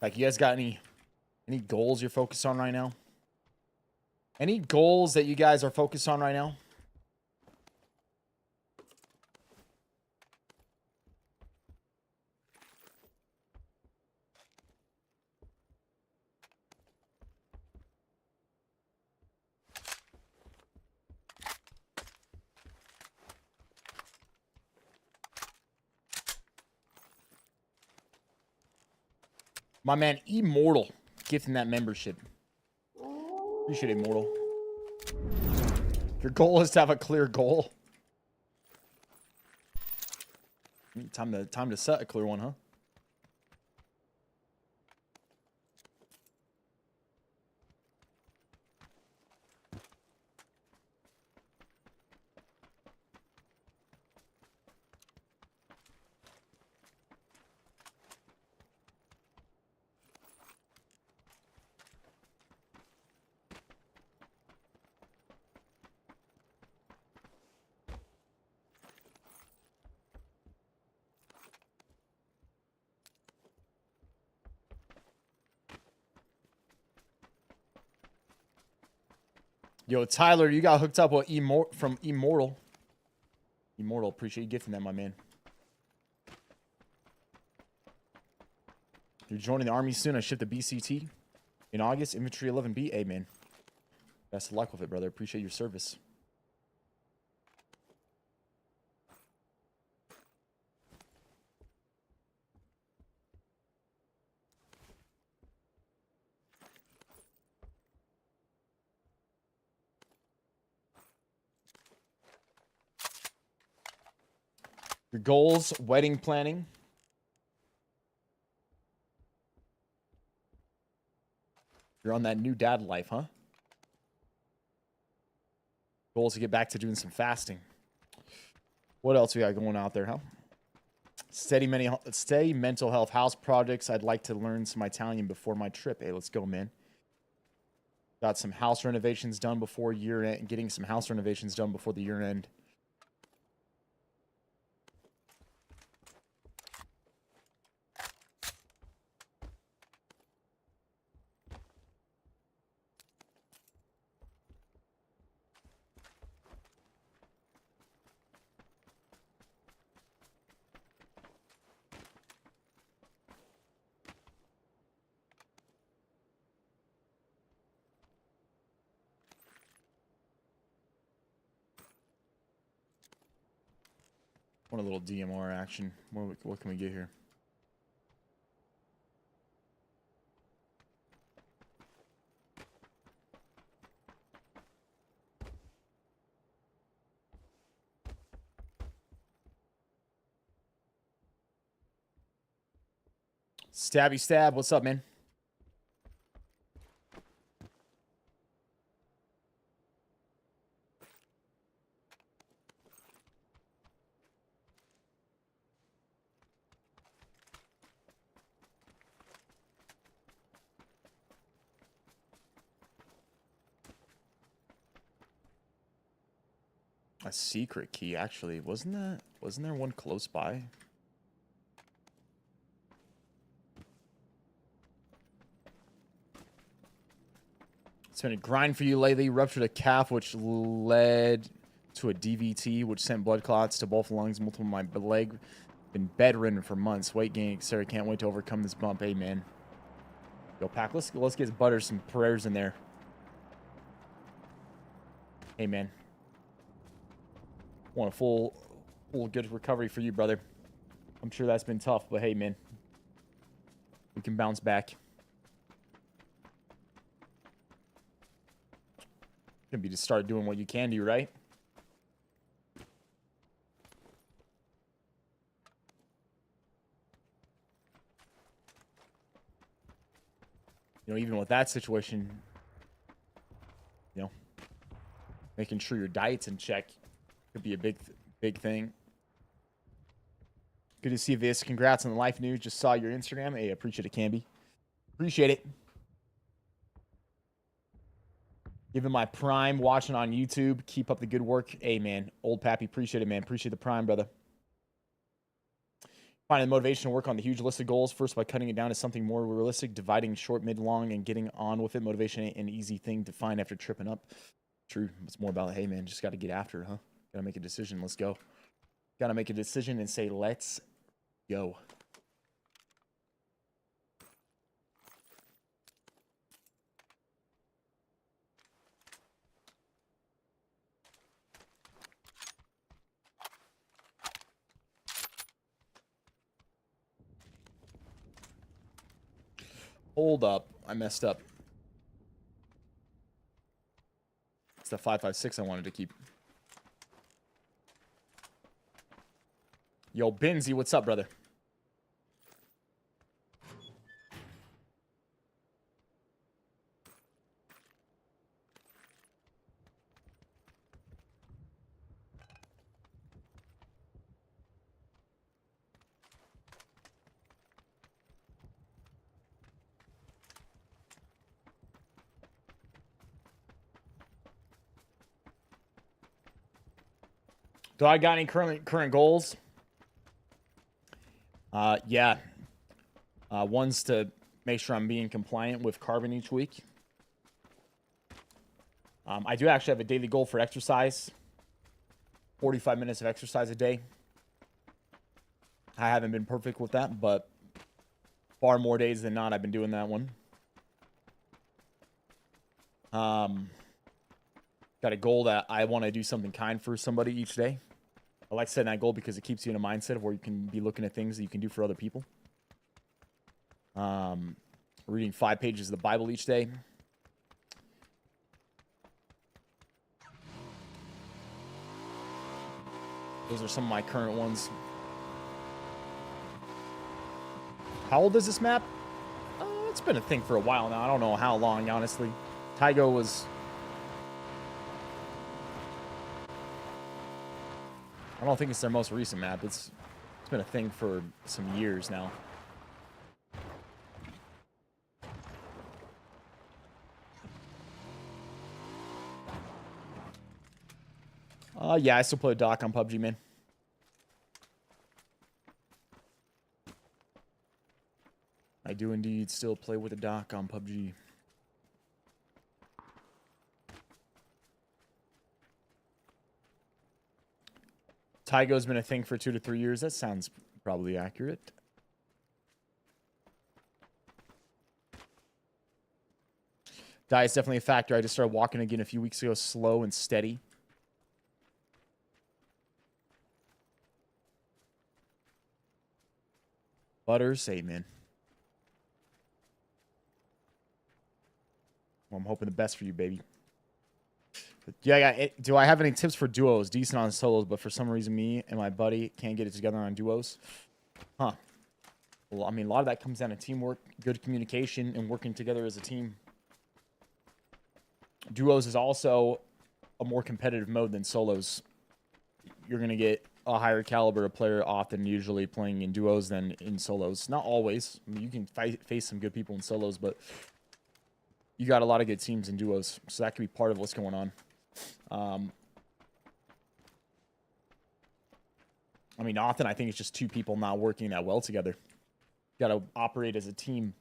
Like, you guys got any goals you're focused on right now? Any goals that you guys are focused on right now? My man, Immortal, gifting that membership. Appreciate it, Immortal. Your goal is to have a clear goal. Time to set a clear one, huh? Yo, Tyler, you got hooked up with from Immortal. Immortal, appreciate you gifting that, my man. You're joining the army soon. I shipped the BCT in August. Infantry 11B. Hey, man. Best of luck with it, brother. Appreciate your service. Your goals, wedding planning. You're on that new dad life, huh? Goals to get back to doing some fasting. What else we got going out there, huh? Steady mental health house projects. I'd like to learn some Italian before my trip. Hey, let's go, man. Got some house renovations done before year end. Getting some house renovations done before the year end. Want a little DMR action. What can we get here? Stabby Stab, what's up, man? A secret key, actually. Wasn't there one close by? It's been a grind for you lately. Ruptured a calf, which led to a DVT, which sent blood clots to both lungs, multiple my leg. Been bedridden for months. Weight gain, etc. Can't wait to overcome this bump. Hey, man. Yo, Pack, let's get Butter some prayers in there. Hey, man. Want a full good recovery for you, brother. I'm sure that's been tough, but hey, man. We can bounce back. Gonna be to start doing what you can do, right? You know, even with that situation, you know, Making sure your diet's in check could be a big thing. Good to see this. Congrats on the life news. Just saw your Instagram. Hey, appreciate it, Camby. Appreciate it. Giving my Prime, watching on YouTube. Keep up the good work. Hey, man. Old Pappy, appreciate it, man. Appreciate the Prime, brother. Finding the motivation to work on the huge list of goals. First, by cutting it down to something more realistic, dividing short, mid, long, and getting on with it. Motivation ain't an easy thing to find after tripping up. True. It's more about, hey, man, just got to get after it, huh? Got to make a decision. Let's go. Got to make a decision and say, let's go. Hold up. I messed up. It's the 5.56 I wanted to keep. Yo, Benzie, what's up, brother? Do I got any current goals? Yeah. One's to make sure I'm being compliant with carbon each week. I do actually have a daily goal for exercise. 45 minutes of exercise a day. I haven't been perfect with that, but far more days than not, I've been doing that one. Got a goal that I want to do something kind for somebody each day. I like setting that goal because it keeps you in a mindset of where you can be looking at things that you can do for other people. Reading 5 pages of the Bible each day. Those are some of my current ones. How old is this map? It's been a thing for a while now. I don't know how long, honestly. Tygo was... I don't think it's their most recent map. It's been a thing for some years now. Yeah, I still play Doc on PUBG, man. I do indeed still play with a Doc on PUBG. Tygo's been a thing for 2 to 3 years. That sounds probably accurate. Diet's definitely a factor. I just started walking again a few weeks ago, slow and steady. Butters, hey, man. Well, I'm hoping the best for you, baby. Yeah, do I have any tips for duos? Decent on solos, but for some reason me and my buddy can't get it together on duos. Huh. Well, I mean, a lot of that comes down to teamwork, good communication, and working together as a team. Duos is also a more competitive mode than solos. You're going to get a higher caliber of player often usually playing in duos than in solos. Not always. I mean, you can face some good people in solos, but you got a lot of good teams in duos. So that could be part of what's going on. I mean, often I think it's just two people not working that well together. You got to operate as a team.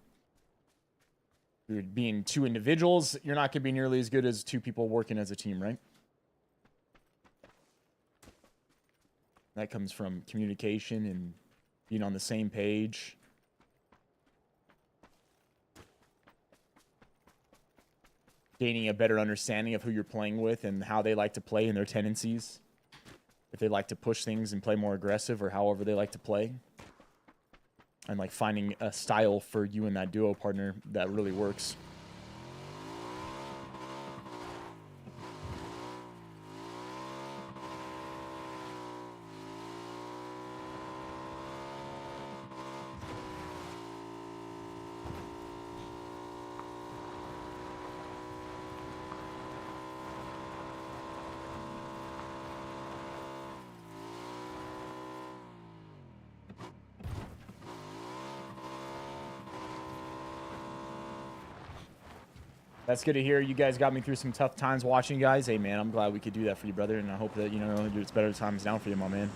If you're being two individuals, you're not going to be nearly as good as two people working as a team, right? That comes from communication and being on the same page. Gaining a better understanding of who you're playing with and how they like to play and their tendencies. If they like to push things and play more aggressive or however they like to play. And like finding a style for you and that duo partner that really works. That's good to hear. You guys got me through some tough times watching, guys. Hey, man, I'm glad we could do that for you, brother. And I hope that, you know, it's better times now for you, my man.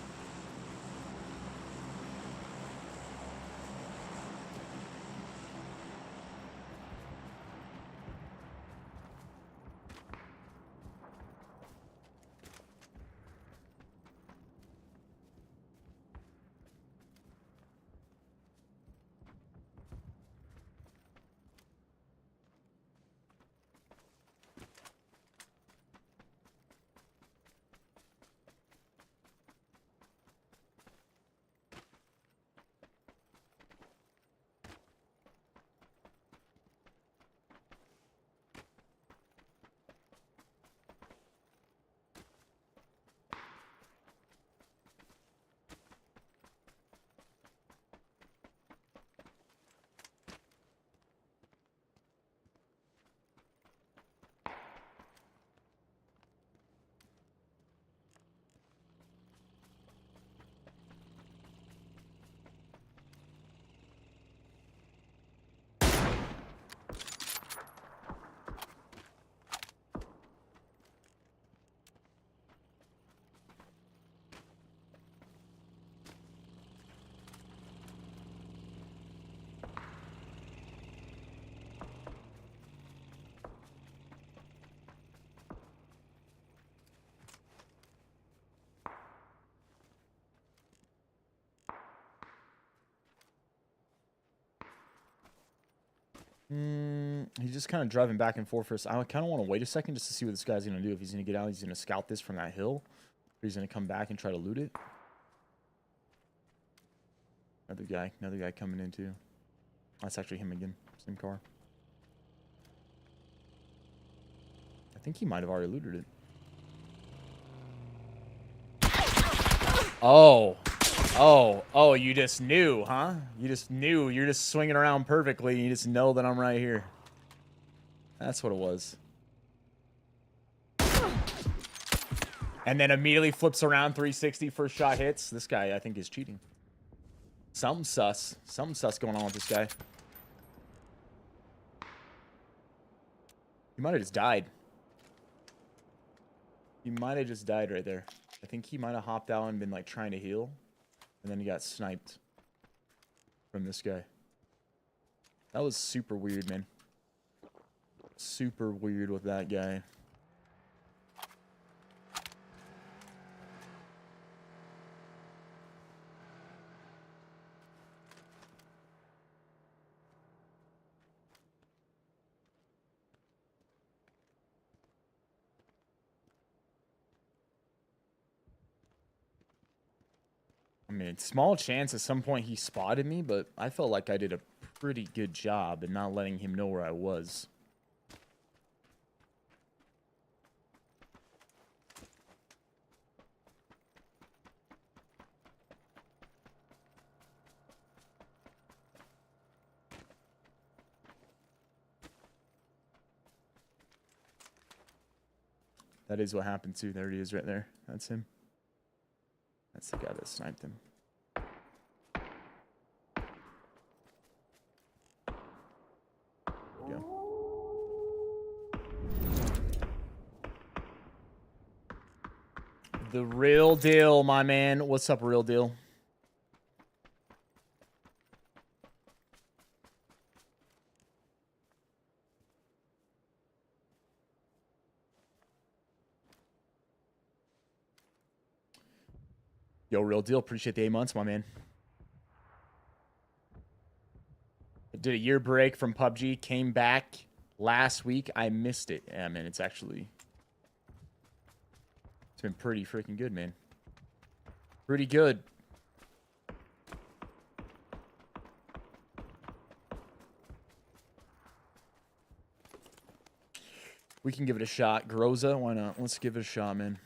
He's just kind of driving back and forth first. I kind of want to wait a second just to see what this guy's going to do. If he's going to get out, he's going to scout this from that hill. Or he's going to come back and try to loot it. Another guy coming in too. That's actually him again. Same car. I think he might have already looted it. Oh, you just knew, huh? You just knew. You're just swinging around perfectly. And you just know that I'm right here. That's what it was. And then immediately flips around 360, first shot hits. This guy, I think, is cheating. Something sus. Something sus going on with this guy. He might have just died. He might have just died right there. I think he might have hopped out and been, like, trying to heal. And then he got sniped from this guy. That was super weird, man. Super weird with that guy. I mean, small chance at some point he spotted me, but I felt like I did a pretty good job in not letting him know where I was. That is what happened too. There he is right there. That's him. That's the guy that sniped him. Go. The real deal, my man. What's up, real deal? Yo, real deal. Appreciate the 8 months, my man. I did a year break from PUBG. Came back last week. I missed it. Yeah, man. It's been pretty freaking good, man. Pretty good. We can give it a shot. Groza, why not? Let's give it a shot, man.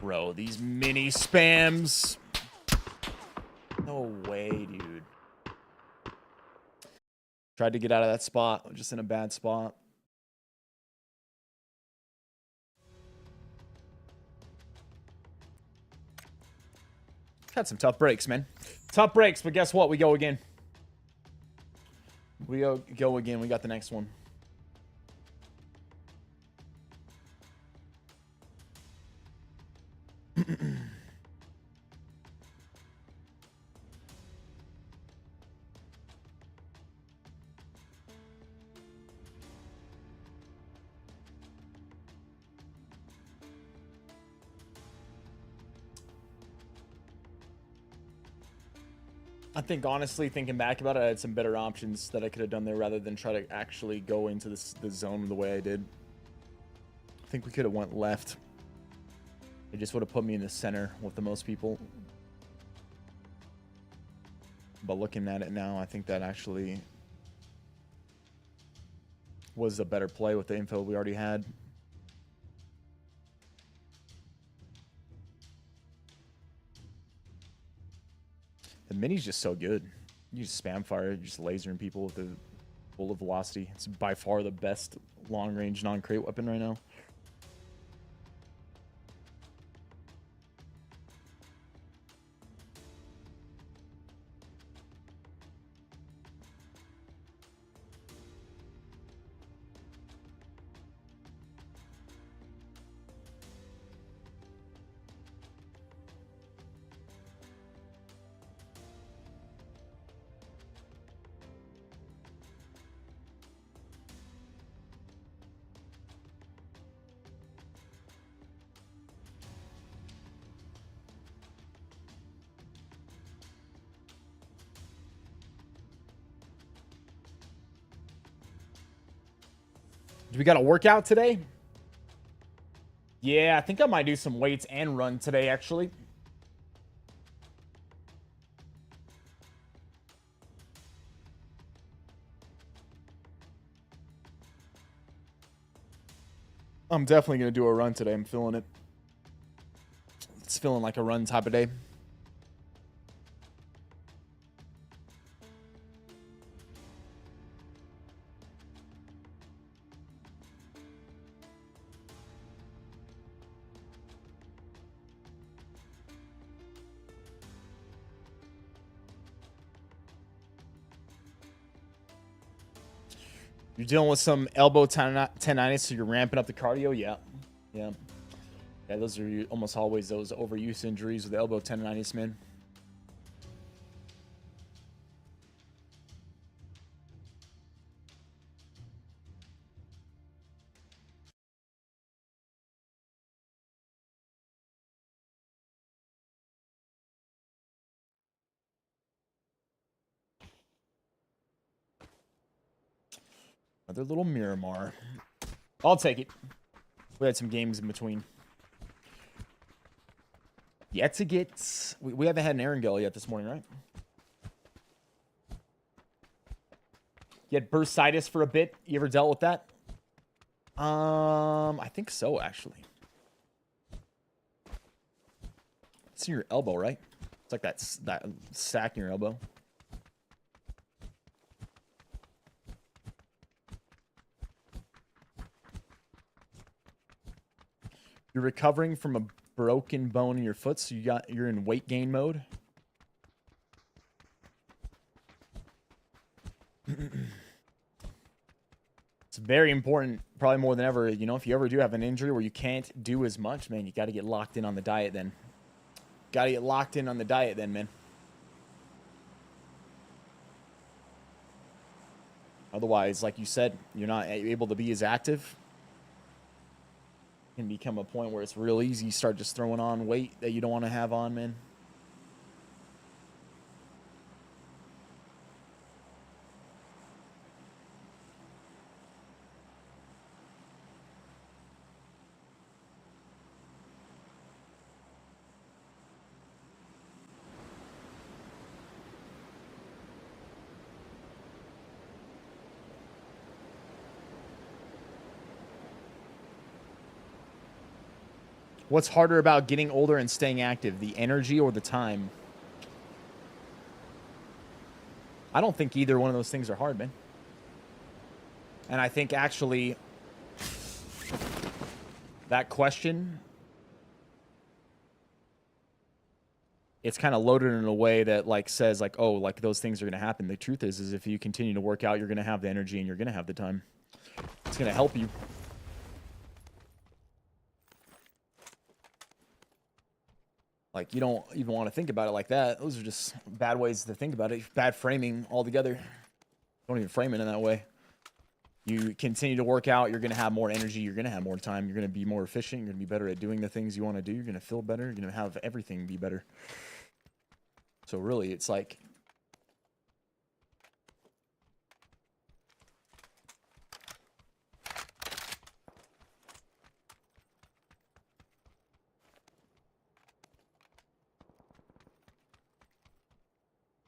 Bro, these mini spams. No way, dude. Tried to get out of that spot. Just in a bad spot. Had some tough breaks, man. Tough breaks, but guess what? We go again. We go again. We got the next one. I think, honestly, thinking back about it, I had some better options that I could have done there rather than try to actually go into the zone the way I did. I think we could have went left. It just would have put me in the center with the most people. But looking at it now, I think that actually was a better play with the info we already had. The mini's just so good. You just spam fire, just lasering people with the bullet velocity. It's by far the best long-range non-crate weapon right now. Do we got a workout today? Yeah, I think I might do some weights and run today, actually. I'm definitely going to do a run today. I'm feeling it. It's feeling like a run type of day. You're dealing with some elbow tendinitis, so you're ramping up the cardio? Yeah. Yeah, those are almost always those overuse injuries with the elbow tendinitis, man. Another little Miramar. I'll take it. We had some games in between. Yet to get... We haven't had an Erangel yet this morning, right? You had bursitis for a bit. You ever dealt with that? I think so, actually. It's in your elbow, right? It's like that sack in your elbow. You're recovering from a broken bone in your foot, so you're in weight gain mode. It's very important, probably more than ever. You know, if you ever do have an injury where you can't do as much, man, you got to get locked in on the diet then. Got to get locked in on the diet then, man. Otherwise, like you said, you're not able to be as active. Can become a point where it's real easy. You start just throwing on weight that you don't want to have on, man. What's harder about getting older and staying active, the energy or the time? I don't think either one of those things are hard, man. And I think actually that question, it's kind of loaded in a way that like says like, oh, like those things are going to happen. The truth is if you continue to work out, you're going to have the energy and you're going to have the time. It's going to help you. Like, you don't even want to think about it like that. Those are just bad ways to think about it. Bad framing altogether. Don't even frame it in that way. You continue to work out, you're going to have more energy, you're going to have more time, you're going to be more efficient, you're going to be better at doing the things you want to do, you're going to feel better, you're going to have everything be better. So really, it's like...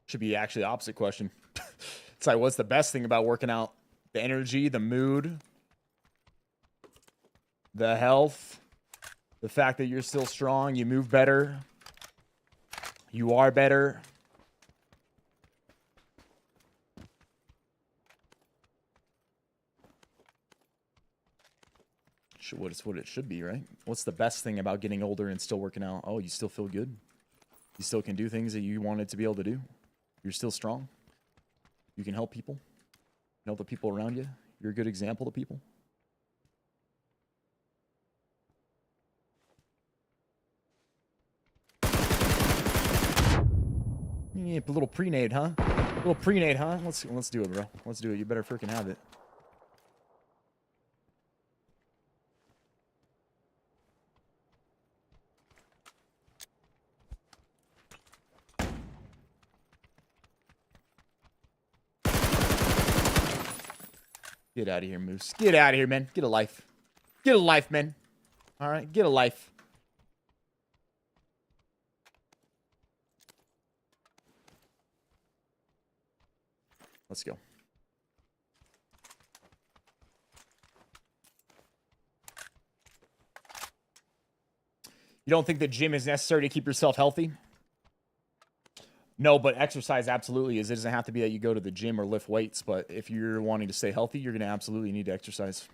Should be actually the opposite question. It's like, what's the best thing about working out? The energy, the mood, the health, the fact that you're still strong, you move better, you are better. What it should be, right? What's the best thing about getting older and still working out? Oh, you still feel good. You still can do things that you wanted to be able to do. You're still strong. You can help people. Help the people around you. You're a good example to people. Yeah, a little pre-nade, huh? A little pre-nade, huh? Let's do it, bro. Let's do it. You better freaking have it. Get out of here, Moose. Get out of here, man. Get a life. Get a life, man. All right, get a life. Let's go. You don't think the gym is necessary to keep yourself healthy? No, but exercise absolutely is. It doesn't have to be that you go to the gym or lift weights, but if you're wanting to stay healthy, you're going to absolutely need to exercise.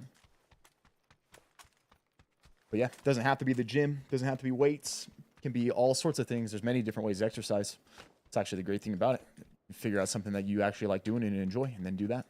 But yeah, it doesn't have to be the gym. It doesn't have to be weights. It can be all sorts of things. There's many different ways to exercise. It's actually the great thing about it. You figure out something that you actually like doing and enjoy, and then do that.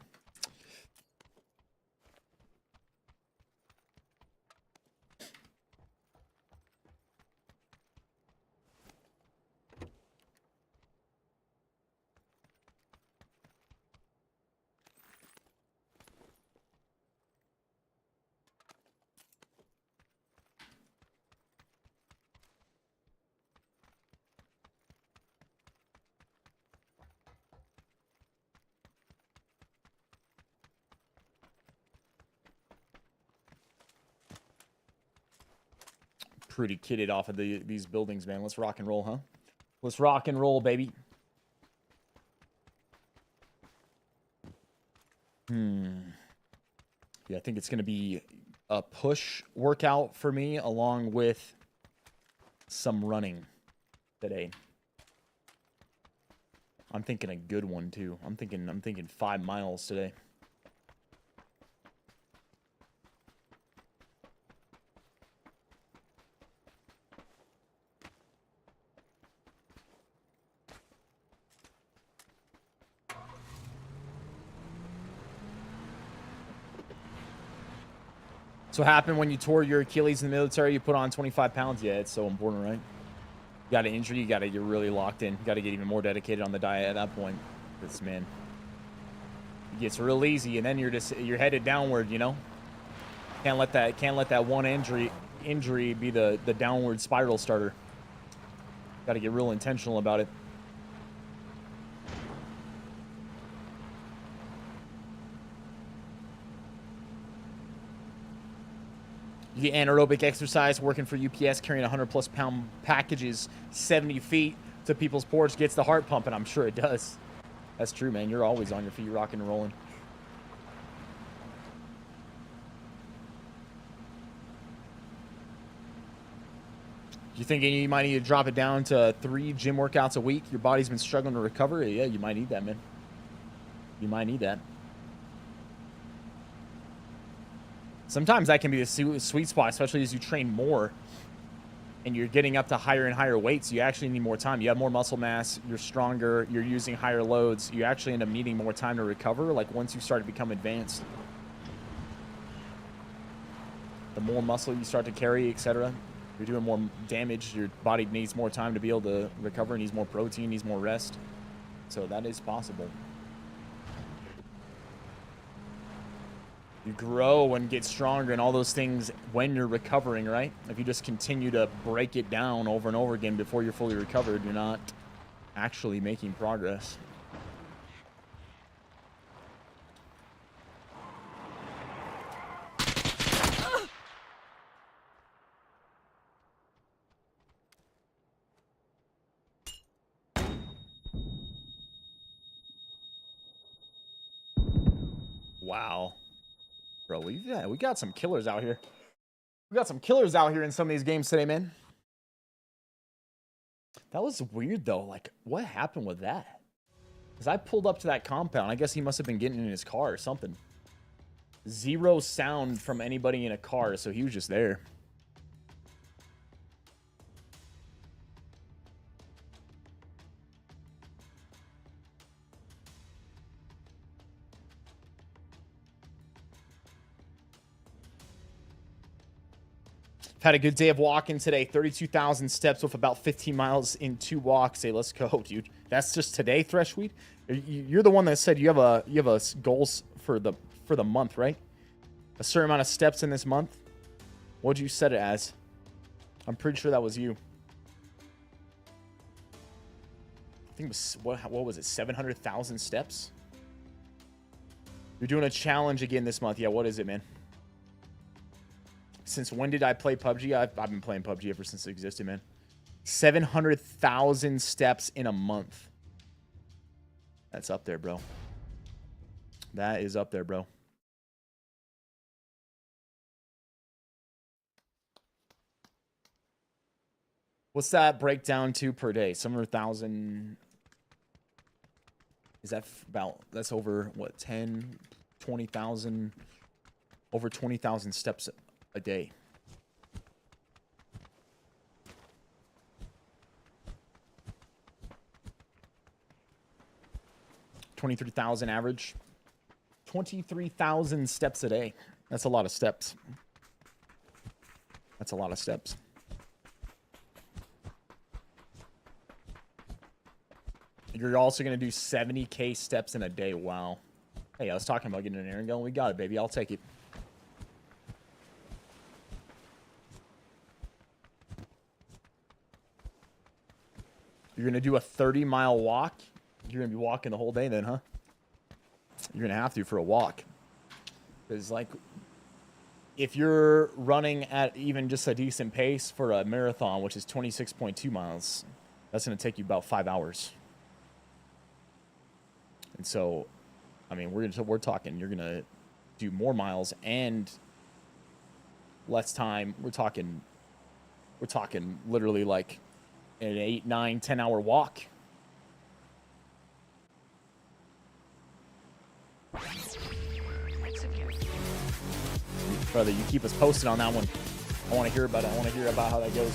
Pretty kitted off of these buildings, man. Let's rock and roll, huh? Let's rock and roll, baby. Yeah, I think it's going to be a push workout for me along with some running today. I'm thinking a good one too. I'm thinking 5 miles today. So what happened when you tore your Achilles in the military? You put on 25 pounds. Yeah, it's so important, right? You got an injury, you got to get really locked in. You got to get even more dedicated on the diet at that point. Because, man, it gets real easy, and then you're headed downward, you know? Can't let that one injury be the downward spiral starter. Got to get real intentional about it. You get anaerobic exercise working for UPS, carrying 100+ pound packages 70 feet to people's porch, gets the heart pumping. I'm sure it does. That's true, man. You're always on your feet, rocking and rolling. You thinking you might need to drop it down to 3 gym workouts a week? Your body's been struggling to recover? Yeah, you might need that, man. You might need that. Sometimes that can be a sweet spot, especially as you train more and you're getting up to higher and higher weights. You actually need more time. You have more muscle mass, you're stronger, you're using higher loads. You actually end up needing more time to recover, like once you start to become advanced. The more muscle you start to carry, etc., you're doing more damage. Your body needs more time to be able to recover, needs more protein, needs more rest. So that is possible. You grow and get stronger and all those things when you're recovering, right? If you just continue to break it down over and over again before you're fully recovered, you're not actually making progress. Wow. Bro, we got some killers out here. We got some killers out here in some of these games today, man. That was weird, though. Like, what happened with that? Because I pulled up to that compound. I guess he must have been getting in his car or something. Zero sound from anybody in a car, so he was just there. Had a good day of walking today. 32,000 steps with about 15 miles in 2 walks. Hey, let's go, dude. That's just today, Threshweed. You're the one that said you have a goals for the month, right? A certain amount of steps in this month. What'd you set it as? I'm pretty sure that was you. I think it was what was it? 700,000 steps. You're doing a challenge again this month. Yeah, what is it, man? Since when did I play PUBG? I've been playing PUBG ever since it existed, man. 700,000 steps in a month. That's up there, bro. That is up there, bro. What's that breakdown to per day? 700,000. Is that about, that's over, what, 10, 20,000? Over 20,000 steps a day. $23,000 average. 23,000 steps a day. That's a lot of steps. That's a lot of steps. You're also going to do 70K steps in a day. Wow. Hey, I was talking about getting an air gun. We got it, baby. I'll take it. You're going to do a 30-mile walk? You're going to be walking the whole day then, huh? You're going to have to for a walk. Because, like, if you're running at even just a decent pace for a marathon, which is 26.2 miles, that's going to take you about 5 hours. And so, I mean, we're talking, you're going to do more miles and less time. We're talking literally like an 8, 9, 10-hour walk. Brother, you keep us posted on that one. I want to hear about it. I want to hear about how that goes.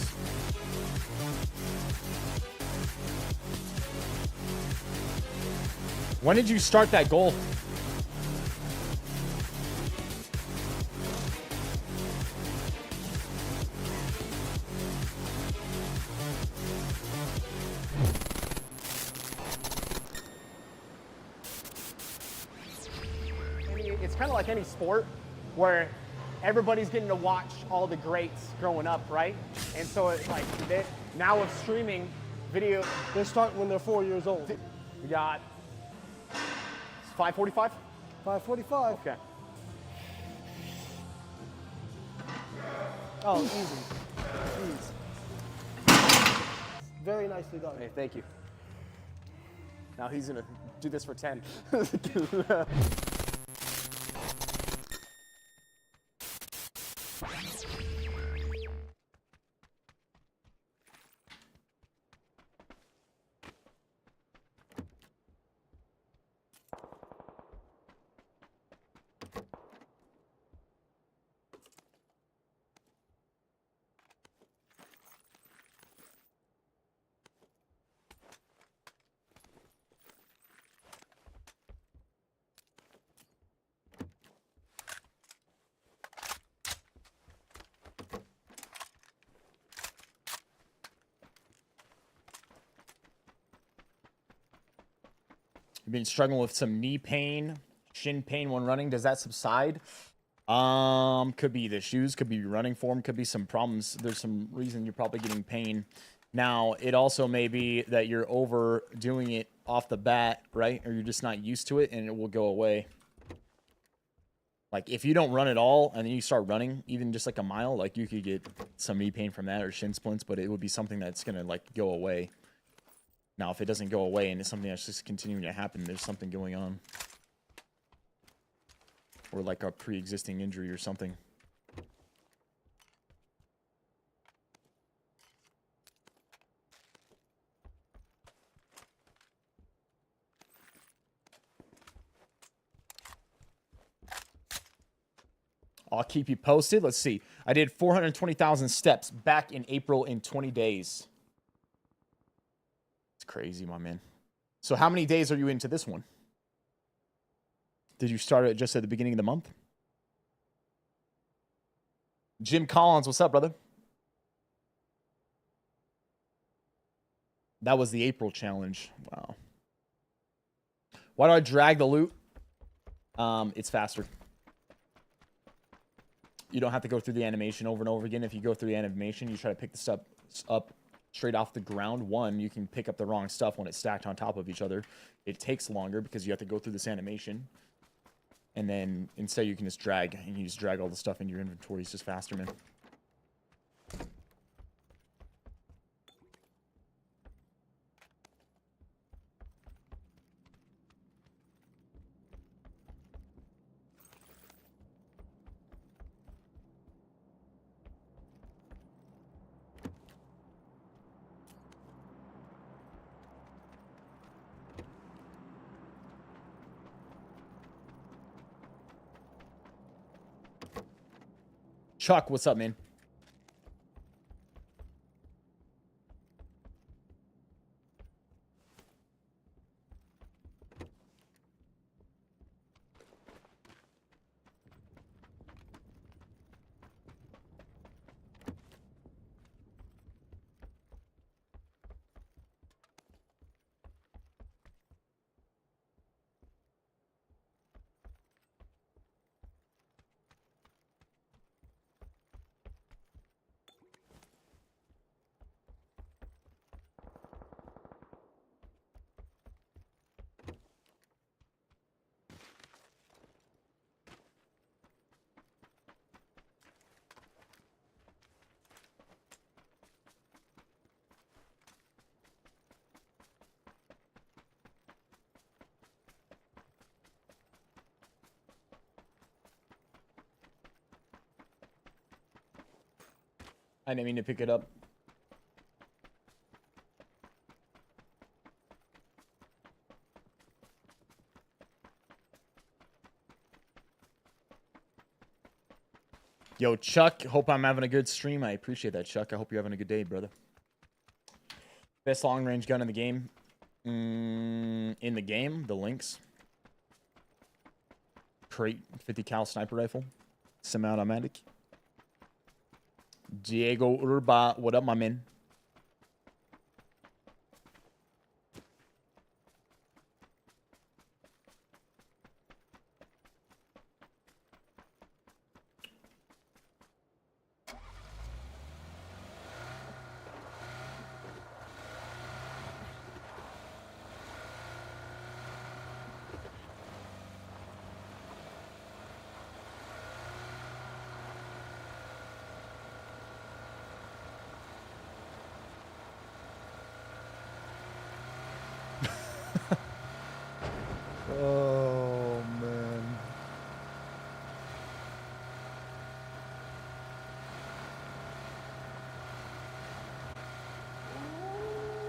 When did you start that goal? It's kind of like any sport where everybody's getting to watch all the greats growing up, right? And so it's like now with streaming video, They start when they're 4 years old. we got 5:45. 5:45. Okay. Oh, easy. Easy. Very nicely done. Hey, thank you. Now he's gonna do this for 10. You've been struggling with some knee pain, shin pain when running. Does that subside? Could be the shoes, could be your running form, could be some problems. There's some reason you're probably getting pain. Now, it also may be that you're overdoing it off the bat, right? Or you're just not used to it and it will go away. Like, if you don't run at all and then you start running, even just like a mile, like you could get some knee pain from that or shin splints, but it would be something that's going to like go away. Now, if it doesn't go away and it's something that's just continuing to happen, there's something going on. Or like a pre-existing injury or something. I'll keep you posted. Let's see. I did 420,000 steps back in April in 20 days. It's crazy, my man. So how many days are you into this one? Did you start it just at the beginning of the month? Jim Collins, what's up, brother? That was the April challenge. Wow. Why do I drag the loot? It's faster. You don't have to go through the animation over and over again. If you go through the animation, you try to pick the stuff up straight off the ground. One, you can pick up the wrong stuff when it's stacked on top of each other. It takes longer because you have to go through this animation. And then instead you can just drag, and you just drag all the stuff in your inventory. It's just faster, man. Chuck, what's up, man? I didn't mean to pick it up. Yo, Chuck, hope I'm having a good stream. I appreciate that, Chuck. I hope you're having a good day, brother. Best long-range gun in the game? In the game, the Lynx. Crate, 50 cal sniper rifle. Semi-automatic. Diego Urba, what up, my man? Oh, man.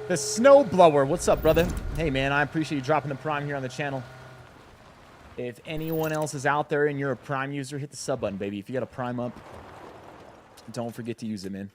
The Snowblower, what's up, brother? Hey, man, I appreciate you dropping the Prime here on the channel. If anyone else is out there and you're a Prime user, hit the sub button, baby. If you got a Prime up, don't forget to use it, man.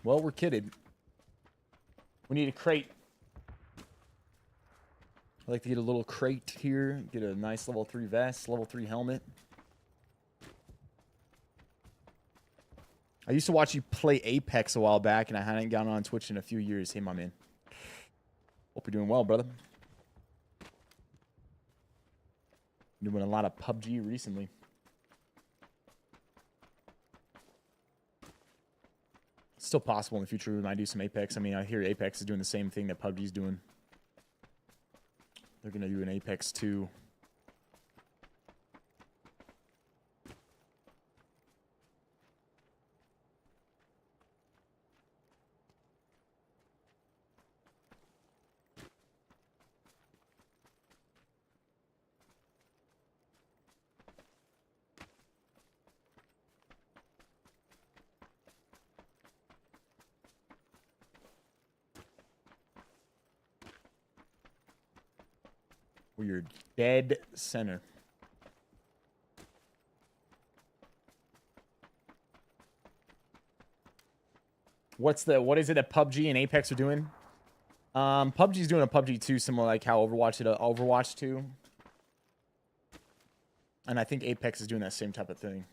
Well, we're kidded. We need a crate. I'd like to get a little crate here. Get a nice level 3 vest, level 3 helmet. I used to watch you play Apex a while back, and I hadn't gotten on Twitch in a few years. Hey, my man. Hope you're doing well, brother. Doing a lot of PUBG recently. Still possible in the future we might do some Apex. I mean, I hear Apex is doing the same thing that PUBG's doing. They're going to do an Apex 2. We're dead center. What is it that PUBG and Apex are doing? PUBG's doing a PUBG 2 similar like how Overwatch did a Overwatch 2. And I think Apex is doing that same type of thing.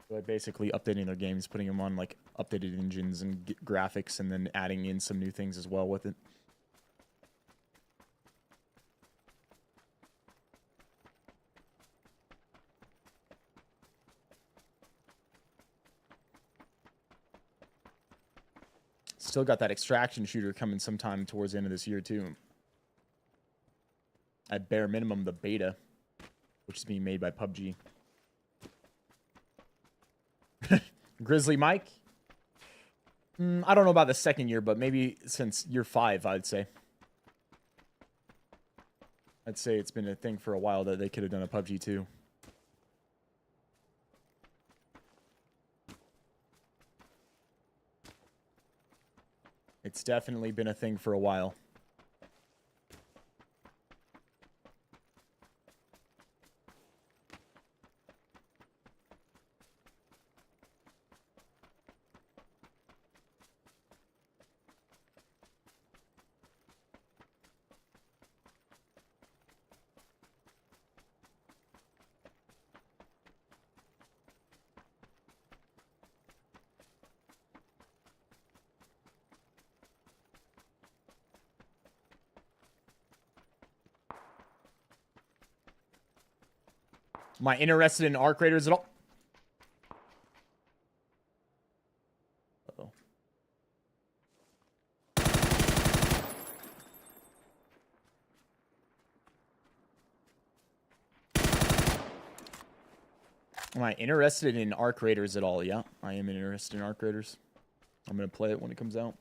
So like basically updating their games, putting them on like updated engines and graphics, and then adding in some new things as well with it. Still got that extraction shooter coming sometime towards the end of this year, too. At bare minimum, the beta, which is being made by PUBG. Grizzly Mike? I don't know about the second year, but maybe since year 5, I'd say. I'd say it's been a thing for a while that they could have done a PUBG 2. It's definitely been a thing for a while. Am I interested in arc raiders at all? Uh-oh. Am I interested in arc raiders at all? Yeah, I am interested in arc raiders. I'm going to play it when it comes out.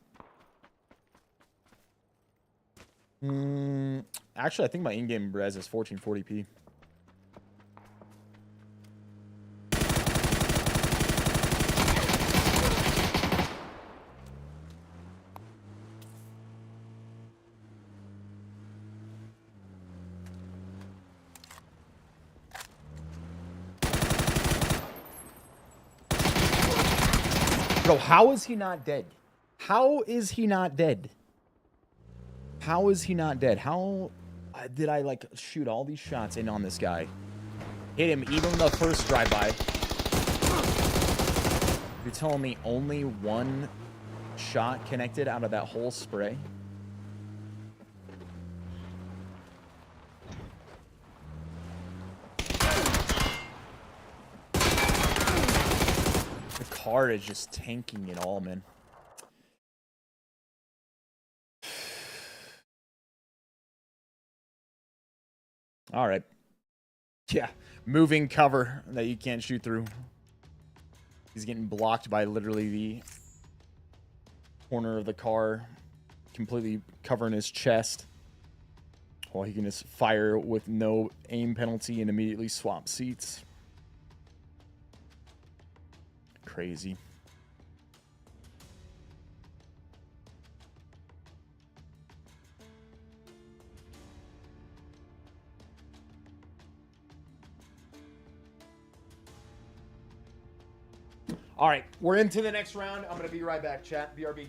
Actually, I think my in-game res is 1440p. Bro, how is he not dead? How is he not dead? How is he not dead? How did I, like, shoot all these shots in on this guy? Hit him even the first drive-by. You're telling me only one shot connected out of that whole spray? Car is just tanking it all, man. All right. Yeah, moving cover that you can't shoot through. He's getting blocked by literally the corner of the car, completely covering his chest. While he can just fire with no aim penalty and immediately swap seats. Crazy. All right, we're into the next round. I'm going to be right back, chat. BRB.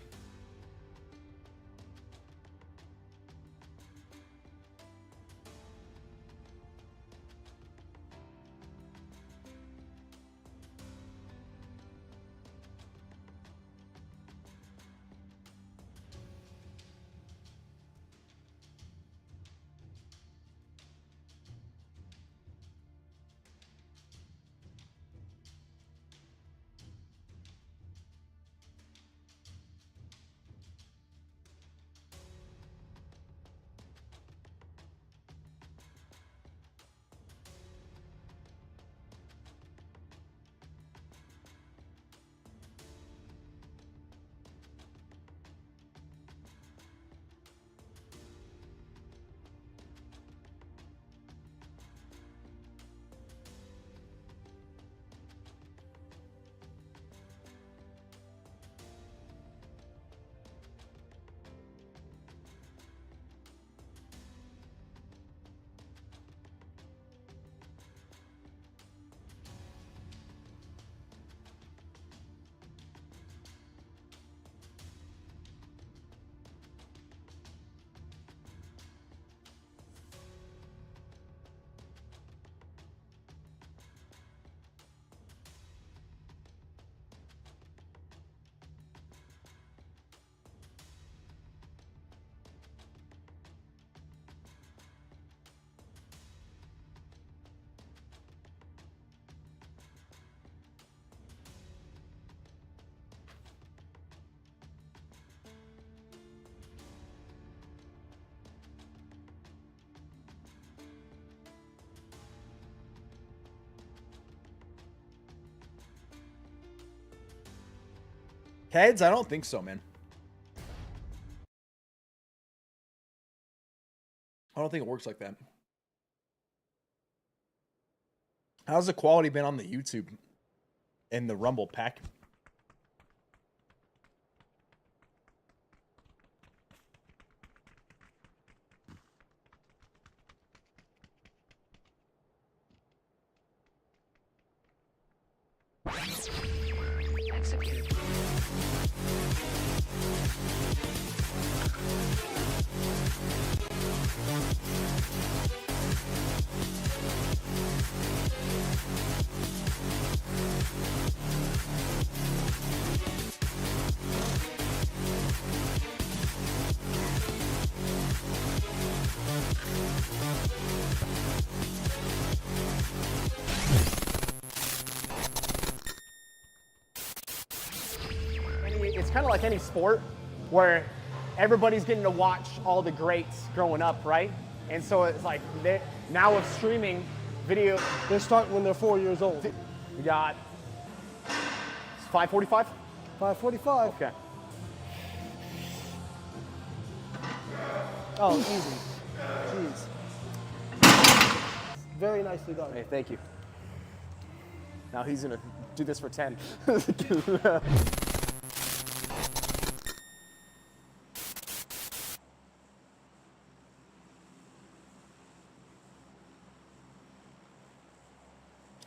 Heads? I don't think so, man. I don't think it works like that. How's the quality been on the YouTube and the Rumble pack? Execute. It's kind of like any sport where everybody's getting to watch all the greats growing up, right? And so it's like now with streaming video, They start when they're 4 years old. we got 5:45. 5:45. Okay. Oh, easy. Jeez. Very nicely done. Hey, thank you. Now he's gonna do this for 10.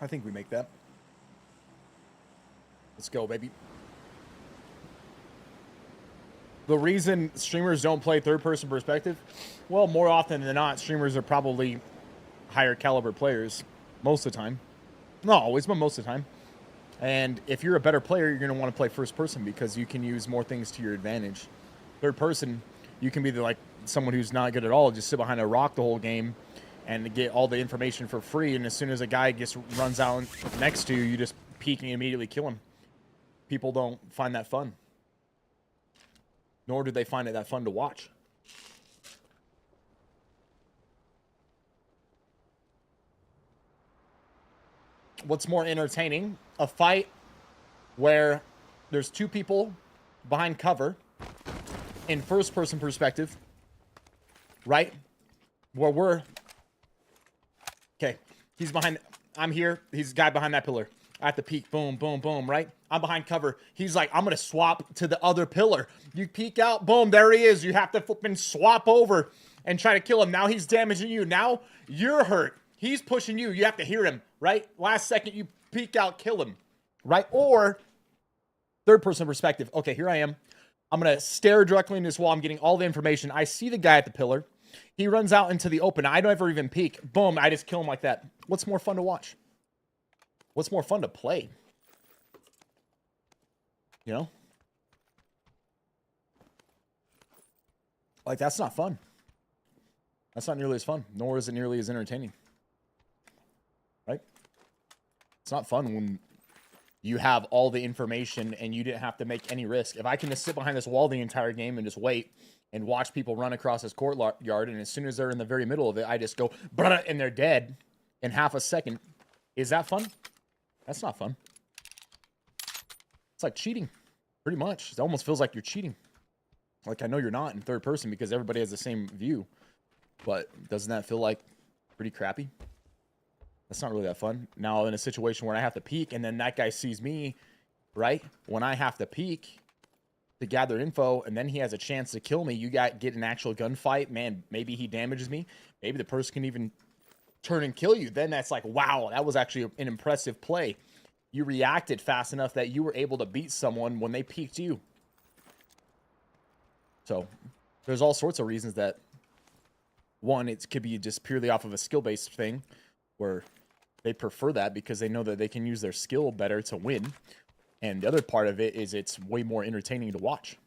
I think we make that. Let's go, baby. The reason streamers don't play third-person perspective, well, more often than not, streamers are probably higher caliber players most of the time. Not always, but most of the time. And if you're a better player, you're going to want to play first person because you can use more things to your advantage. Third person, you can be like someone who's not good at all, just sit behind a rock the whole game and get all the information for free. And as soon as a guy runs out next to you, you just peek and immediately kill him. People don't find that fun. Nor do they find it that fun to watch. What's more entertaining? A fight where there's two people behind cover in first person perspective, right? Where we're, okay, he's behind, I'm here, he's the guy behind that pillar. I have to peek, boom, boom, boom, right? I'm behind cover. He's like, I'm going to swap to the other pillar. You peek out, boom, there he is. You have to flipping swap over and try to kill him. Now he's damaging you. Now you're hurt. He's pushing you. You have to hear him, right? Last second, you peek out, kill him, right? Or Third person perspective. Okay, here I am. I'm going to stare directly into this wall. I'm getting all the information. I see the guy at the pillar. He runs out into the open. I never even peek. Boom, I just kill him like that. What's more fun to watch? What's more fun to play? You know? Like, that's not fun. That's not nearly as fun, nor is it nearly as entertaining. Right? It's not fun when you have all the information and you didn't have to make any risk. If I can just sit behind this wall the entire game and just wait and watch people run across this courtyard, and as soon as they're in the very middle of it, I just go, brah, and they're dead in half a second. Is that fun? That's not fun. It's like cheating, pretty much. It almost feels like you're cheating. Like, I know you're not in third person because everybody has the same view, but doesn't that feel like pretty crappy? That's not really that fun. Now, in a situation where I have to peek and then that guy sees me, right? When I have to peek to gather info and then he has a chance to kill me, you get an actual gunfight. Man, maybe he damages me. Maybe the person can even turn and kill you. Then that's like, wow, that was actually an impressive play. You reacted fast enough that you were able to beat someone when they peeked you. So there's all sorts of reasons that, one, it could be just purely off of a skill-based thing where they prefer that because they know that they can use their skill better to win. And the other part of it is it's way more entertaining to watch.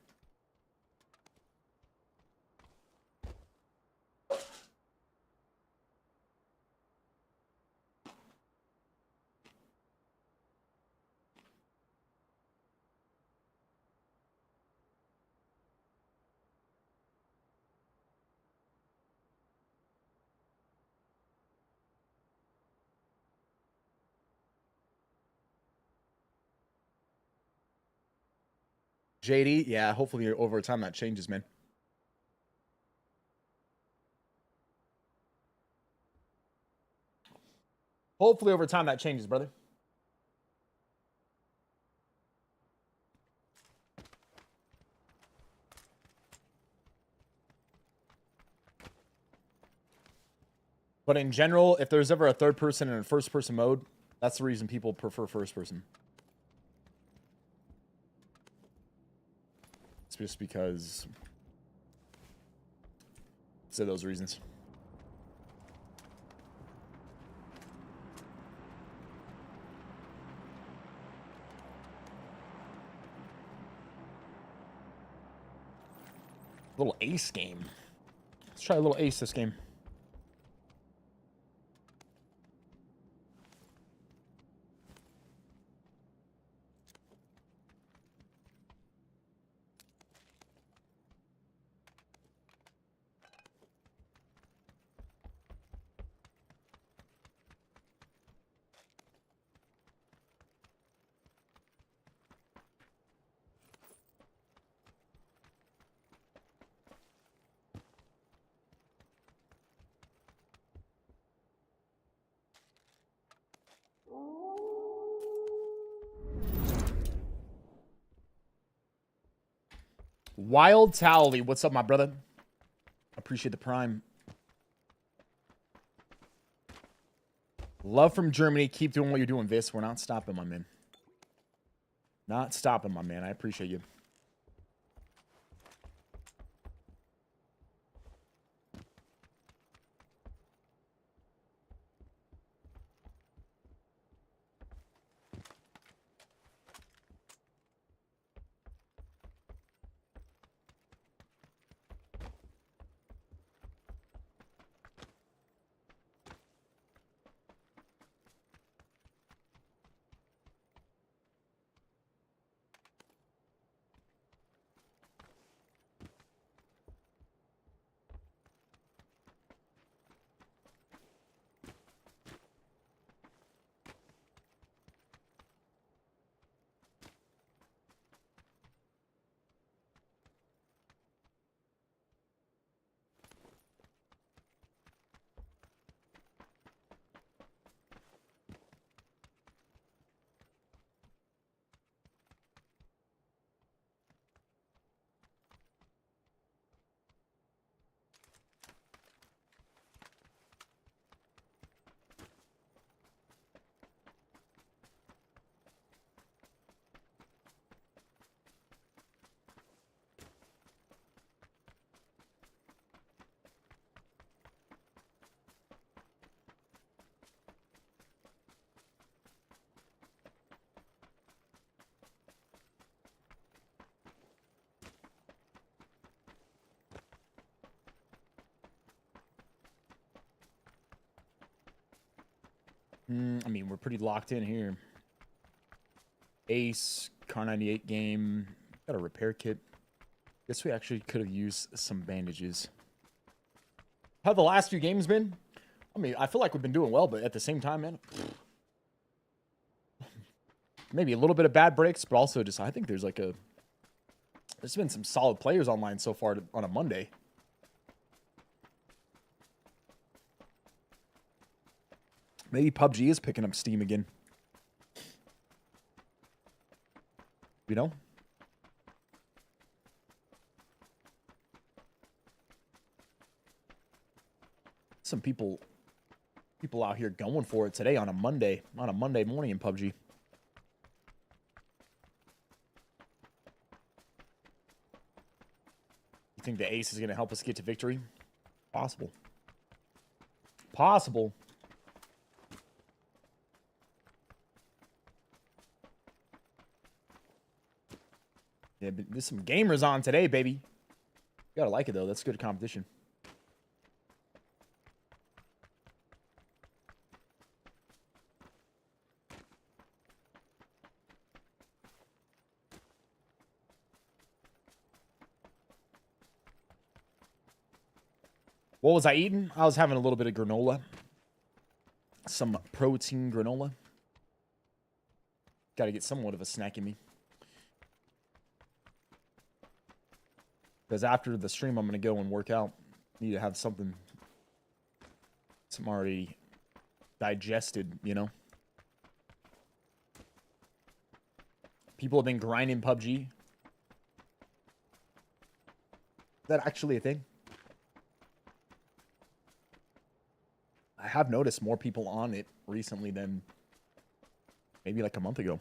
JD, yeah, hopefully over time that changes, man. Hopefully over time that changes, brother. But in general, if there's ever a third person and a first person mode, that's the reason people prefer first person. It's just because of those reasons. Little ace game. Let's try a little ace this game. Wild Towley, what's up, my brother? Appreciate the prime. Love from Germany. Keep doing what you're doing, Viss. We're not stopping, my man. Not stopping, my man. I appreciate you. I mean, we're pretty locked in here. Ace, Car 98 game. Got a repair kit. Guess we actually could have used some bandages. How have the last few games been? I mean, I feel like we've been doing well, but at the same time, man, maybe a little bit of bad breaks, but also just I think there's been some solid players online so far on a Monday. Maybe PUBG is picking up steam again. You know? Some people out here going for it today on a Monday morning in PUBG. You think the ace is going to help us get to victory? Possible. Possible. Yeah, but there's some gamers on today, baby. You gotta like it, though. That's good competition. What was I eating? I was having a little bit of granola. Some protein granola. Got to get somewhat of a snack in me. Because after the stream, I'm going to go and work out. Need to have something. Some already digested, you know. People have been grinding PUBG. Is that actually a thing? I have noticed more people on it recently than maybe like a month ago.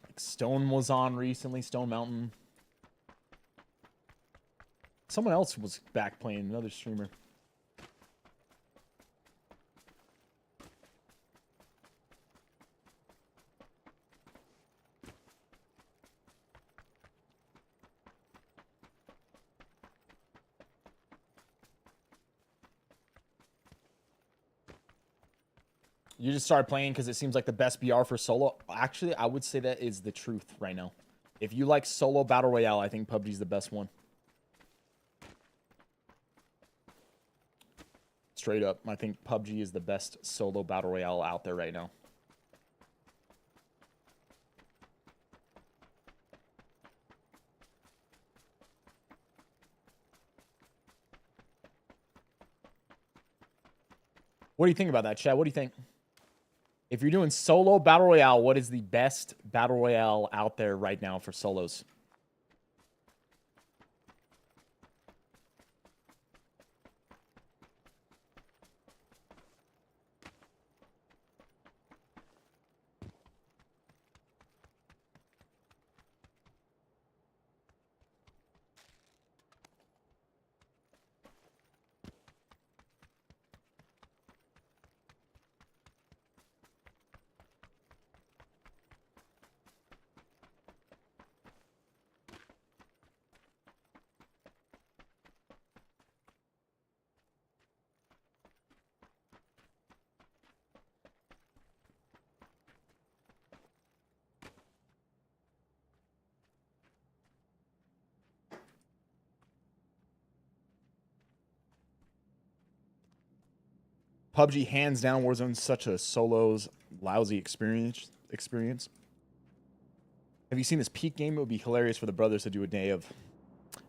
Like Stone was on recently, Stone Mountain. Someone else was back playing, another streamer. You just started playing because it seems like the best BR for solo. Actually, I would say that is the truth right now. If you like solo Battle Royale, I think PUBG is the best one. Straight up, I think PUBG is the best solo Battle Royale out there right now. What do you think about that, Chad? What do you think? If you're doing solo Battle Royale, what is the best Battle Royale out there right now for solos? PUBG hands down. Warzone's such a solo's lousy experience. Have you seen this peak game? It would be hilarious for the brothers to do a day of.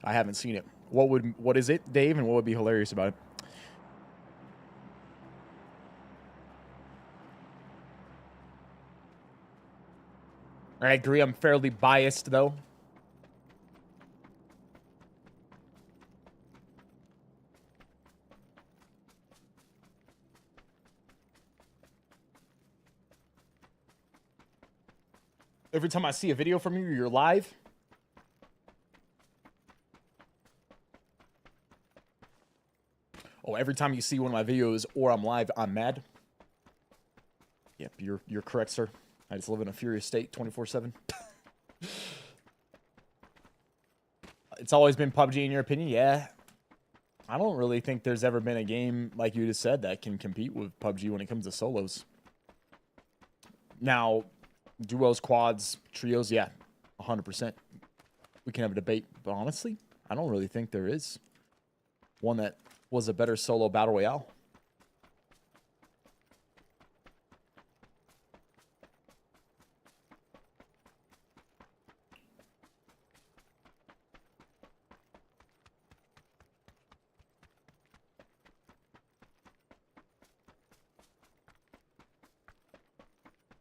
I haven't seen it. What is it, Dave? And what would be hilarious about it? I agree. I'm fairly biased though. Every time I see a video from you, you're live. Oh, every time you see one of my videos or I'm live, I'm mad. Yep, you're correct, sir. I just live in a furious state 24/7. It's always been PUBG in your opinion? Yeah. I don't really think there's ever been a game, like you just said, that can compete with PUBG when it comes to solos. Now, duos, quads, trios, yeah, 100%. We can have a debate, but honestly, I don't really think there is one that was a better solo battle royale.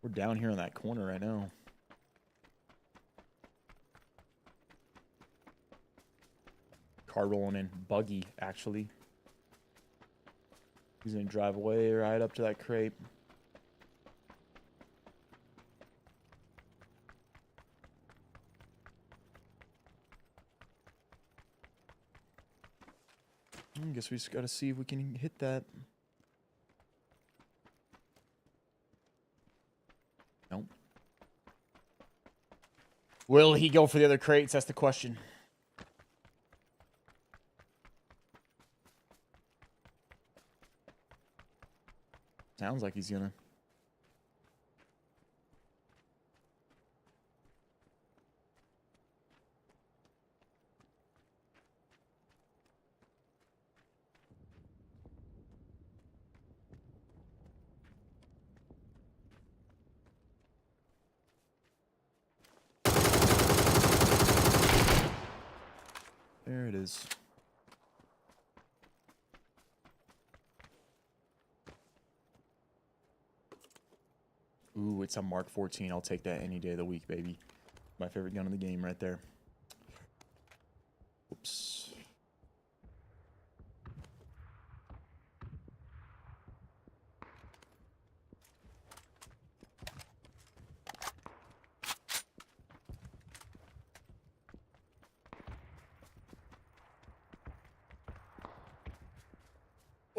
We're down here in that corner right now. Car rolling in. Buggy, actually. He's going to drive away right up to that crate. I guess we just got to see if we can hit that. Nope. Will he go for the other crates? That's the question. Sounds like he's gonna. There it is. Ooh, it's a Mark 14. I'll take that any day of the week, baby. My favorite gun in the game right there. Oops.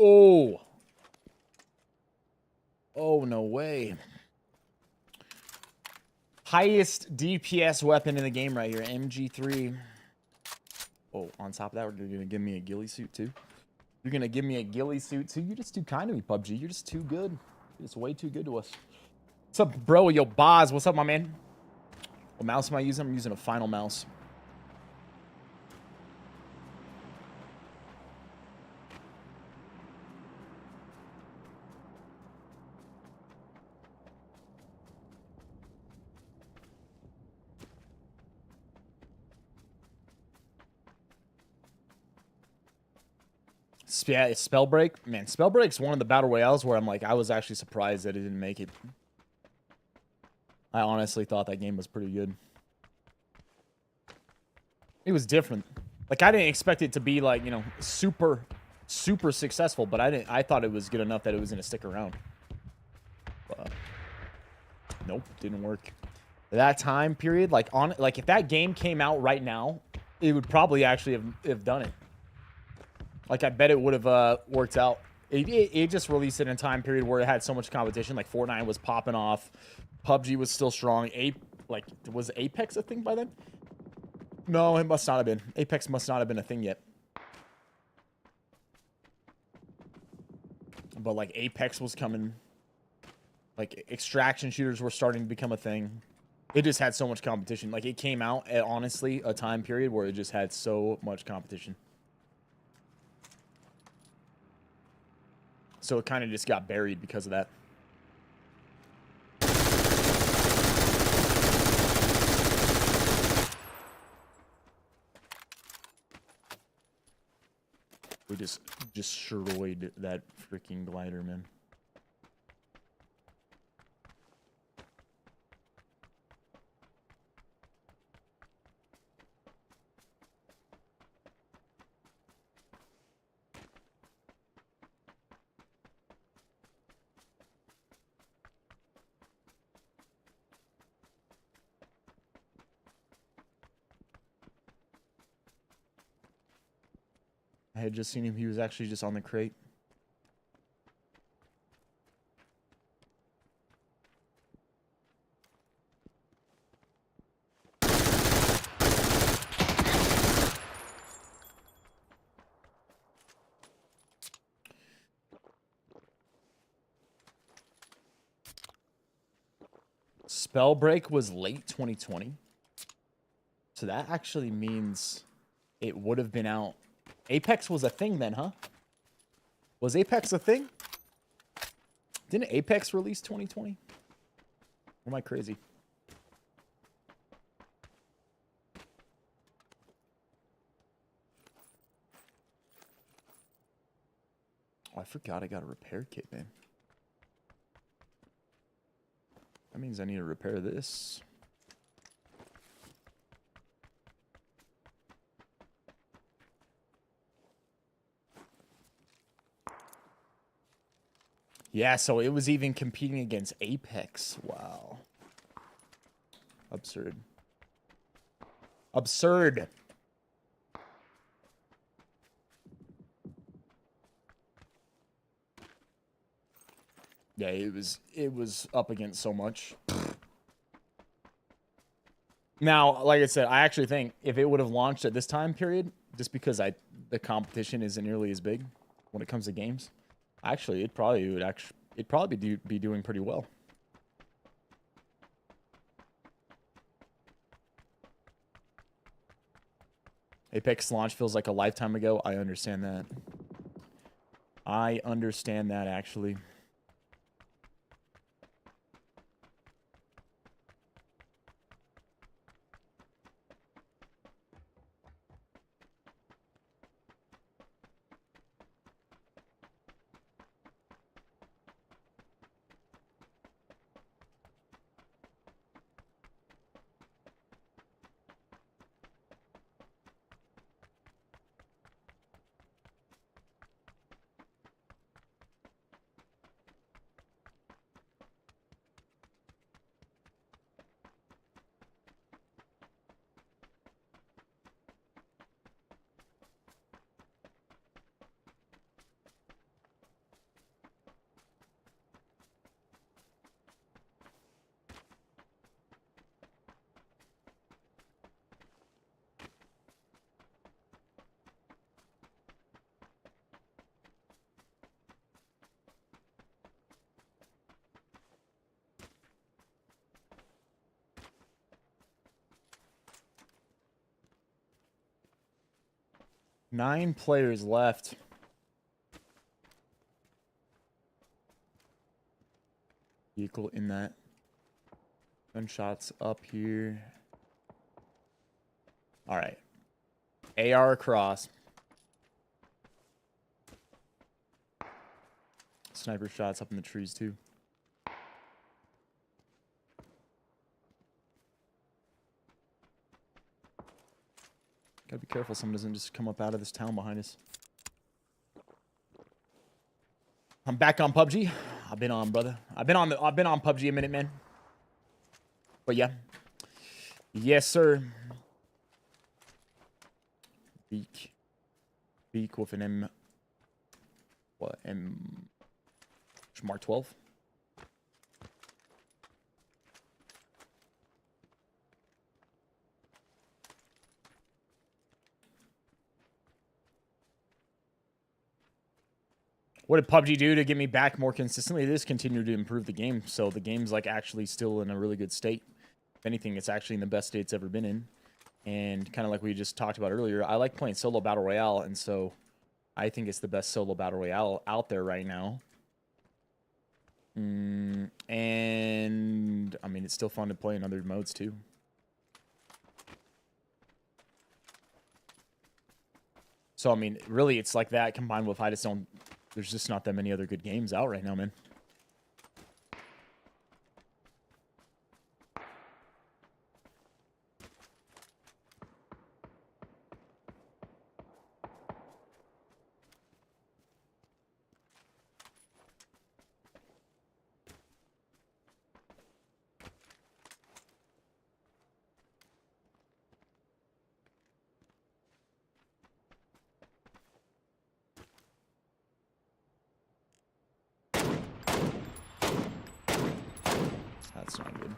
Oh. Oh, no way. Highest DPS weapon in the game right here, MG3. Oh, on top of that, we're going to give me a ghillie suit, too. You're going to give me a ghillie suit, too? You're just too kind to me, PUBG. You're just too good. You're just way too good to us. What's up, bro? Yo, Boz. What's up, my man? What mouse am I using? I'm using a Final mouse. Yeah, it's Spellbreak. Man, Spellbreak's one of the battle royales where I'm like, I was actually surprised that it didn't make it. I honestly thought that game was pretty good. It was different. Like, I didn't expect it to be like, you know, super successful, but I thought it was good enough that it was gonna stick around. Nope, didn't work. That time period, like if that game came out right now, it would probably actually have done it. Like, I bet it would have worked out. It just released it in a time period where it had so much competition. Like, Fortnite was popping off. PUBG was still strong. Was Apex a thing by then? No, it must not have been. Apex must not have been a thing yet. But, like, Apex was coming. Like, extraction shooters were starting to become a thing. It just had so much competition. Like, it came out at, honestly, a time period where it just had so much competition. So it kind of just got buried because of that. We just destroyed that freaking glider, man. I had just seen him. He was actually just on the crate. Spellbreak was late 2020. So that actually means it would have been out. Apex was a thing then, huh? Was Apex a thing? Didn't Apex release 2020? Or am I crazy? Oh, I forgot I got a repair kit, man. That means I need to repair this. Yeah, so it was even competing against Apex. Wow. Absurd. Absurd. Yeah, it was up against so much. Now, like I said, I actually think if it would have launched at this time period, just because the competition isn't nearly as big when it comes to games, actually it'd probably be doing pretty well. Apex launch feels like a lifetime ago. I understand that. I understand that, actually. Nine players left. Vehicle in that. Gunshots up here. All right. AR across. Sniper shots up in the trees too. Gotta be careful someone doesn't just come up out of this town behind us. I'm back on PUBG. I've been on, brother. I've been on PUBG a minute, man. But yeah. Yes, sir. Beak. Beak with an M. What? Mark 12. What did PUBG do to get me back more consistently? This continued to improve the game, so the game's like actually still in a really good state. If anything, it's actually in the best state it's ever been in. And kind of like we just talked about earlier, I like playing solo Battle Royale, and so I think it's the best solo Battle Royale out there right now. And I mean, it's still fun to play in other modes too. So I mean, really, it's like that combined with I just don't. There's just not that many other good games out right now, man. That's not good.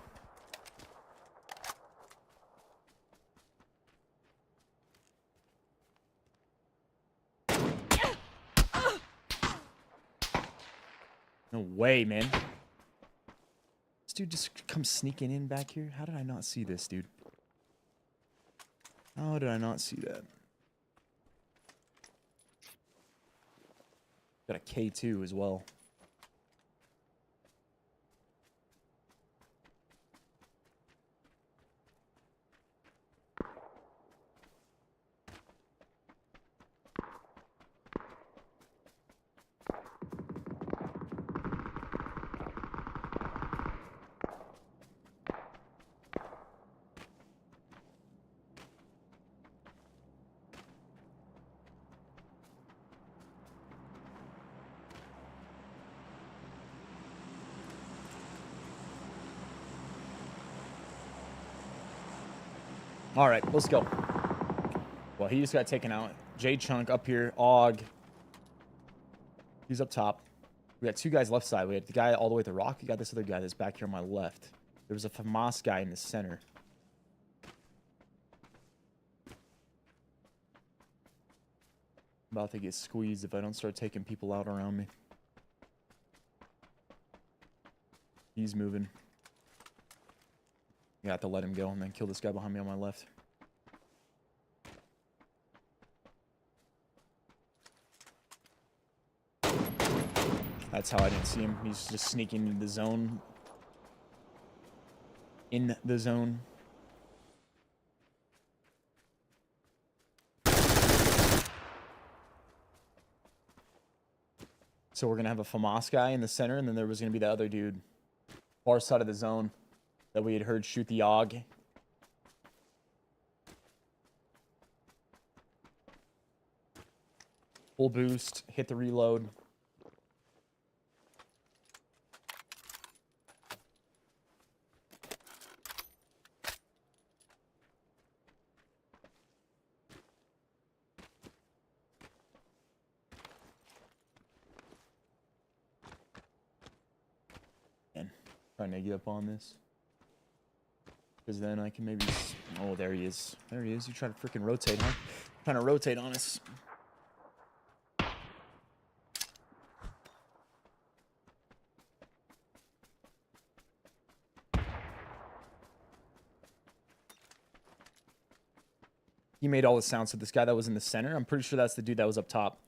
No way, man. This dude just comes sneaking in back here. How did I not see this, dude? How did I not see that? Got a K2 as well. All right, let's go. Well, he just got taken out. J-Chunk up here. Og. He's up top. We got two guys left side. We had the guy all the way at the rock. We got this other guy that's back here on my left. There was a FAMAS guy in the center. About to get squeezed if I don't start taking people out around me. He's moving. You have to let him go and then kill this guy behind me on my left. That's how I didn't see him. He's just sneaking into the zone. In the zone. So we're going to have a FAMAS guy in the center, and then there was going to be the other dude far side of the zone that we had heard shoot the AUG. Full boost, hit the reload. And trying to get up on this. Because then I can maybe... Oh, there he is. There he is. You trying to freaking rotate, huh? Trying to rotate on us. He made all the sounds to this guy that was in the center. I'm pretty sure that's the dude that was up top.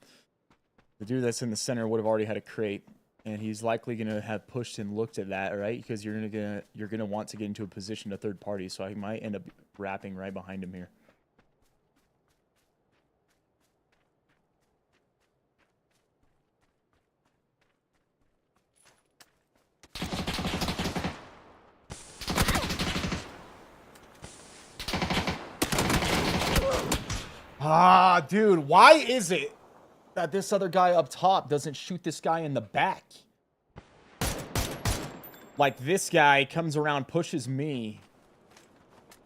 The dude that's in the center would have already had a crate. And he's likely going to have pushed and looked at that, right? Because you're gonna want to get into a position to third party. So I might end up wrapping right behind him here. Ah, dude, why is it that this other guy up top doesn't shoot this guy in the back? Like, this guy comes around, pushes me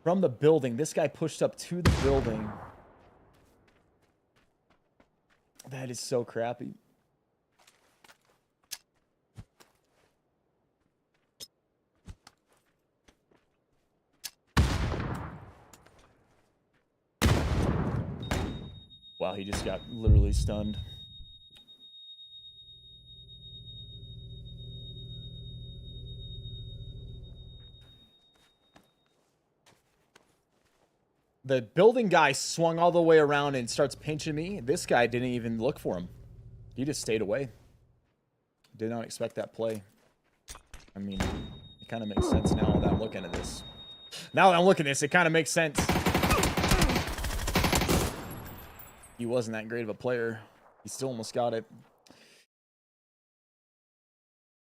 from the building. This guy pushed up to the building. That is so crappy. Wow, he just got literally stunned. The building guy swung all the way around and starts pinching me. This guy didn't even look for him. He just stayed away. Did not expect that play. I mean, it kind of makes sense now that I'm looking at this. Now that I'm looking at this, it kind of makes sense. He wasn't that great of a player. He still almost got it.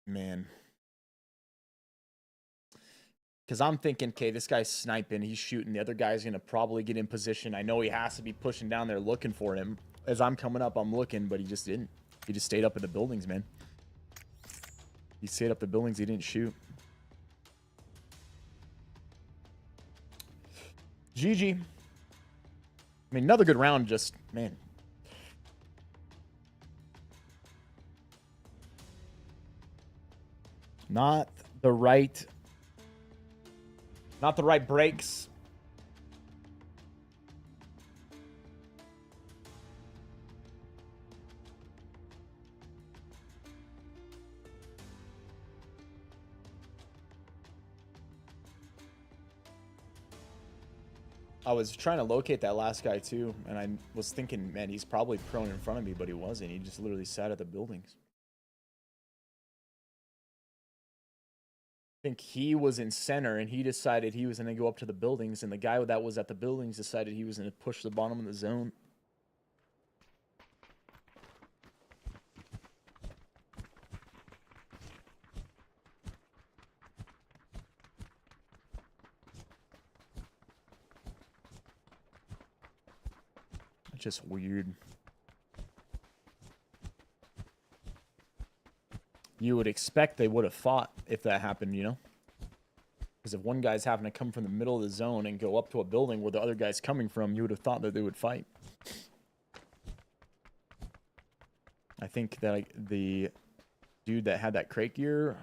Man. Because I'm thinking, okay, this guy's sniping. He's shooting. The other guy's going to probably get in position. I know he has to be pushing down there looking for him. As I'm coming up, I'm looking, but he just didn't. He just stayed up in the buildings, man. He stayed up the buildings. He didn't shoot. GG. I mean, another good round, just, man. Not the right breaks. I was trying to locate that last guy too, and I was thinking, man, he's probably prone in front of me, but he wasn't. He just literally sat at the buildings. I think he was in center, and he decided he was going to go up to the buildings, and the guy that was at the buildings decided he was going to push the bottom of the zone. Just weird. You would expect they would have fought if that happened, you know? Because if one guy's having to come from the middle of the zone and go up to a building where the other guy's coming from, you would have thought that they would fight. I think that the dude that had that crate gear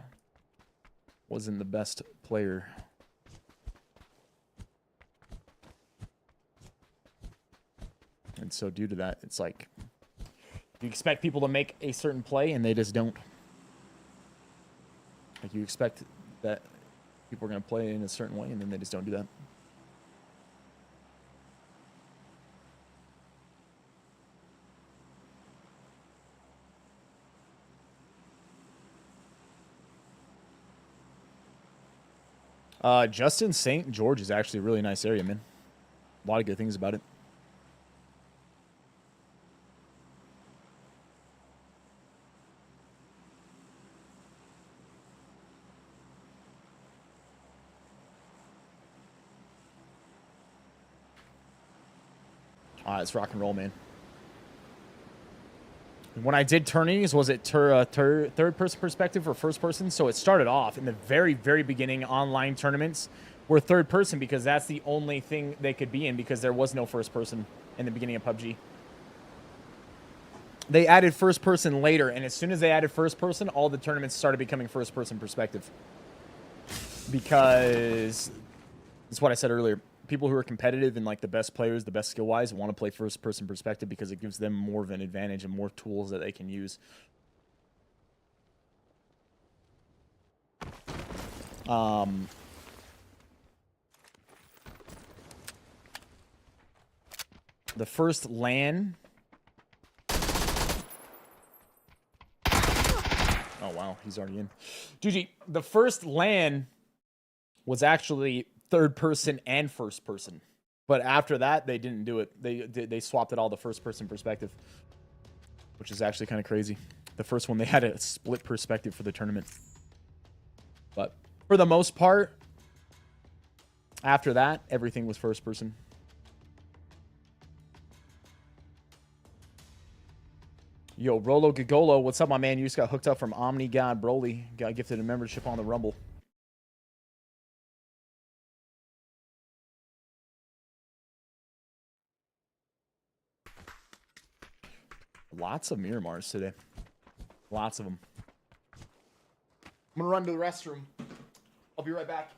wasn't the best player. And so due to that, it's like you expect people to make a certain play and they just don't. Like you expect that people are going to play in a certain way and then they just don't do that. Justin St. George is actually a really nice area, man. A lot of good things about it. It's rock and roll, man. When I did turnings, was it third-person perspective or first-person? So it started off in the very, very beginning. Online tournaments were third-person because that's the only thing they could be in because there was no first-person in the beginning of PUBG. They added first-person later, and as soon as they added first-person, all the tournaments started becoming first-person perspective. Because that's what I said earlier. People who are competitive and like the best players, the best skill-wise, want to play first-person perspective because it gives them more of an advantage and more tools that they can use. The first LAN. Oh wow, he's already in. GG. The first LAN was actually third person and first person, but after that they didn't do it. They swapped it all to first person perspective, which is actually kind of crazy. The first one they had a split perspective for the tournament, but for the most part after that everything was first person. Yo, Rolo Gigolo, what's up, my man? You just got hooked up from Omni God Broly. Got gifted a membership on the Rumble. Lots of Miramars today. Lots of them. I'm gonna run to the restroom. I'll be right back.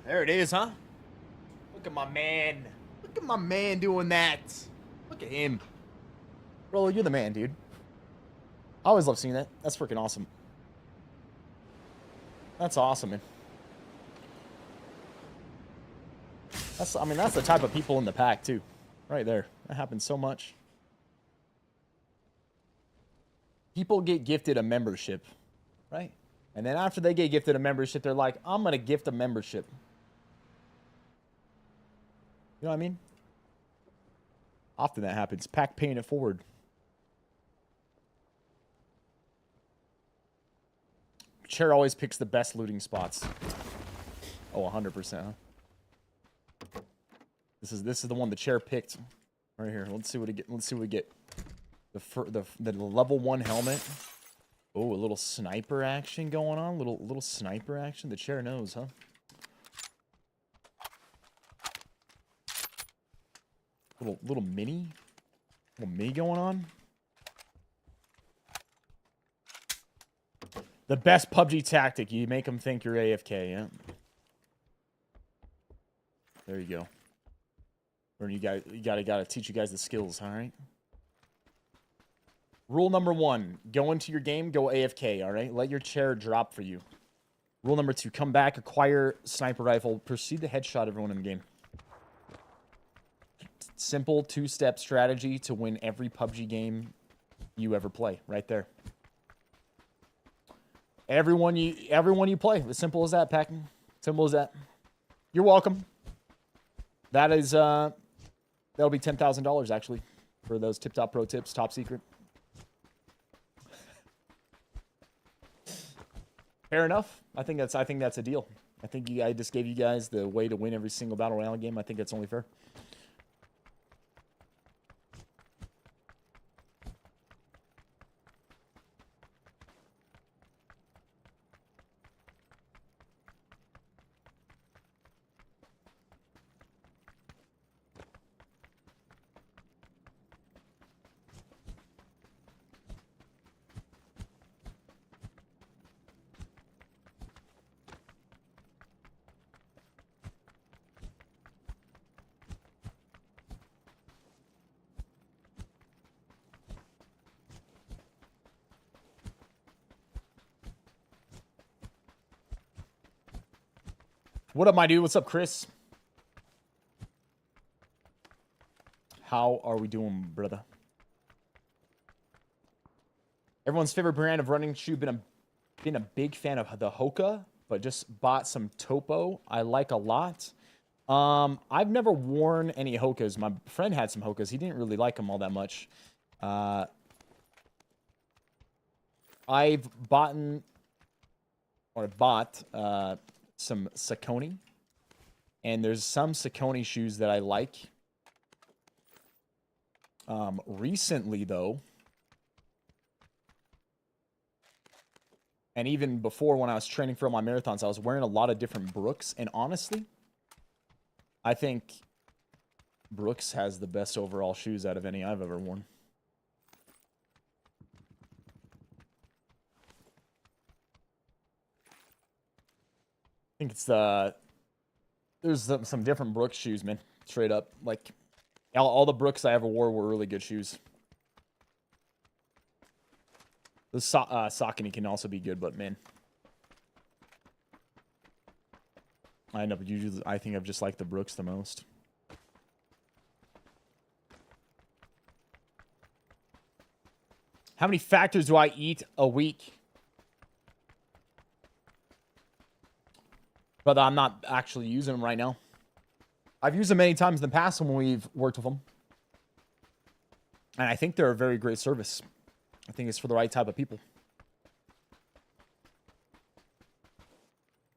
There it is, huh? Look at my man. Look at my man doing that. Look at him. Bro, you're the man, dude. I always love seeing that. That's freaking awesome. That's awesome, man. I mean, that's the type of people in the pack, too. Right there. That happens so much. People get gifted a membership, right? And then after they get gifted a membership, they're like, I'm going to gift a membership. You know what I mean? Often that happens. Pack paying it forward. Chair always picks the best looting spots. Oh, 100%, huh? This is the one the chair picked. Right here. Let's see what we get. The level 1 helmet. Oh, a little sniper action going on. Little sniper action. The chair knows, huh? Little mini going on. The best PUBG tactic. You make them think you're AFK, yeah. There you go. Or you gotta teach you guys the skills, all right? Rule number 1, go into your game, go AFK, all right? Let your chair drop for you. Rule number 2, come back, acquire sniper rifle, proceed to headshot everyone in the game. Simple 2-step strategy to win every PUBG game you ever play, right there. Everyone you play, as simple as that, Packing. Simple as that. You're welcome. That is that'll be $10,000 actually for those tip-top pro tips, top secret. Fair enough. I think that's a deal. I just gave you guys the way to win every single Battle Royale game. I think that's only fair. What up, my dude? What's up, Chris? How are we doing, brother? Everyone's favorite brand of running shoe. Been a big fan of the Hoka, but just bought some Topo. I like a lot. I've never worn any Hokas. My friend had some Hokas. He didn't really like them all that much. I've bought some Saucony, and there's some Saucony shoes that I like. Recently, though, and even before when I was training for my marathons, I was wearing a lot of different Brooks, and honestly, I think Brooks has the best overall shoes out of any I've ever worn. I think it's there's some different Brooks shoes, man. Straight up, like all the Brooks I ever wore were really good shoes. The Saucony can also be good, but man, I think I've just liked the Brooks the most. How many factors do I eat a week? But I'm not actually using them right now. I've used them many times in the past when we've worked with them. And I think they're a very great service. I think it's for the right type of people.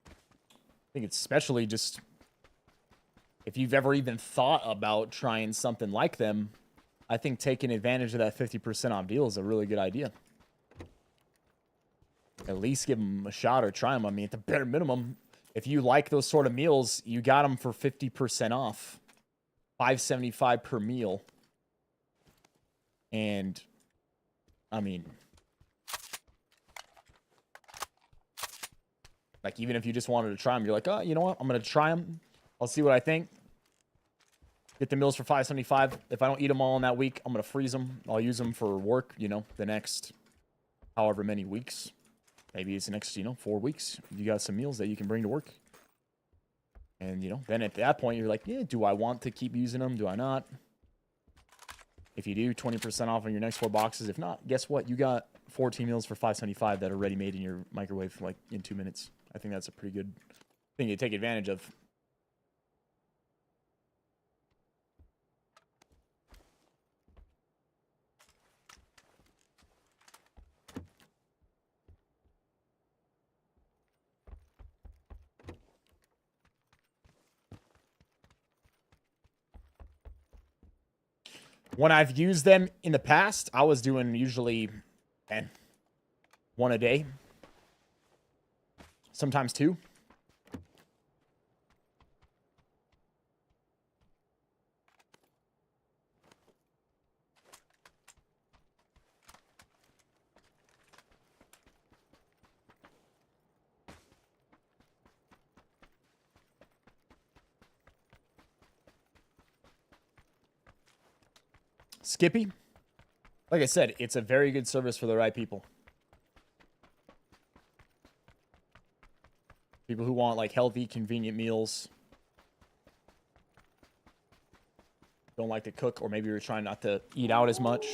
I think it's especially just if you've ever even thought about trying something like them, I think taking advantage of that 50% off deal is a really good idea. At least give them a shot or try them. I mean, at the bare minimum, if you like those sort of meals, you got them for 50% off. $5.75 per meal. And, I mean, Like, even if you just wanted to try them, you're like, oh, you know what? I'm going to try them. I'll see what I think. Get the meals for $5.75. If I don't eat them all in that week, I'm going to freeze them. I'll use them for work, you know, the next however many weeks. Maybe it's the next, you know, 4 weeks. You got some meals that you can bring to work. And, you know, then at that point, you're like, yeah, do I want to keep using them? Do I not? If you do, 20% off on your next 4 boxes. If not, guess what? You got 14 meals for $5.75 that are ready made in your microwave like in 2 minutes. I think that's a pretty good thing to take advantage of. When I've used them in the past, I was doing usually 1 a day. Sometimes 2. Skippy, like I said, it's a very good service for the right people. People who want like healthy, convenient meals. Don't like to cook, or maybe you're trying not to eat out as much.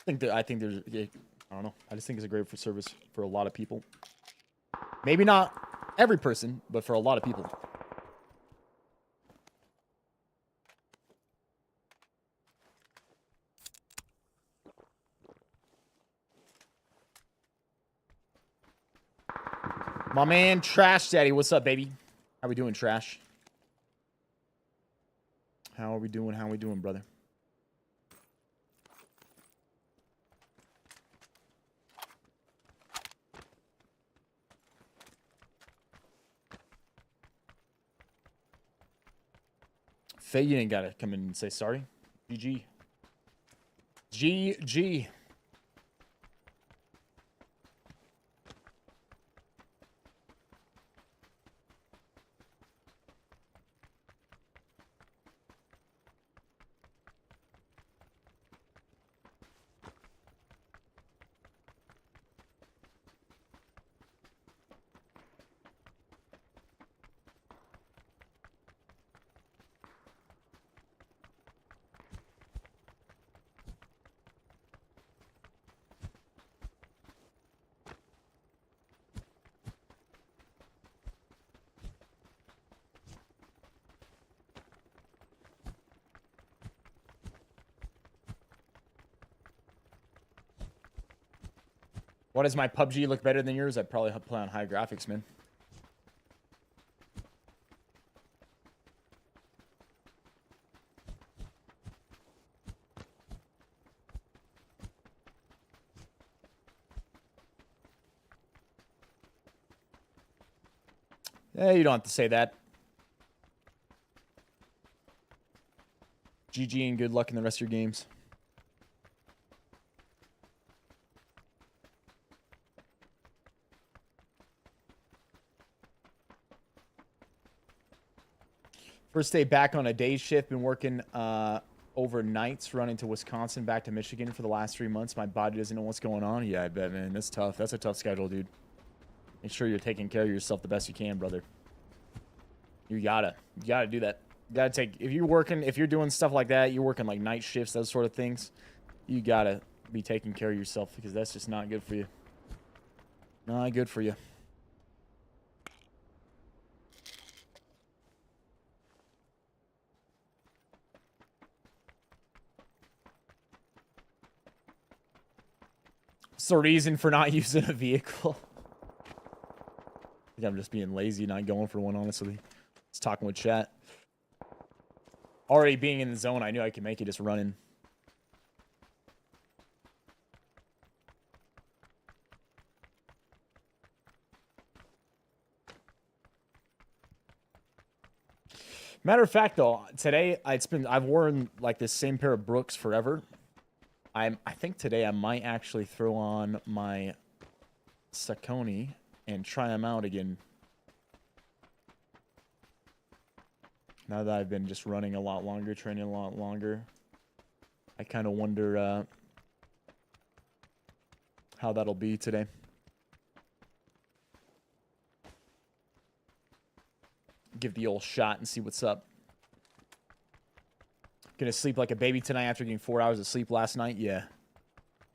I think there's, I don't know. I just think it's a great service for a lot of people. Maybe not every person, but for a lot of people. My man, Trash Daddy, what's up, baby? How we doing, Trash? How are we doing? How are we doing, brother? Faye, you ain't gotta come in and say sorry. GG. GG. What does my PUBG look better than yours? I'd probably play on high graphics, man. You don't have to say that. GG and good luck in the rest of your games. First day back on a day shift. Been working overnights, running to Wisconsin, back to Michigan for the last 3 months. My body doesn't know what's going on. Yeah, I bet, man. That's tough. That's a tough schedule, dude. Make sure you're taking care of yourself the best you can, brother. You gotta do that. You gotta take, if you're doing stuff like that, you're working like night shifts, those sort of things, you gotta be taking care of yourself, because that's just not good for you. Not good for you. What's the reason for not using a vehicle? I think I'm just being lazy, not going for one, honestly. Just talking with chat. Already being in the zone, I knew I could make it just running. Matter of fact, though, today I've worn like this same pair of Brooks forever. I think today I might actually throw on my Saucony and try them out again. Now that I've been just running a lot longer, training a lot longer, I kind of wonder how that'll be today. Give the old shot and see what's up. Gonna sleep like a baby tonight after getting 4 hours of sleep last night? Yeah.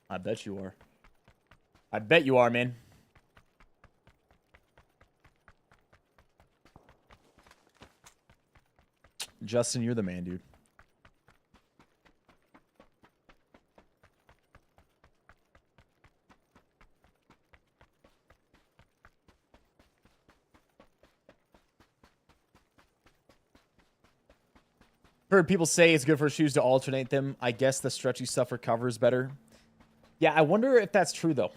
I bet you are. I bet you are, man. Justin, you're the man, dude. Heard people say it's good for shoes to alternate them. I guess the stretchy stuff recovers better. Yeah, I wonder if that's true, though.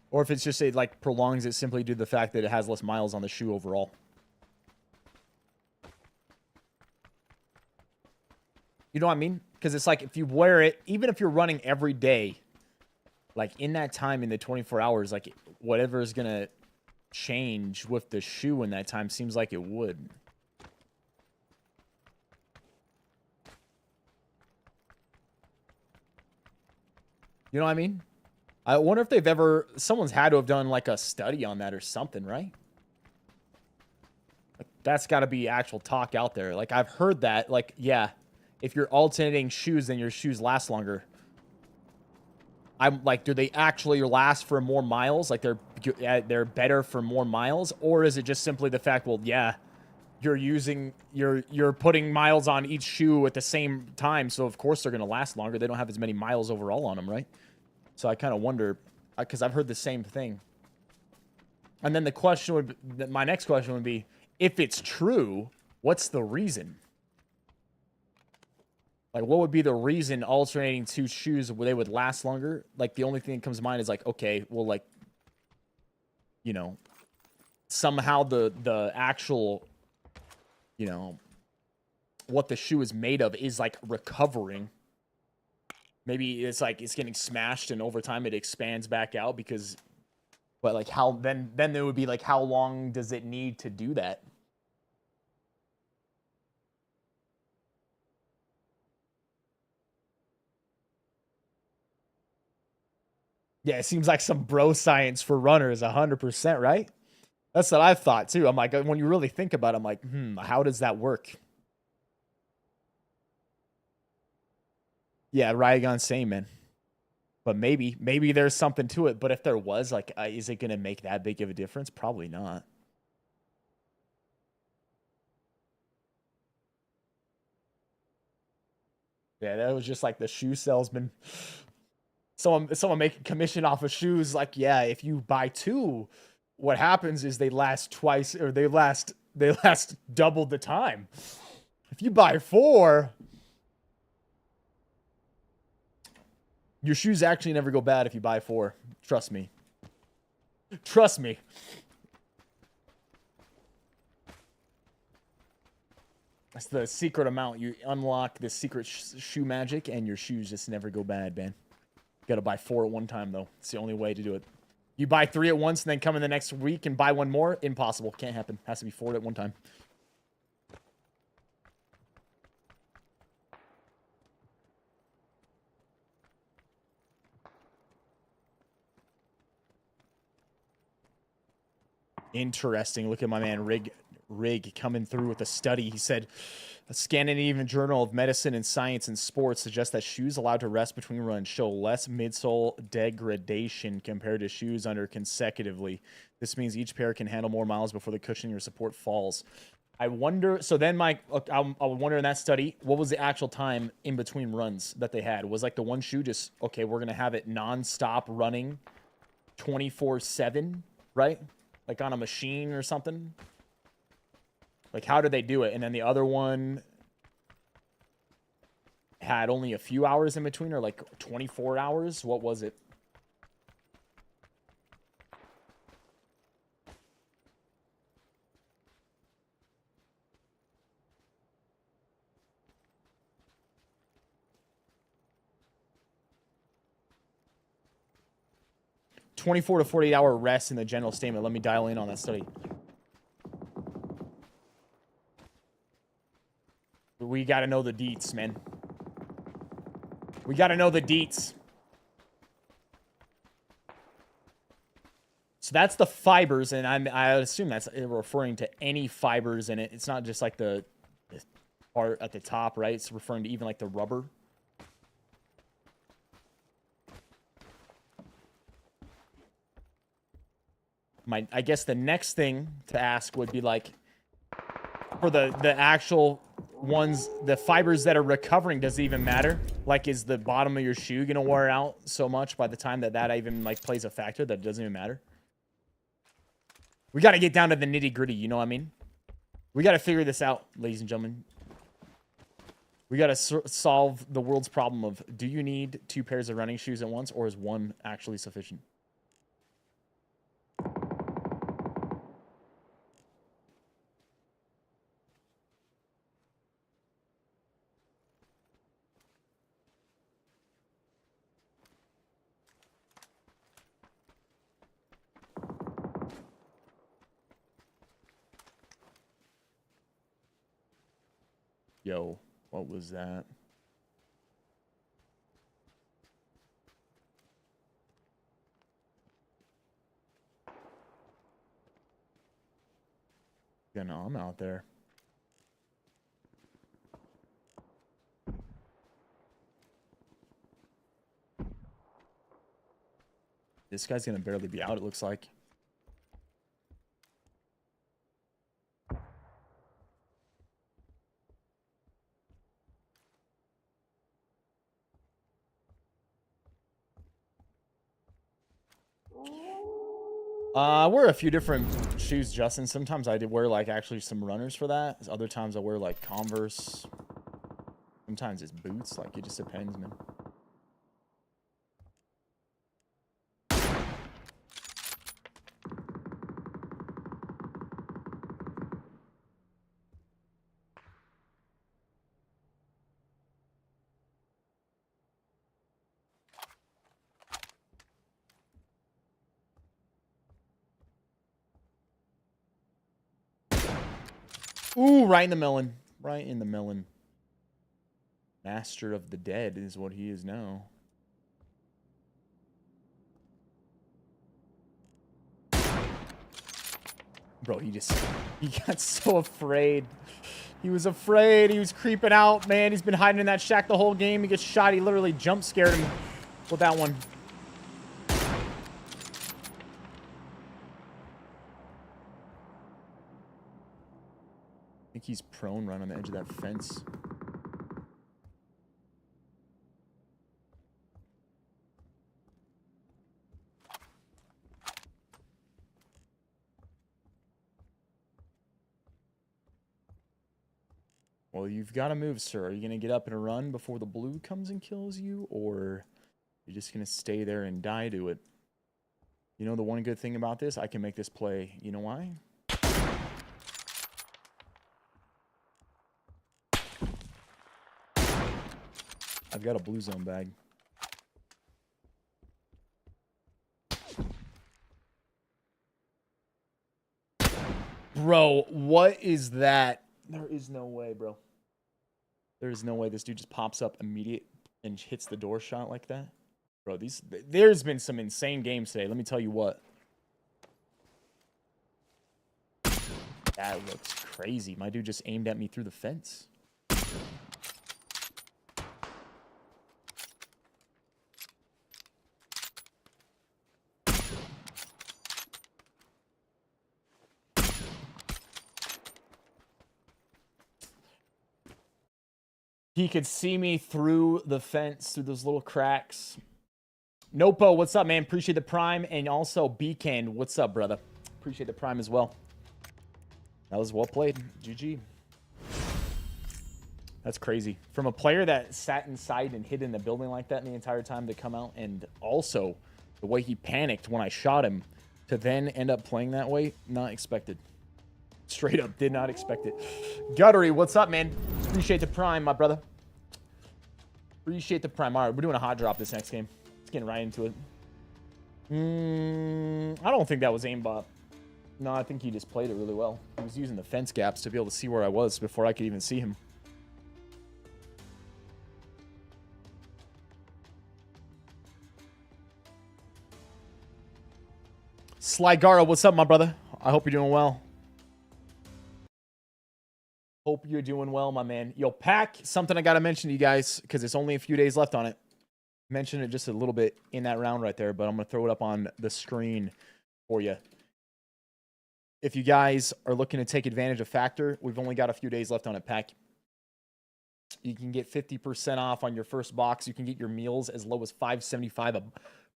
Or if it's just, it like prolongs it simply due to the fact that it has less miles on the shoe overall. You know what I mean? Because it's like if you wear it, even if you're running every day, like in that time in the 24 hours, like whatever is going to change with the shoe in that time seems like it would. You know what I mean? I wonder if they've ever... Someone's had to have done, like, a study on that or something, right? Like, that's got to be actual talk out there. Like, I've heard that. Like, yeah, if you're alternating shoes, then your shoes last longer. I'm like, do they actually last for more miles? Like, they're better for more miles? Or is it just simply the fact, well, yeah, you're putting miles on each shoe at the same time, so of course they're going to last longer. They don't have as many miles overall on them, right? So I kind of wonder, because I've heard the same thing. And then the question would be, my next question would be, if it's true, what's the reason? Like, what would be the reason alternating two shoes where they would last longer? Like, the only thing that comes to mind is like, okay, well, like, you know, somehow the actual, you know, what the shoe is made of is like recovering. Maybe it's like it's getting smashed and over time it expands back out because, but like how, then there would be like, how long does it need to do that? Yeah, it seems like some bro science for runners, 100%, right? That's what I thought too. I'm like, when you really think about it, I'm like, how does that work? Yeah, Ryagon's same, man. But maybe there's something to it. But if there was, like, is it going to make that big of a difference? Probably not. Yeah, that was just like the shoe salesman. Someone making commission off of shoes. Like, yeah, if you buy two, what happens is they last twice, or they last double the time. If you buy four, your shoes actually never go bad if you buy four. Trust me. Trust me. That's the secret amount. You unlock the secret shoe magic, and your shoes just never go bad, man. You gotta buy four at one time, though. It's the only way to do it. You buy three at once, and then come in the next week and buy one more? Impossible. Can't happen. Has to be four at one time. Interesting. Look at my man Rig coming through with a study. He said, a Scandinavian Journal of Medicine and Science and Sports suggests that shoes allowed to rest between runs show less midsole degradation compared to shoes under consecutively. This means each pair can handle more miles before the cushioning or support falls. I wonder, so then I wonder in that study, what was the actual time in between runs that they had? Was like the one shoe just, okay, we're going to have it non-stop running 24/7, right? Like on a machine or something? Like, how did they do it? And then the other one had only a few hours in between, or like 24 hours? What was it? 24 to 48 hour rest in the general statement. Let me dial in on that study. We got to know the deets, man. We got to know the deets. So that's the fibers, and I assume that's referring to any fibers in it. It's not just like the part at the top, right? It's referring to even like the rubber. I guess the next thing to ask would be like, for the actual ones, the fibers that are recovering, does it even matter? Like, is the bottom of your shoe gonna wear out so much by the time that even like plays a factor that it doesn't even matter? We got to get down to the nitty gritty, you know what I mean? We got to figure this out, ladies and gentlemen. We got to solve the world's problem of, do you need 2 pairs of running shoes at once, or is one actually sufficient? Yo, what was that? Yeah, no, I'm out there. This guy's gonna barely be out, it looks like. I wear a few different shoes, Justin. Sometimes I did wear like actually some runners for that. Other times I wear like Converse. Sometimes it's boots. Like, it just depends, man. Ooh, right in the melon. Right in the melon. Master of the dead is what he is now. Bro, he got so afraid. He was afraid. He was creeping out, man. He's been hiding in that shack the whole game. He gets shot. He literally jump scared him with that one. I think he's prone right on the edge of that fence. Well, you've got to move, sir. Are you going to get up and run before the blue comes and kills you? Or you're just going to stay there and die to it? You know the one good thing about this? I can make this play. You know why? I've got a blue zone bag. Bro, what is that? There is no way, bro. There is no way this dude just pops up immediate and hits the door shot like that. Bro, there's been some insane games today. Let me tell you what. That looks crazy. My dude just aimed at me through the fence. He could see me through the fence, through those little cracks. Nopo, what's up, man? Appreciate the prime. And also, Beacon, what's up, brother? Appreciate the prime as well. That was well played. GG. That's crazy. From a player that sat inside and hid in the building like that the entire time to come out, and also the way he panicked when I shot him, to then end up playing that way, not expected. Straight up, did not expect it. Guttery, what's up, man? Appreciate the prime, my brother. Appreciate the prime. All right, we're doing a hot drop this next game. Let's get right into it. I don't think that was aimbot. No, I think he just played it really well. He was using the fence gaps to be able to see where I was before I could even see him. Slygara, what's up, my brother? I hope you're doing well. Hope you're doing well, my man. Yo, Pack, something I got to mention to you guys because it's only a few days left on it. Mentioned it just a little bit in that round right there, but I'm going to throw it up on the screen for you. If you guys are looking to take advantage of Factor, we've only got a few days left on it, Pack. You can get 50% off on your first box. You can get your meals as low as $5.75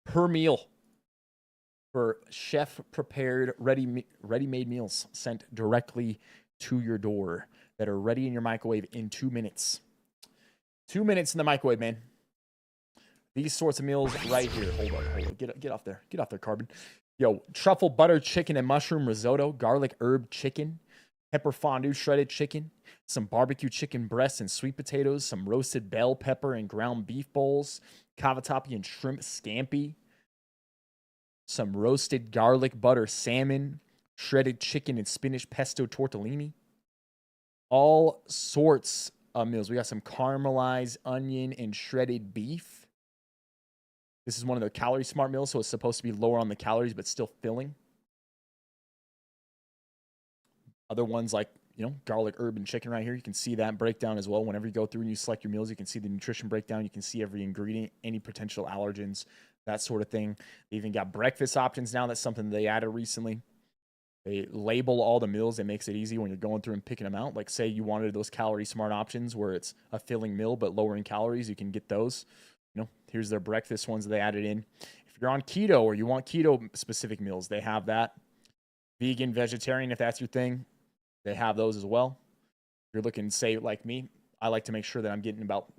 per meal for chef-prepared, ready-made meals sent directly to your door that are ready in your microwave in 2 minutes. 2 minutes in the microwave, man. These sorts of meals right here. Hold on. Get off there. Get off there, Carbon. Yo, truffle butter chicken and mushroom risotto, garlic herb chicken, pepper fondue shredded chicken, some barbecue chicken breasts and sweet potatoes, some roasted bell pepper and ground beef bowls, cavatappi and shrimp scampi, some roasted garlic butter salmon, shredded chicken and spinach pesto tortellini. All sorts of meals. We got some caramelized onion and shredded beef. This is one of the calorie smart meals, so it's supposed to be lower on the calories, but still filling. Other ones like, you know, garlic herb and chicken right here. You can see that breakdown as well. Whenever you go through and you select your meals, you can see the nutrition breakdown. You can see every ingredient, any potential allergens, that sort of thing. They even got breakfast options now. That's something they added recently. They label all the meals. It makes it easy when you're going through and picking them out. Like, say you wanted those calorie smart options where it's a filling meal but lower in calories, you can get those. You know, here's their breakfast ones that they added in. If you're on keto or you want keto-specific meals, they have that. Vegan, vegetarian, if that's your thing, they have those as well. If you're looking, say, like me, I like to make sure that I'm getting about,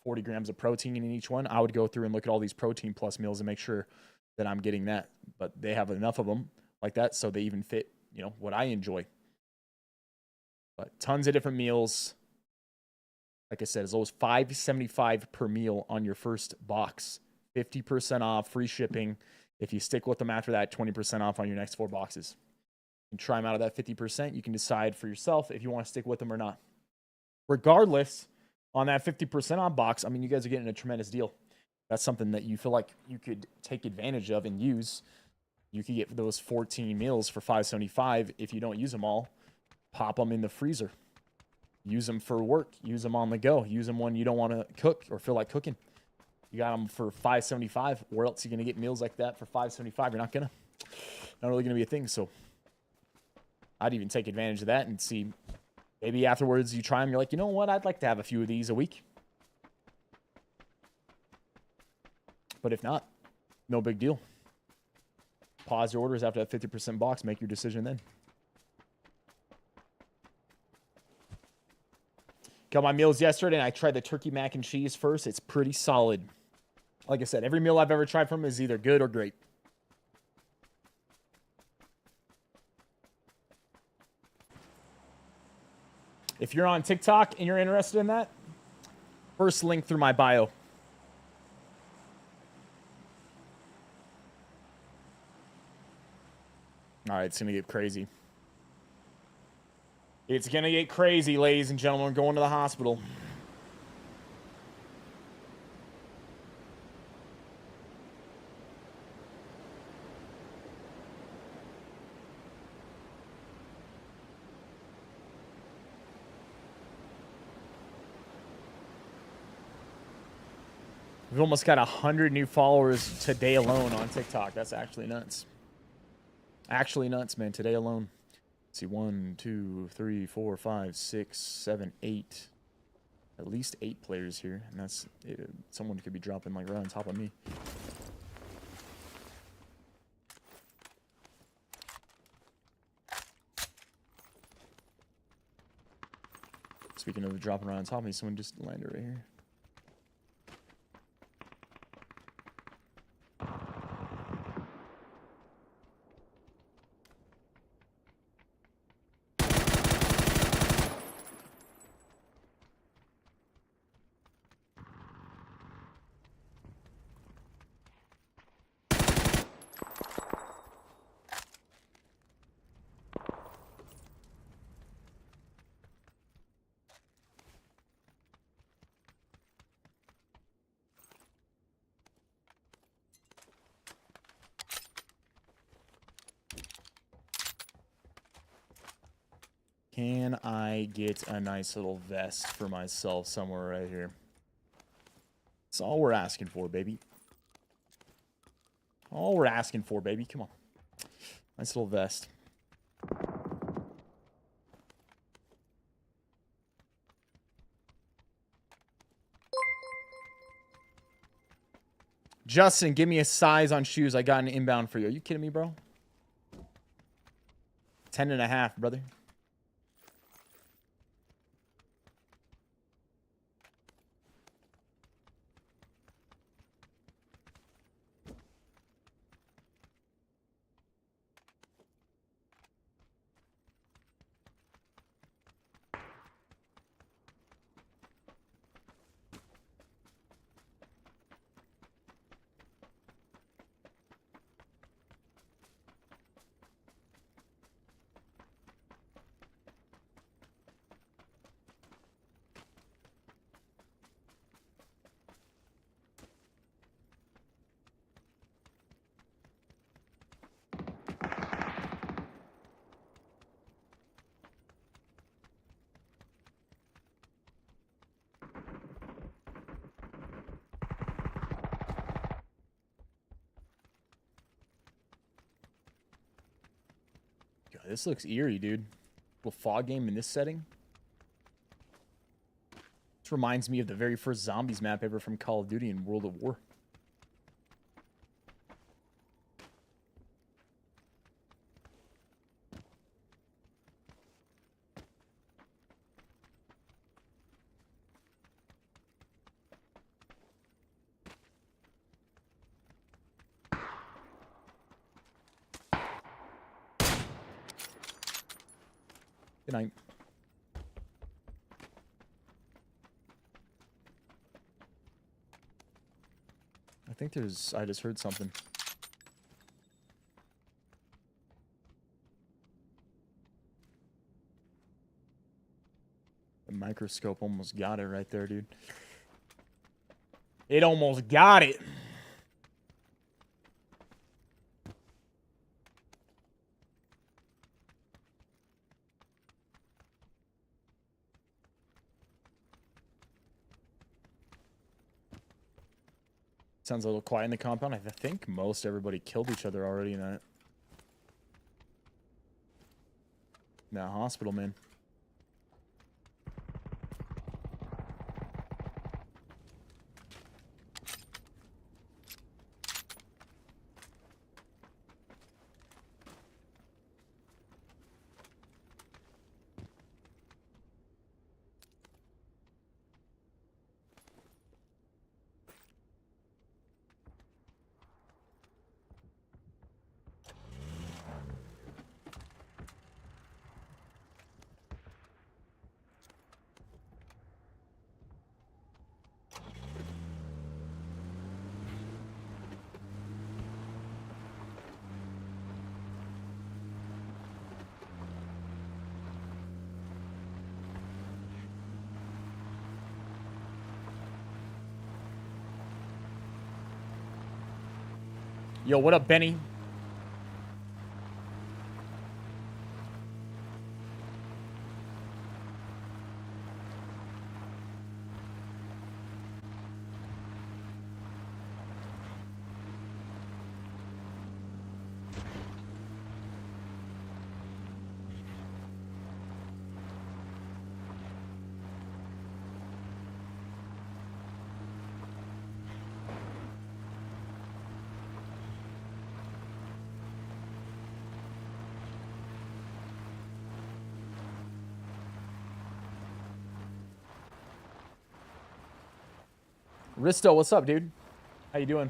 40 grams of protein in each one. I would go through and look at all these protein plus meals and make sure that I'm getting that. But they have enough of them like that, so they even fit, what I enjoy. But tons of different meals. Like I said, as low as $5.75 per meal on your first box. 50% off, free shipping. If you stick with them after that, 20% off on your next 4 boxes. You can try them out of that 50%. You can decide for yourself if you want to stick with them or not. Regardless, on that 50% off box, I mean, you guys are getting a tremendous deal. That's something that you feel like you could take advantage of and use. You could get those 14 meals for $5.75. If you don't use them all, pop them in the freezer. Use them for work. Use them on the go. Use them when you don't want to cook or feel like cooking. You got them for $5.75. Where else are you going to get meals like that for $5.75? You're not going to. Not really going to be a thing. So I'd even take advantage of that and see. Maybe afterwards you try them. You're like, you know what? I'd like to have a few of these a week. But if not, no big deal. Pause your orders after that 50% box. Make your decision then. Got my meals yesterday, and I tried the turkey mac and cheese first. It's pretty solid. Like I said, every meal I've ever tried from is either good or great. If you're on TikTok and you're interested in that, first link through my bio. All right, it's going to get crazy. It's going to get crazy, ladies and gentlemen. We're going to the hospital. We've almost got 100 new followers today alone on TikTok. That's actually nuts. Actually nuts, man. Today alone. Let's see, 1, 2, 3, 4, 5, 6, 7, 8. At least 8 players here, and that's someone could be dropping like right on top of me. Speaking of dropping right on top of me, someone just landed right here. Can I get a nice little vest for myself somewhere right here? That's all we're asking for, baby. All we're asking for, baby. Come on. Nice little vest. Justin, give me a size on shoes. I got an inbound for you. Are you kidding me, bro? 10.5, brother. God, this looks eerie, dude. Little fog game in this setting. This reminds me of the very first zombies map ever from Call of Duty in World of War. Good night. I think there's... I just heard something. The microscope almost got it right there, dude. It almost got it. Sounds a little quiet in the compound. I think most everybody killed each other already in that hospital, man. Yo, what up, Benny? Risto, what's up, dude? How you doing?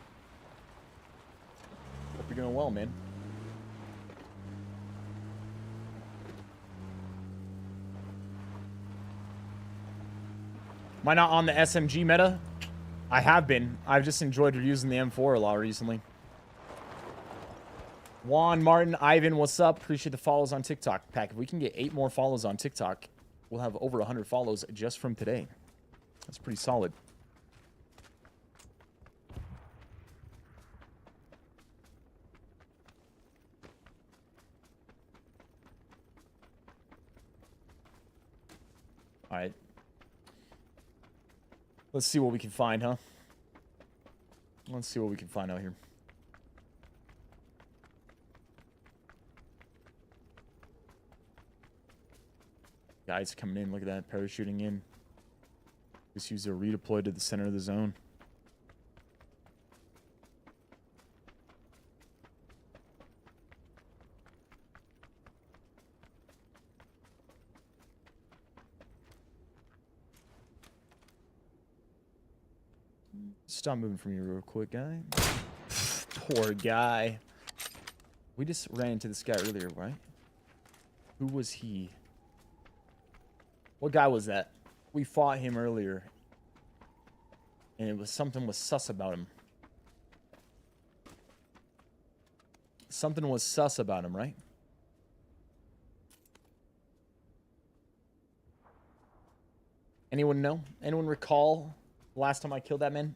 Hope you're doing well, man. Am I not on the SMG meta? I have been. I've just enjoyed using the M4 a lot recently. Juan, Martin, Ivan, what's up? Appreciate the follows on TikTok. Pack, if we can get 8 more follows on TikTok, we'll have over 100 follows just from today. That's pretty solid. All right. Let's see what we can find, huh? Let's see what we can find out here. Guys coming in. Look at that. Parachuting in. This user redeployed to the center of the zone. Stop moving from you real quick, guy. Poor guy. We just ran into this guy earlier, right? Who was he? What guy was that? We fought him earlier. And it was something was sus about him. Something was sus about him, right? Anyone know? Anyone recall the last time I killed that man?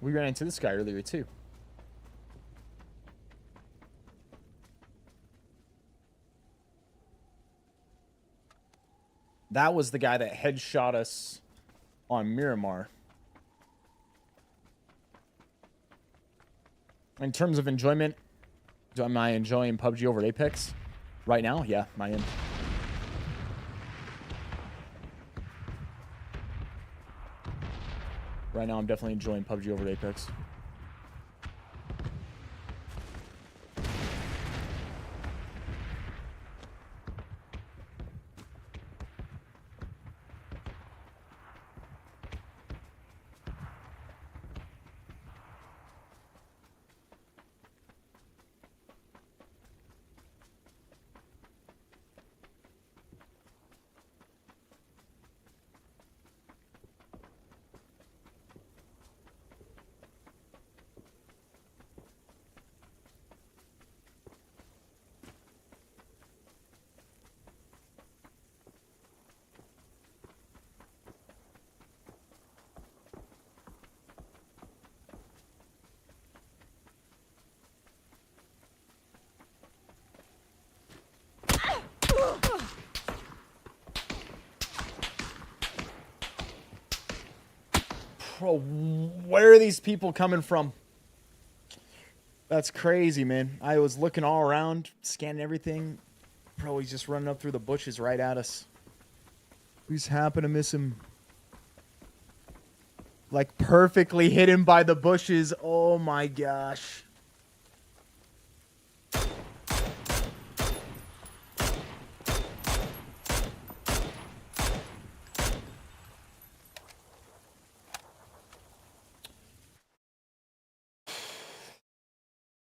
We ran into this guy earlier, too. That was the guy that headshot us on Miramar. In terms of enjoyment, am I enjoying PUBG over Apex? Right now? Yeah, I am. Right now, I'm definitely enjoying PUBG over Apex. Bro, where are these people coming from? That's crazy, man. I was looking all around, scanning everything. Bro, he's just running up through the bushes right at us. We just happen to miss him. Like, perfectly hidden by the bushes. Oh, my gosh.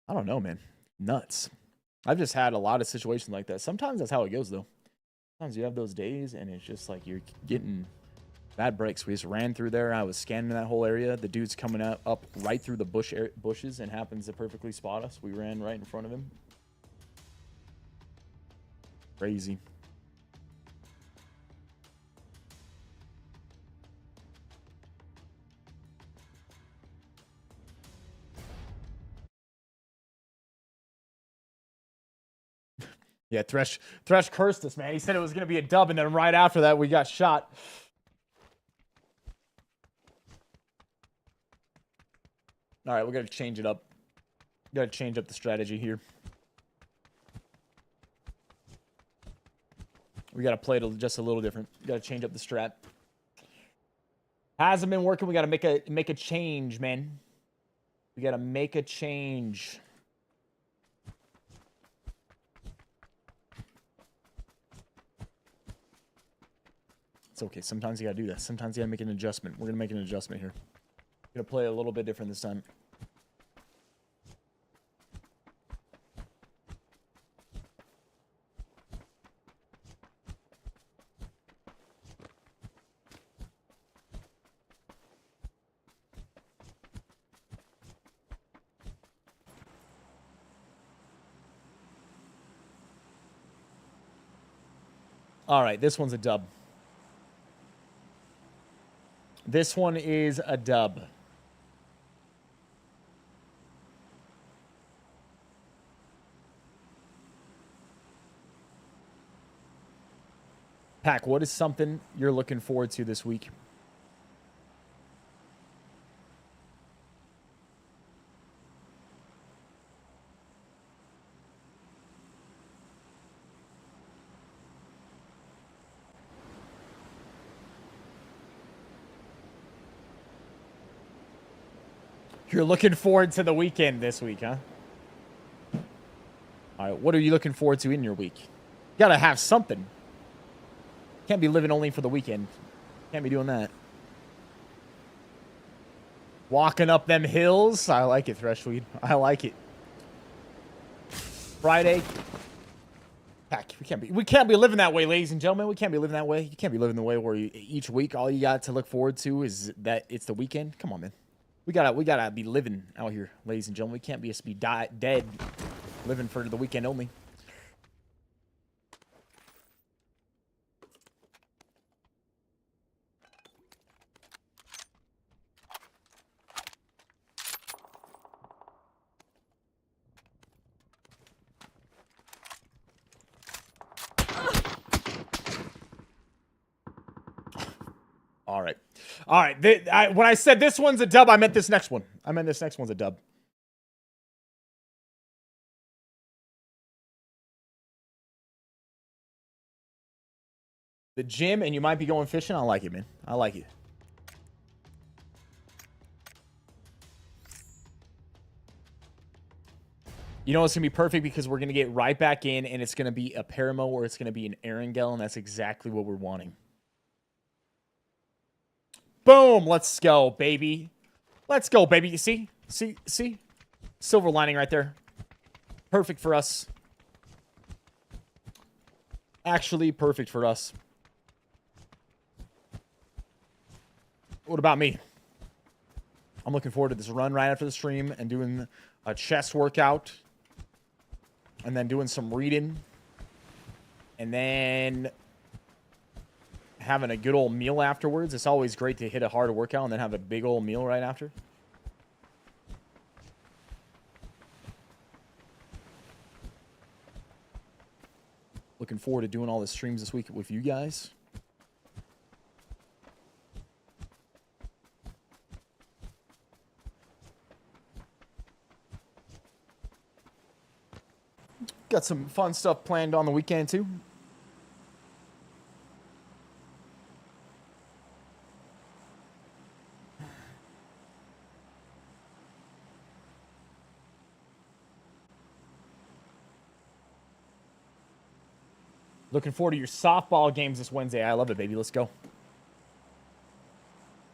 I don't know, man. Nuts. I've just had a lot of situations like that. Sometimes that's how it goes, though. Sometimes you have those days, and it's just like you're getting bad breaks. We just ran through there. I was scanning that whole area. The dude's coming up right through the bushes and happens to perfectly spot us. We ran right in front of him. Crazy. Yeah, Thresh cursed us, man. He said it was going to be a dub, and then right after that, we got shot. All right, we got to change it up. Got to change up the strategy here. We got to play it just a little different. Got to change up the strat. Hasn't been working. We got to make a change, man. We got to make a change. It's It's okay. Sometimes you gotta do that. Sometimes you gotta make an adjustment. We're gonna make an adjustment here. Gonna play a little bit different this time. All right, this one's a dub. This one is a dub. Pack, what is something you're looking forward to this week? You're looking forward to the weekend this week, huh? All right, what are you looking forward to in your week? You gotta have something. Can't be living only for the weekend. Can't be doing that. Walking up them hills. I like it, Threshweed. I like it. Friday. Heck, we can't be living that way, ladies and gentlemen. We can't be living that way. You can't be living the way where each week all you got to look forward to is that it's the weekend. Come on, man. We gotta be living out here, ladies and gentlemen. We can't just be dead, living for the weekend only. All right. All right. When I said this one's a dub, I meant this next one. I meant this next one's a dub. The gym, and you might be going fishing. I like it, man. I like it. You know, it's going to be perfect because we're going to get right back in, and it's going to be a Paramo or it's going to be an Erangel, and that's exactly what we're wanting. Boom! Let's go, baby. Let's go, baby. You see? See? Silver lining right there. Perfect for us. Actually, perfect for us. What about me? I'm looking forward to this run right after the stream and doing a chest workout. And then doing some reading. And then having a good old meal afterwards. It's always great to hit a hard workout and then have a big old meal right after. Looking forward to doing all the streams this week with you guys. Got some fun stuff planned on the weekend too. Looking forward to your softball games this Wednesday. I love it, baby. Let's go.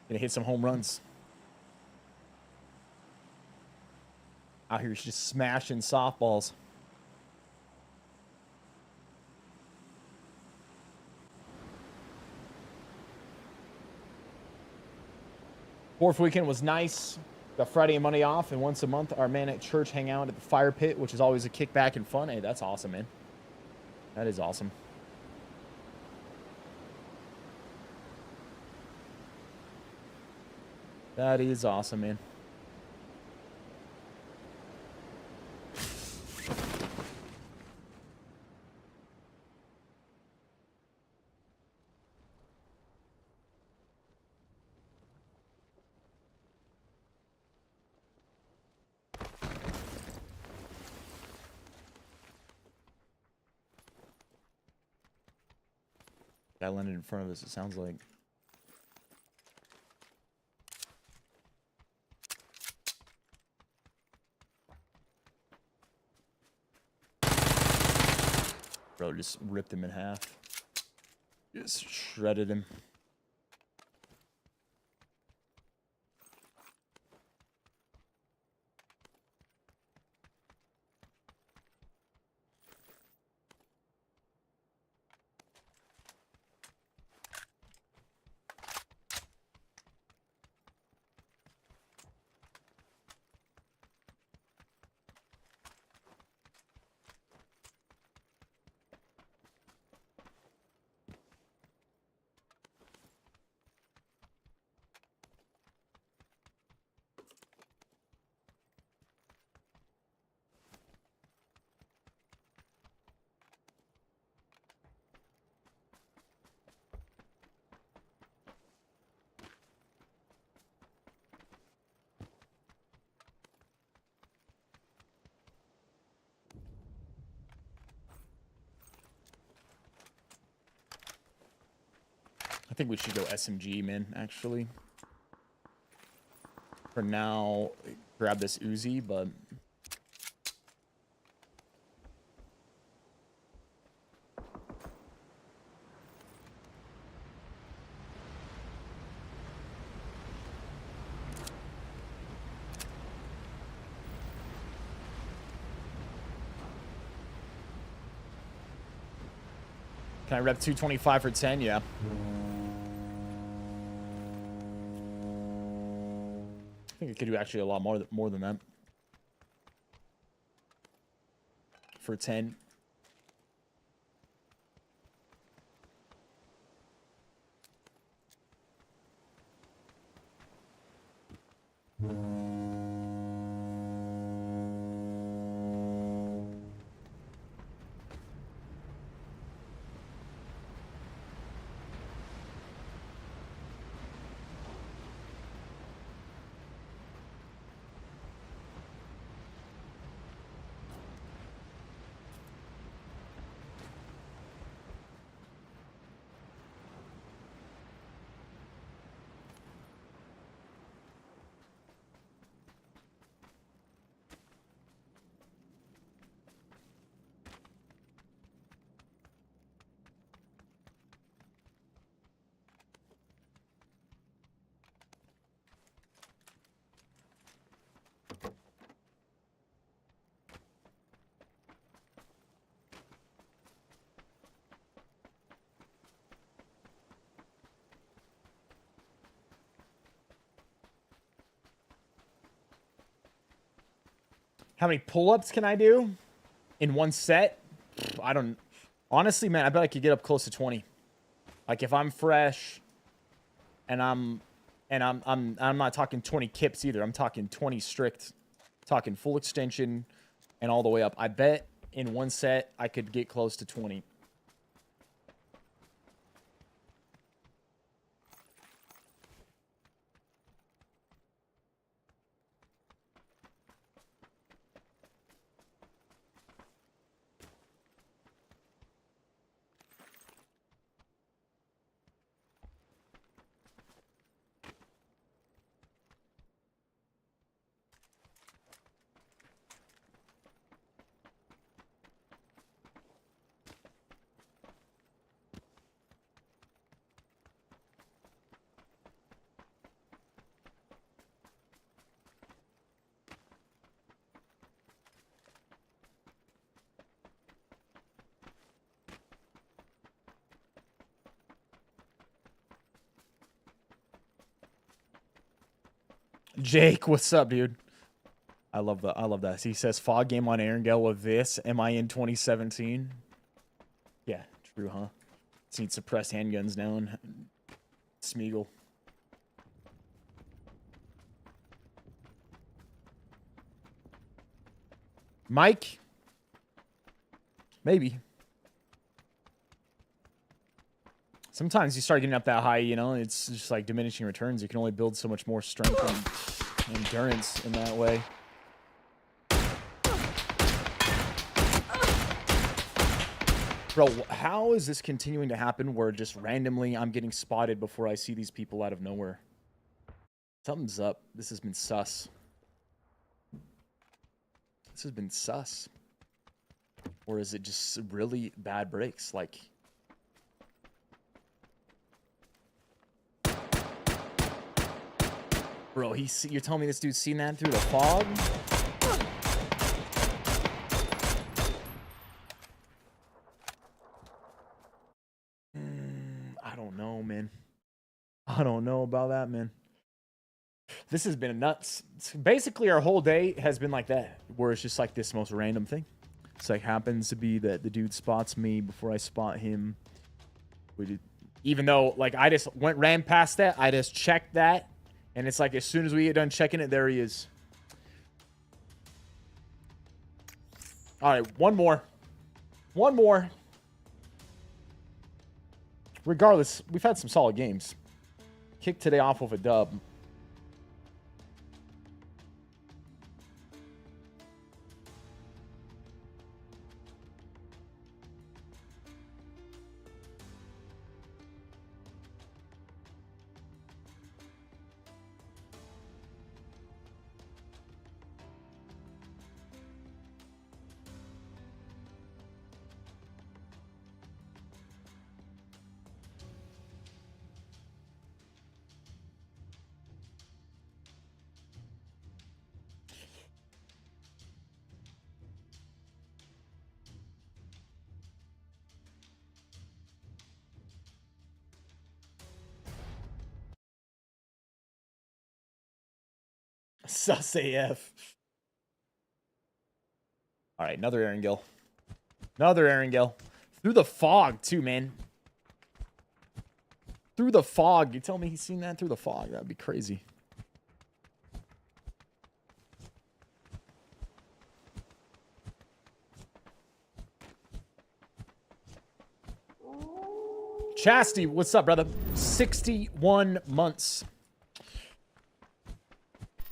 Gonna hit some home runs. Out here just smashing softballs. Fourth weekend was nice. Got Friday and Monday off, and once a month our men at church hang out at the fire pit, which is always a kickback and fun. Hey, that's awesome, man. That is awesome. That is awesome, man. Guy landed in front of us, it sounds like. Bro just ripped him in half. Just shredded him. think we should go SMG, man, actually. For now, grab this Uzi, but... Can I rep 225 for 10? Yeah. I think it could do actually a lot more than that. For 10. How many pull-ups can I do in one set? I don't... Honestly, man, I bet I could get up close to 20. Like, if I'm fresh and I'm not talking 20 kips either. I'm talking 20 strict, talking full extension and all the way up. I bet in one set I could get close to 20. Jake, what's up, dude? I love that. He says fog game on Erangel with this. Am I in 2017? Yeah, true, huh? Seen suppressed handguns now in Smeagol. Mike? Maybe. Sometimes you start getting up that high, you know, it's just like diminishing returns. You can only build so much more strength and endurance in that way. Bro, how is this continuing to happen where just randomly I'm getting spotted before I see these people out of nowhere? Something's up. This has been sus. This has been sus. Or is it just really bad breaks? Like... Bro, you're telling me this dude's seen that through the fog? I don't know, man. I don't know about that, man. This has been nuts. Basically, our whole day has been like that, where it's just like this most random thing. It's like happens to be that the dude spots me before I spot him. Even though, like, I just ran past that, I just checked that. And it's like, as soon as we get done checking it, there he is. All right, one more. One more. Regardless, we've had some solid games. Kicked today off with a dub. Sus AF. All right, another Erangel. Another Erangel. Through the fog, too, man. Through the fog. You tell me he's seen that through the fog. That'd be crazy. Chastity, what's up, brother? 61 months.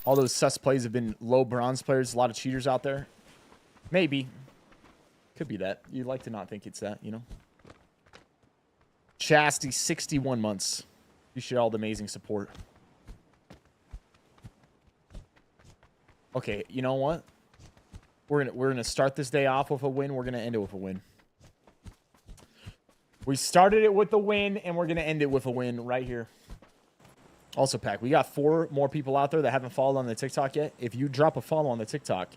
All those sus plays have been low bronze players. A lot of cheaters out there. Maybe. Could be that. You'd like to not think it's that, you know? Chastity, 61 months. Appreciate all the amazing support. Okay, you know what? We're gonna start this day off with a win. We're gonna end it with a win. We started it with a win, and we're gonna end it with a win right here. Also, Pack, we got 4 more people out there that haven't followed on the TikTok yet. If you drop a follow on the TikTok,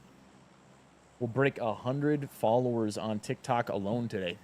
we'll break 100 followers on TikTok alone today.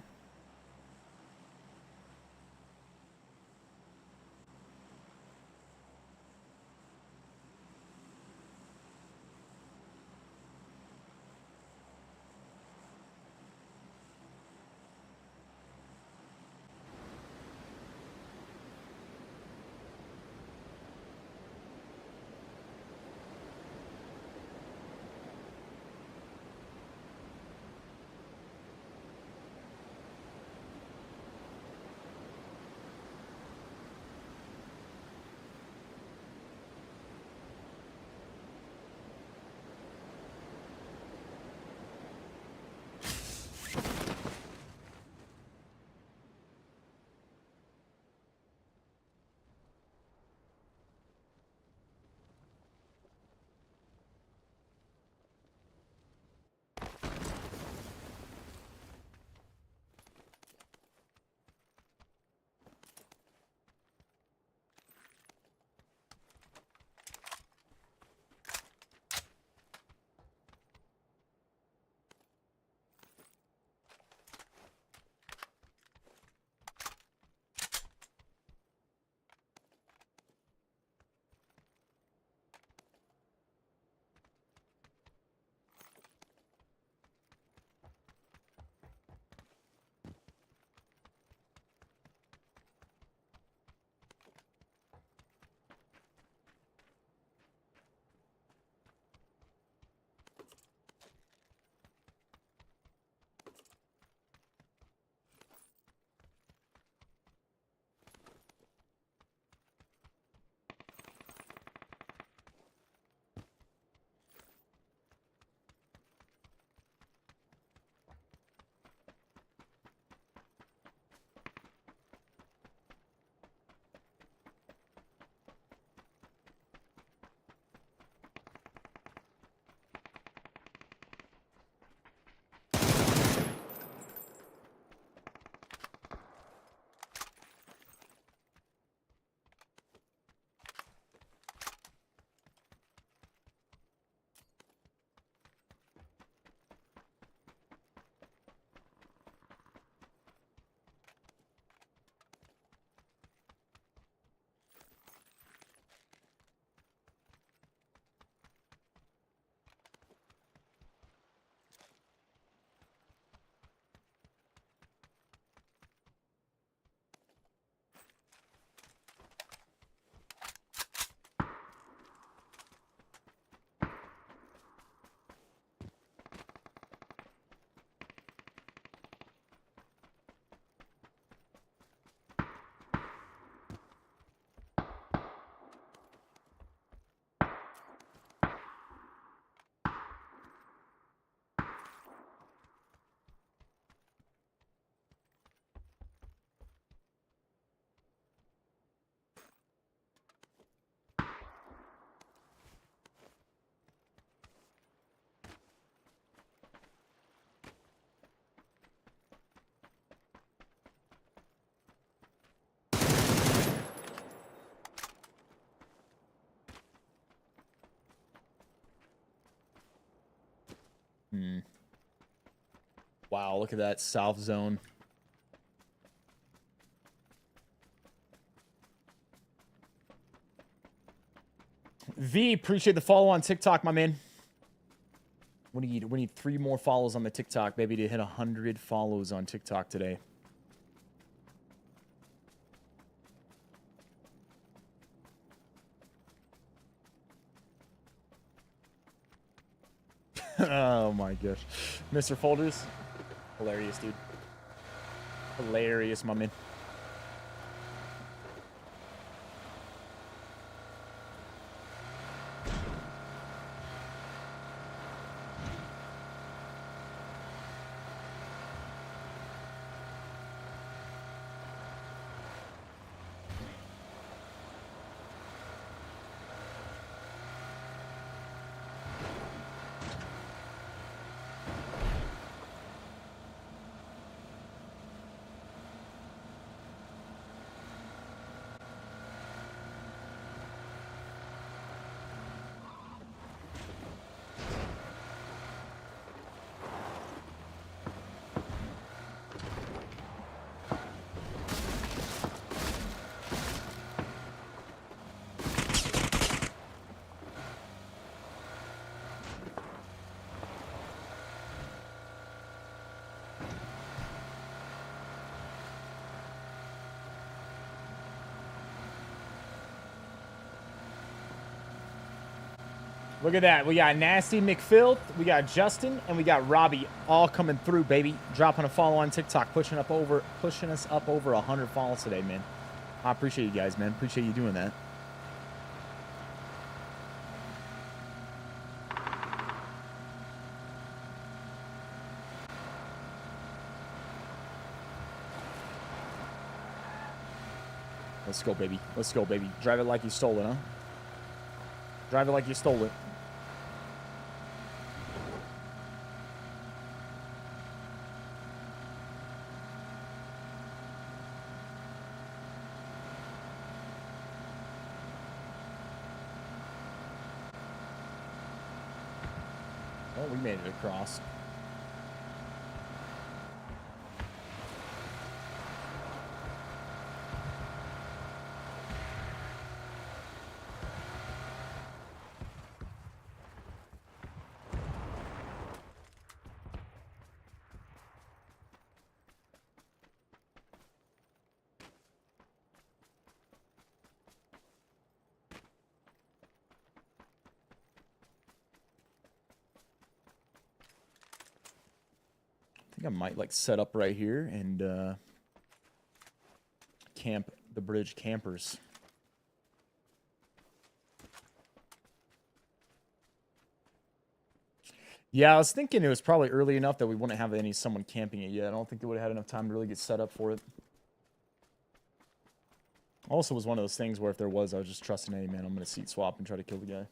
Wow, look at that south zone. V, appreciate the follow on TikTok, my man. We need 3 more follows on the TikTok, baby, to hit 100 follows on TikTok today. Oh my gosh. Mr. Folders. Hilarious, dude. Hilarious, my man. Look at that. We got Nasty McFilth, we got Justin, and we got Robbie all coming through, baby. Dropping a follow on TikTok, pushing us up over 100 follows today, man. I appreciate you guys, man. Appreciate you doing that. Let's go, baby. Let's go, baby. Drive it like you stole it, huh? Drive it like you stole it. Oh, we made it across. I think I might like set up right here and camp the bridge campers. Yeah, I was thinking it was probably early enough that we wouldn't have someone camping it yet. I don't think they would have had enough time to really get set up for it. Also, was one of those things where if there was, I was just trusting, hey man, I'm gonna seat swap and try to kill the guy.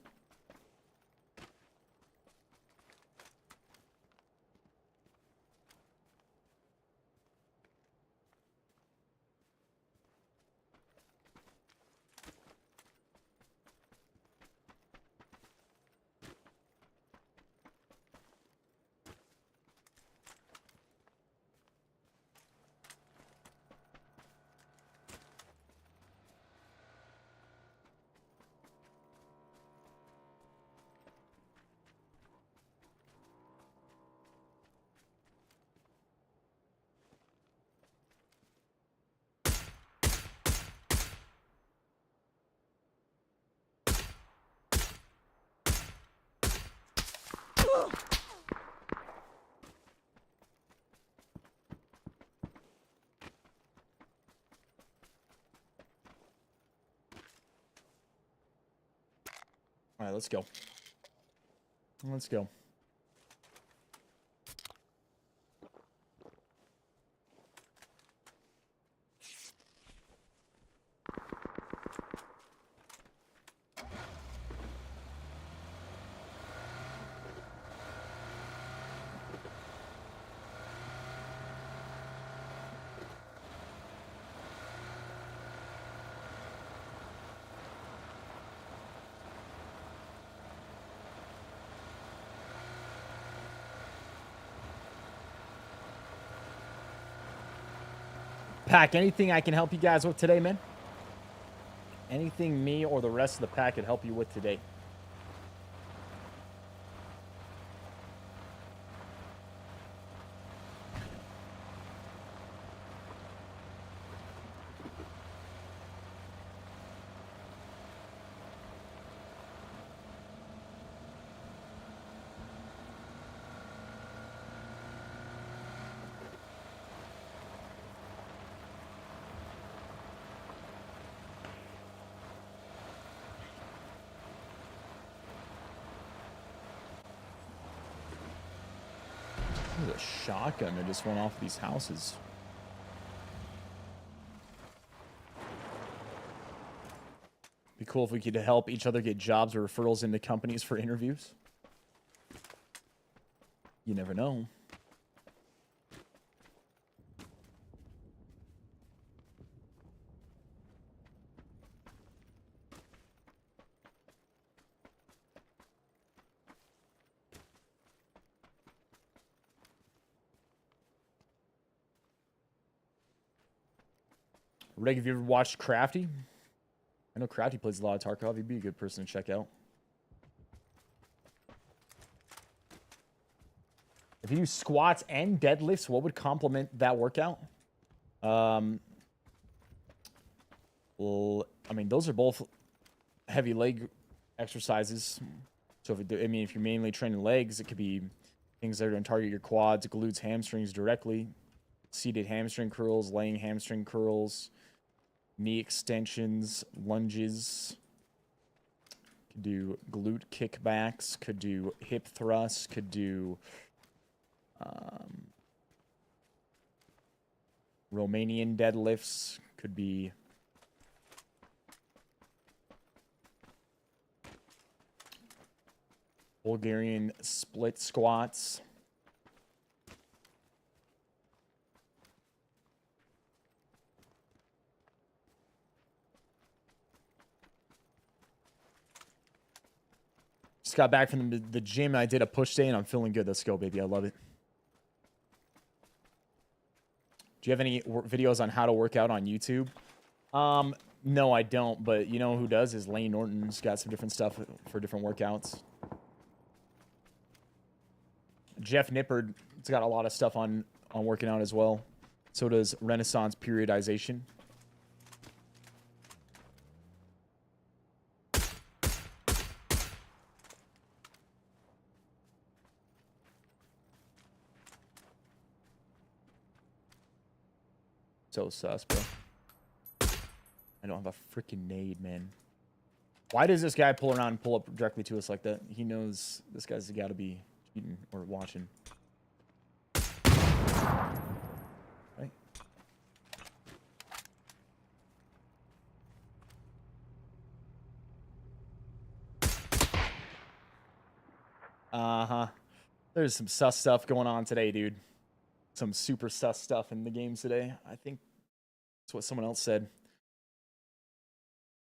All right, let's go. Let's go. Pack, anything I can help you guys with today, man? Anything me or the rest of the pack could help you with today? a shotgun that just went off these houses. Be cool if we could help each other get jobs or referrals into companies for interviews. You never know. Reg, have you ever watched Crafty? I know Crafty plays a lot of Tarkov. He'd be a good person to check out. If you do squats and deadlifts, what would complement that workout? Well, I mean, those are both heavy leg exercises. So if it, I mean, if you're mainly training legs, it could be things that are going to target your quads, glutes, hamstrings directly. Seated hamstring curls, laying hamstring curls, knee extensions, lunges. Could do glute kickbacks, could do hip thrusts, could do Romanian deadlifts, could be Bulgarian split squats. Just got back from the gym. I did a push day and I'm feeling good. Let's go, baby. I love it. Do you have any videos on how to work out on YouTube? No, I don't. But you know who does is Lane Norton's got some different stuff for different workouts. Jeff Nippard's got a lot of stuff on working out as well. So does Renaissance Periodization. So sus, bro. I don't have a freaking nade, man. Why does this guy pull around and pull up directly to us like that? He knows this guy's got to be cheating or watching. Right? Uh-huh. There's some sus stuff going on today, dude. Some super sus stuff in the games today. I think that's what someone else said.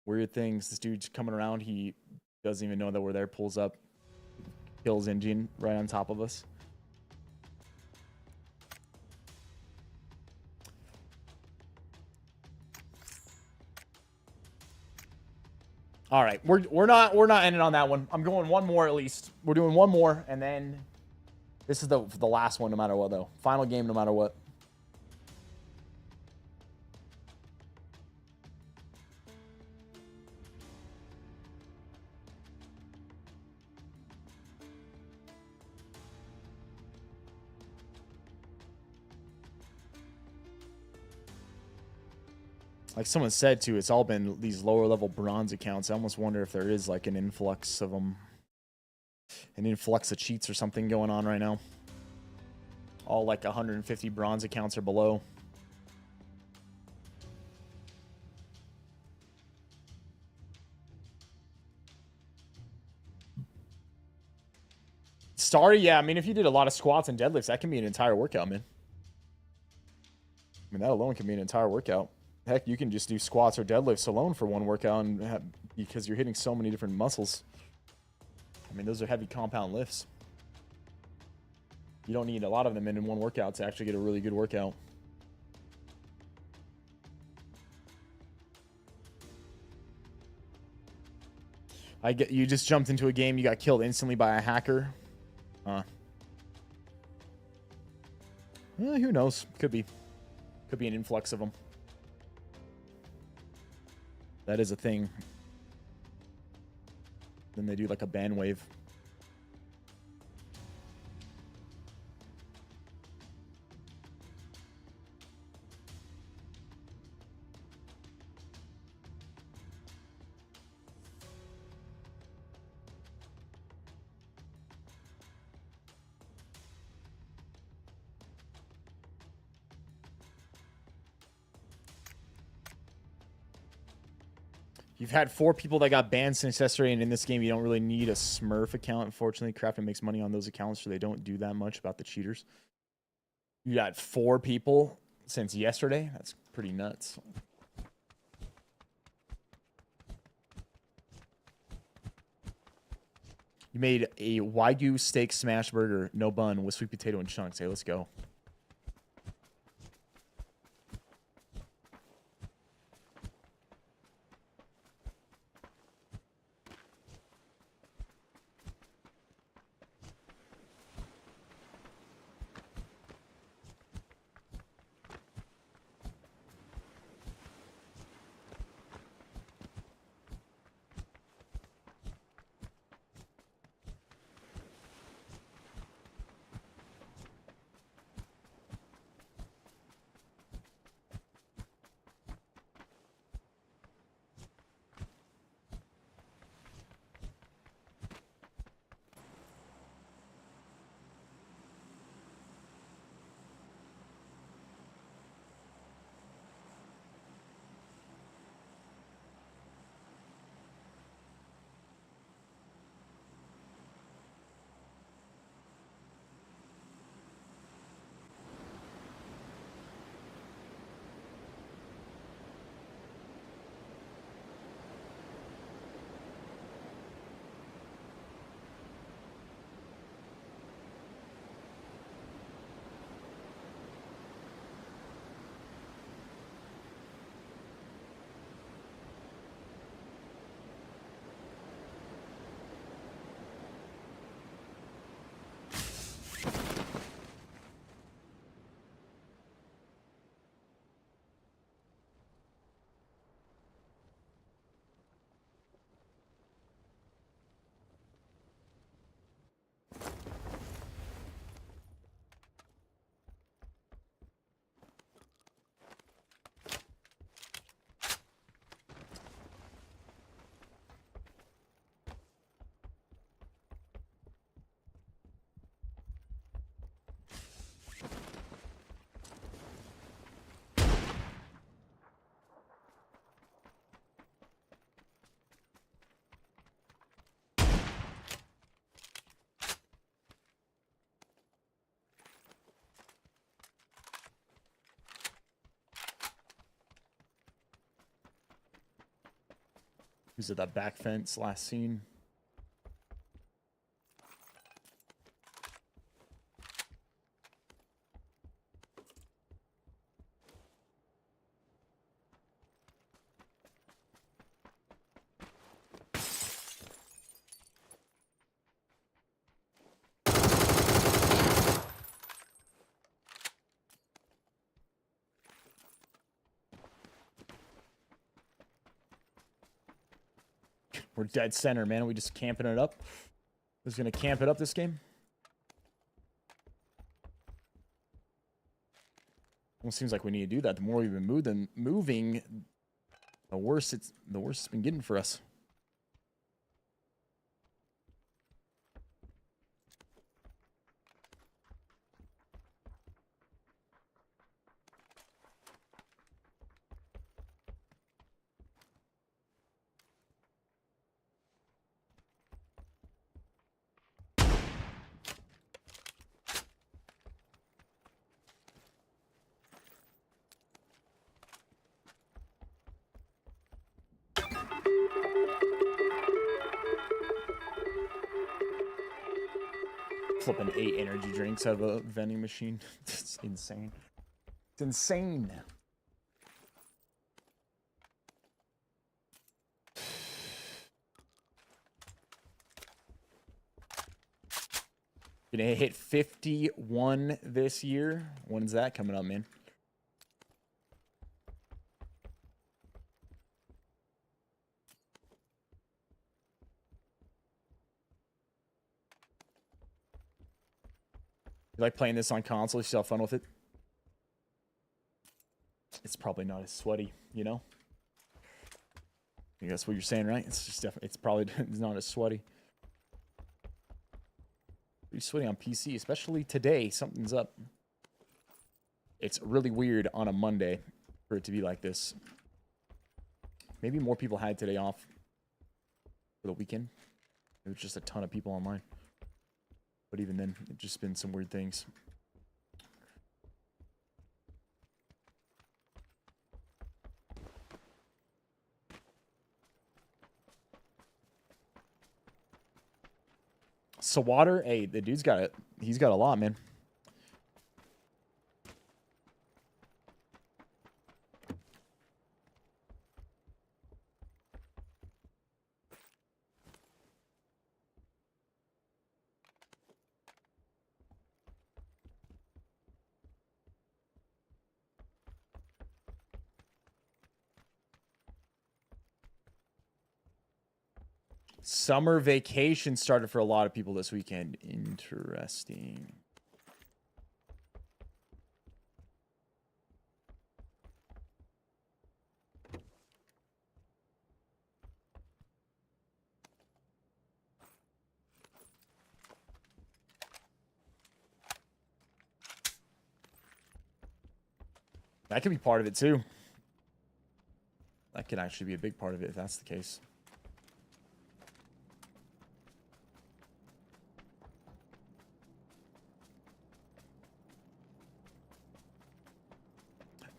Weird things. This dude's coming around. He doesn't even know that we're there. Pulls up. Kills Indian right on top of us. All right. We're not ending on that one. I'm going one more at least. We're doing one more and then this is the last one no matter what though. Final game no matter what. Like someone said too, it's all been these lower level bronze accounts. I almost wonder if there is like an influx of them. An influx of cheats or something going on right now. All like 150 bronze accounts or below. Starry, yeah. I mean, if you did a lot of squats and deadlifts, that can be an entire workout, man. I mean, that alone can be an entire workout. Heck, you can just do squats or deadlifts alone for one workout and because you're hitting so many different muscles. I mean, those are heavy compound lifts. You don't need a lot of them in one workout to actually get a really good workout. You just jumped into a game, you got killed instantly by a hacker. Who knows? Could be an influx of them. That is a thing. Then they do like a ban wave. You've had 4 people that got banned since yesterday, and in this game, you don't really need a Smurf account. Unfortunately, Crafton makes money on those accounts, so they don't do that much about the cheaters. You got 4 people since yesterday. That's pretty nuts. You made a Wagyu steak smash burger, no bun, with sweet potato and chunks. Hey, let's go. Who's at that back fence last scene? We're dead center, man. Are we just camping it up? Who's gonna camp it up this game? Almost seems like we need to do that. The more we've been moving, the worse it's been getting for us. Flipping 8 energy drinks out of a vending machine. It's insane. It's insane. Gonna hit 51 this year. When's that coming up, man? You like playing this on console? You still have fun with it? It's probably not as sweaty, you know? I think that's what you're saying, right? It's just definitely, it's probably not as sweaty. Pretty sweaty on PC, especially today. Something's up. It's really weird on a Monday for it to be like this. Maybe more people had today off for the weekend. It was just a ton of people online. But even then, it's just been some weird things. So water, hey, the dude's got it. He's got a lot, man. Summer vacation started for a lot of people this weekend. Interesting. That could be part of it too. That could actually be a big part of it if that's the case.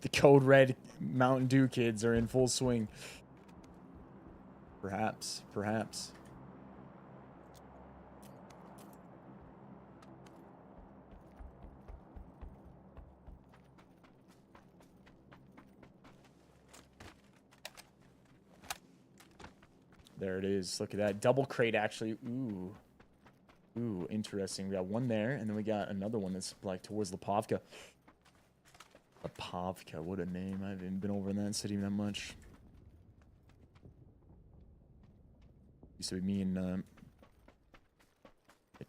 The Code Red Mountain Dew kids are in full swing. Perhaps, perhaps. There it is. Look at that. Double crate, actually. Ooh. Ooh, interesting. We got one there, and then we got another one that's like towards Lipovka. Lipovka, what a name. I haven't been over in that city that much. Used to be me and a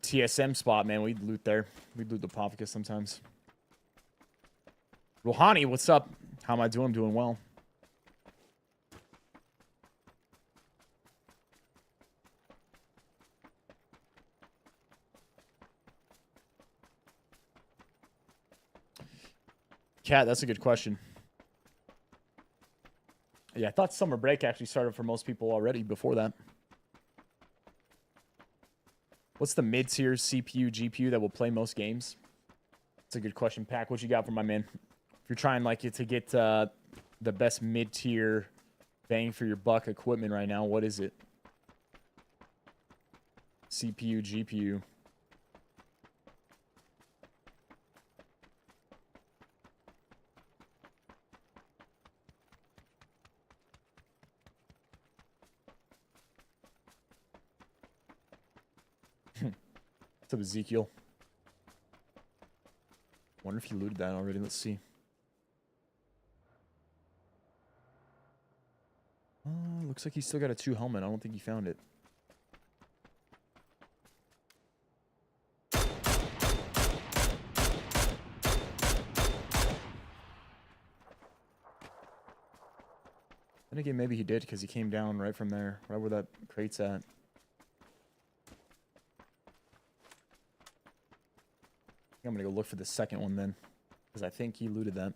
TSM spot, man. We'd loot there. We'd loot Lipovka sometimes. Rouhani, what's up? How am I doing? I'm doing well. Cat, that's a good question. Yeah, I thought summer break actually started for most people already before that. What's the mid-tier CPU, GPU that will play most games? That's a good question, Pack. What you got for my man? If you're trying like to get the best mid-tier bang for your buck equipment right now, what is it? CPU, GPU. What's up, Ezekiel? Wonder if he looted that already. Let's see. Looks like he's still got a 2 helmet. I don't think he found it. Then again, maybe he did because he came down right from there, right where that crate's at. I'm gonna go look for the second one then, because I think he looted that.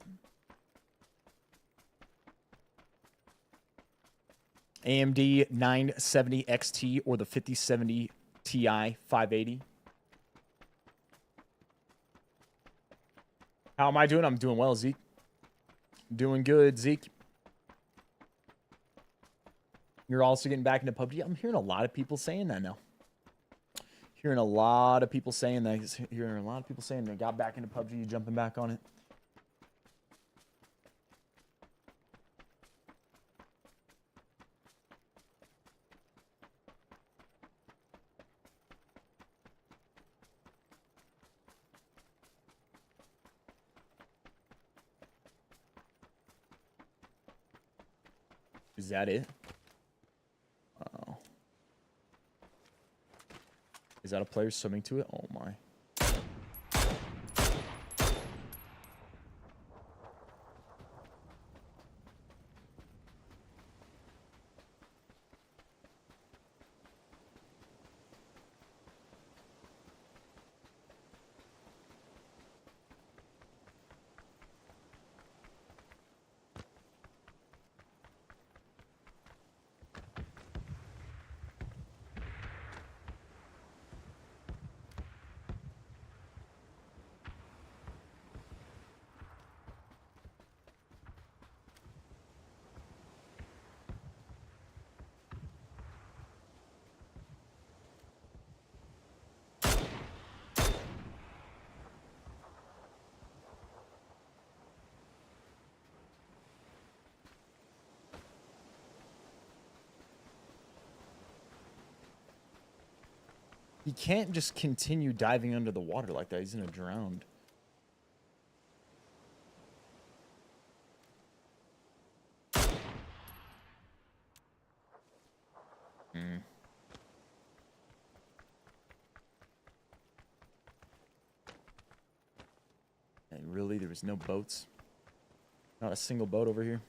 AMD 970 XT or the 5070 Ti 580. How am I doing? I'm doing well, Zeke. Doing good, Zeke. You're also getting back into PUBG. I'm hearing a lot of people saying that now. Hearing a lot of people saying that. Hearing a lot of people saying they got back into PUBG, jumping back on it. Is that it? Oh. Is that a player swimming to it? Oh my. He can't just continue diving under the water like that. He's gonna drown. And really, there was no boats. Not a single boat over here.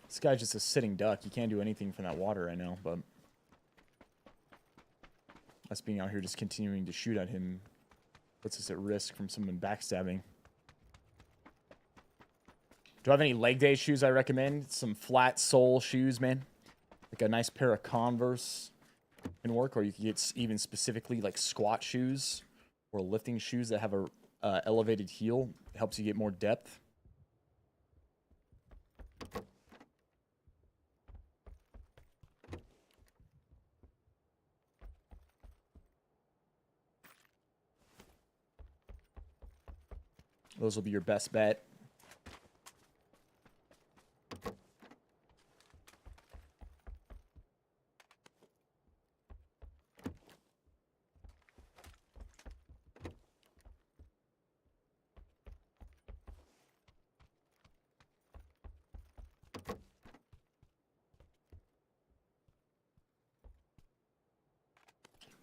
This guy's just a sitting duck. You can't do anything from that water right now, but us being out here just continuing to shoot at him puts us at risk from someone backstabbing. Do I have any leg day shoes I recommend? Some flat sole shoes, man. Like a nice pair of Converse can work, or you can get even specifically like squat shoes or lifting shoes that have a elevated heel. It helps you get more depth. Those will be your best bet.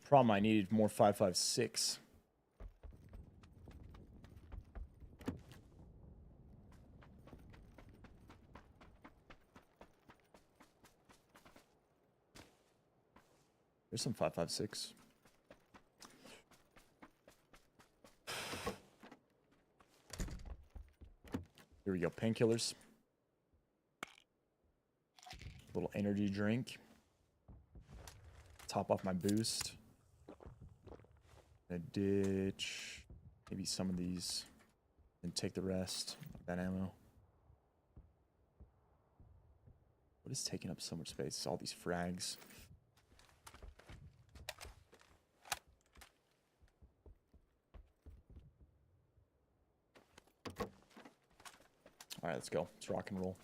Problem, I needed more 5.56. There's some 5.56. Here we go, painkillers. Little energy drink. Top off my boost. A ditch. Maybe some of these. And take the rest. That ammo. What is taking up so much space? All these frags. All right, let's go. Let's rock and roll.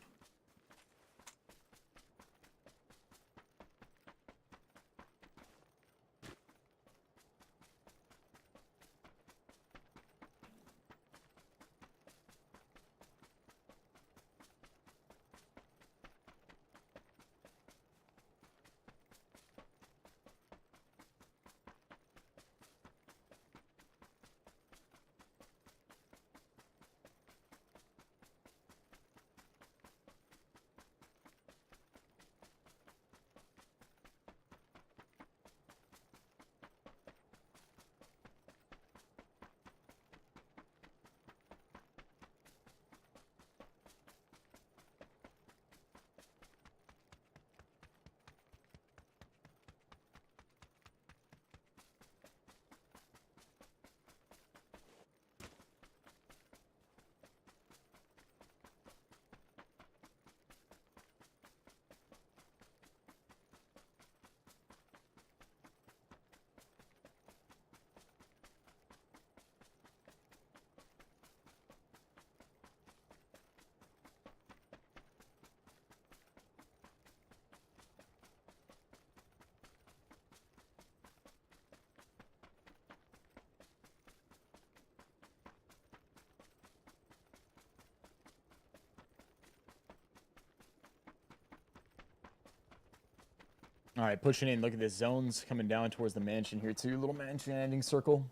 All right, pushing in. Look at this. Zones coming down towards the mansion here, too. Little mansion ending circle.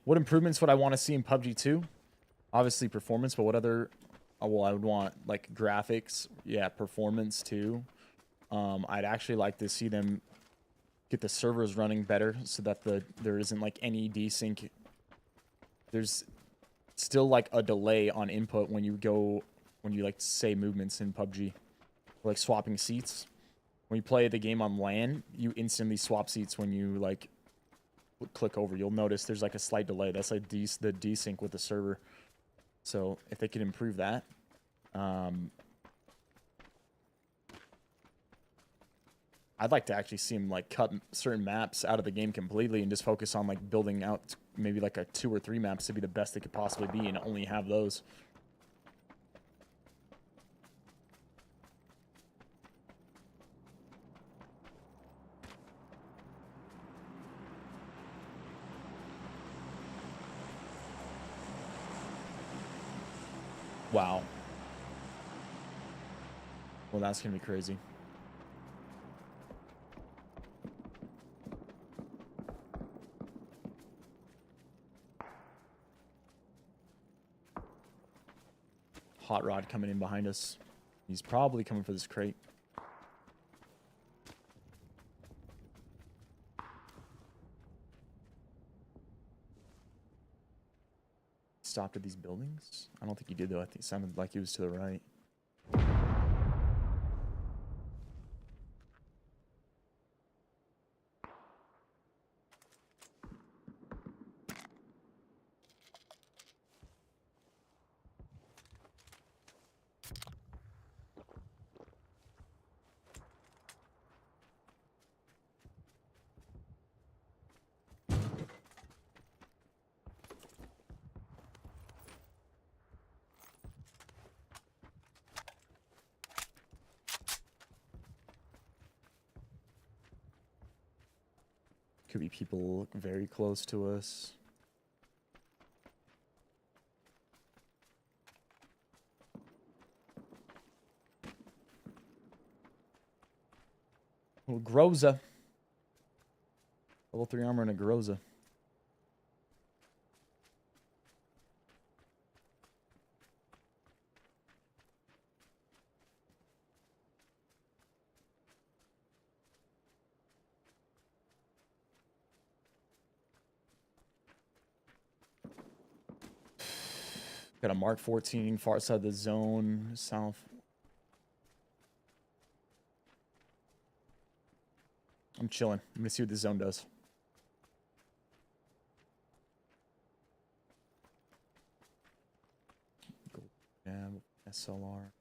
What improvements would I want to see in PUBG 2? Obviously, performance, but what other... Oh, well, I would want, like, graphics. Yeah, performance, too. I'd actually like to see them get the servers running better so that there isn't, like, any desync. There's still like a delay on input when you like say movements in PUBG, like swapping seats. When you play the game on LAN, you instantly swap seats when you like click over. You'll notice there's like a slight delay. That's like the desync with the server. So if they could improve that, I'd like to actually see him like cut certain maps out of the game completely and just focus on like building out maybe like a 2 or 3 maps to be the best they could possibly be and only have those. Wow. Well, that's gonna be crazy. Hot Rod coming in behind us. He's probably coming for this crate. Stopped at these buildings? I don't think he did though. I think it sounded like he was to the right. Could be people very close to us. Little Groza. Level 3 armor and a Groza. Got a Mark 14 far side of the zone, south. I'm chilling. I'm gonna see what the zone does. Go down SLR.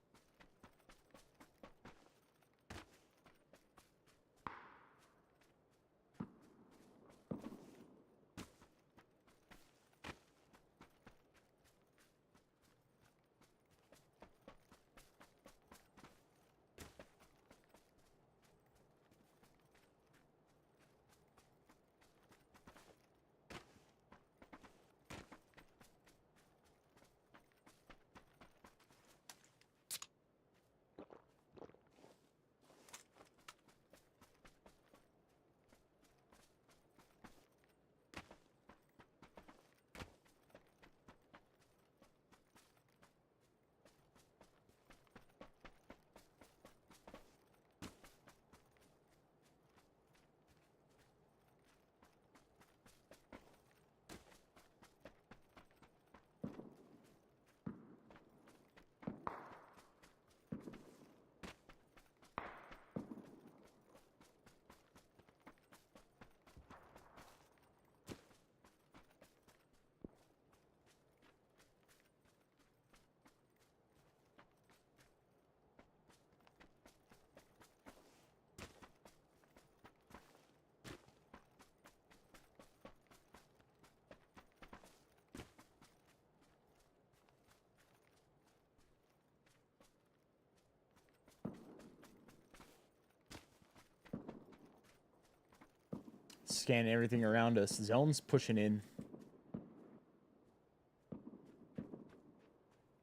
Scan everything around us. Zone's pushing in.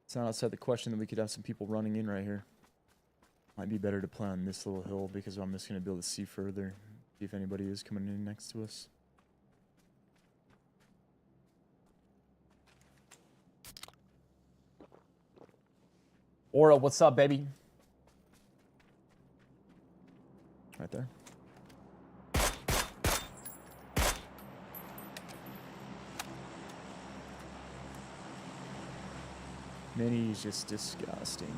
It's not outside the question that we could have some people running in right here. Might be better to play on this little hill because I'm just going to be able to see further. See if anybody is coming in next to us. Aura, what's up, baby? Right there. Mini is just disgusting.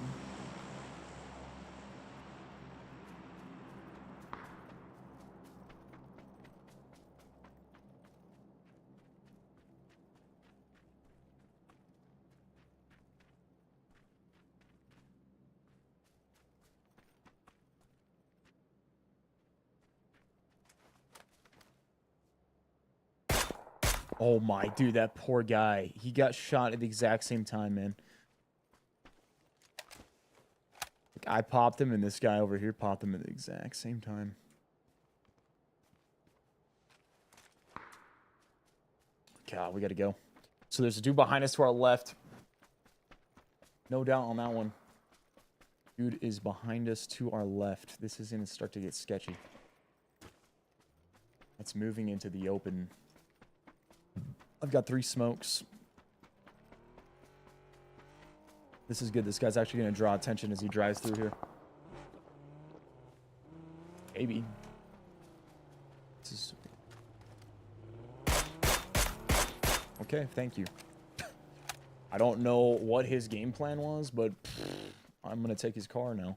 Oh my, dude, that poor guy. He got shot at the exact same time, man. Like, I popped him, and this guy over here popped him at the exact same time. God, we gotta go. So there's a dude behind us to our left. No doubt on that one. Dude is behind us to our left. This is gonna start to get sketchy. It's moving into the open. I've got 3 smokes. This is good. This guy's actually gonna draw attention as he drives through here. Maybe. This is... Okay, thank you. I don't know what his game plan was, but I'm gonna take his car now.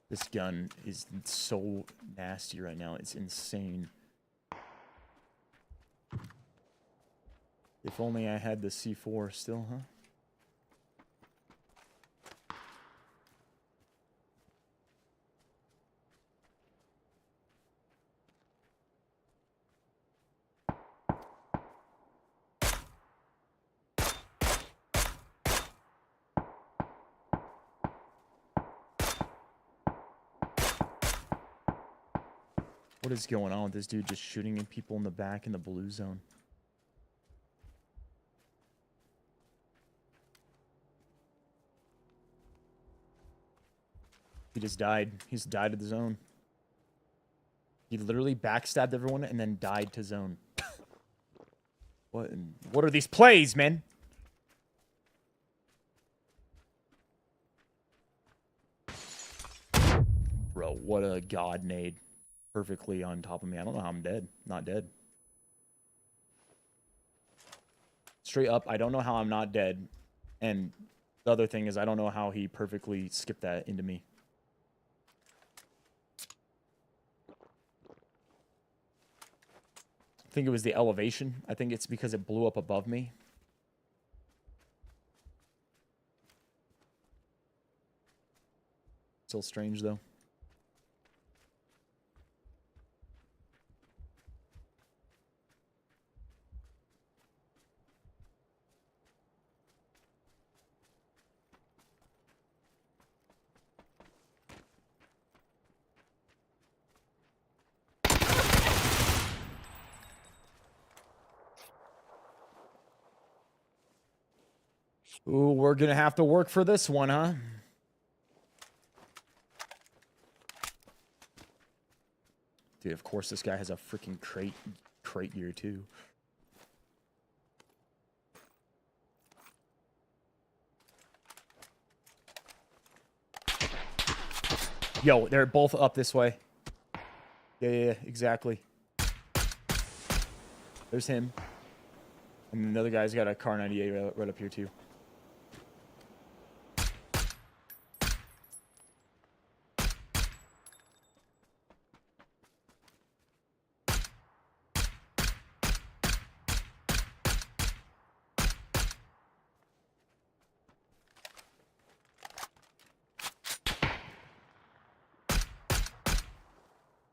This gun is so nasty right now. It's insane. If only I had the C4 still, huh? What is going on with this dude just shooting at people in the back in the blue zone? He just died. He's died to the zone. He literally backstabbed everyone and then died to zone. What are these plays, man? Bro, what a god nade. Perfectly on top of me. I don't know how I'm dead. Not dead. Straight up, I don't know how I'm not dead. And the other thing is I don't know how he perfectly skipped that into me. I think it was the elevation. I think it's because it blew up above me. Still strange though. Ooh, we're gonna have to work for this one, huh? Dude, of course this guy has a freaking crate gear too. Yo, they're both up this way. Yeah, exactly. There's him. And another guy's got a car 98 right up here too.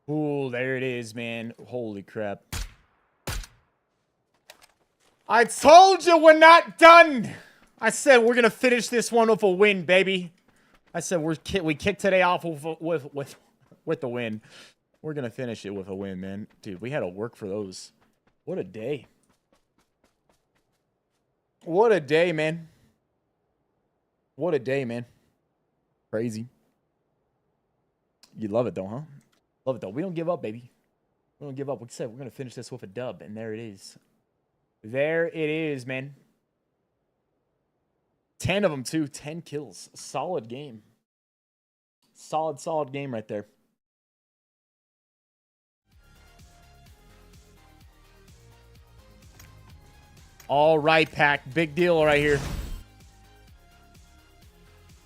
Ooh, there it is, man. Holy crap. I told you we're not done. I said we're going to finish this one with a win, baby. I said we kicked today off with with the win. We're going to finish it with a win, man. Dude, we had to work for those. What a day. What a day, man. What a day, man. Crazy. You love it, though, huh? Love it, though. We don't give up, baby. We don't give up. We said we're going to finish this with a dub, and there it is. There it is, man. 10 of them, too. 10 kills. Solid game. Solid game right there. All right, Pack. Big deal right here.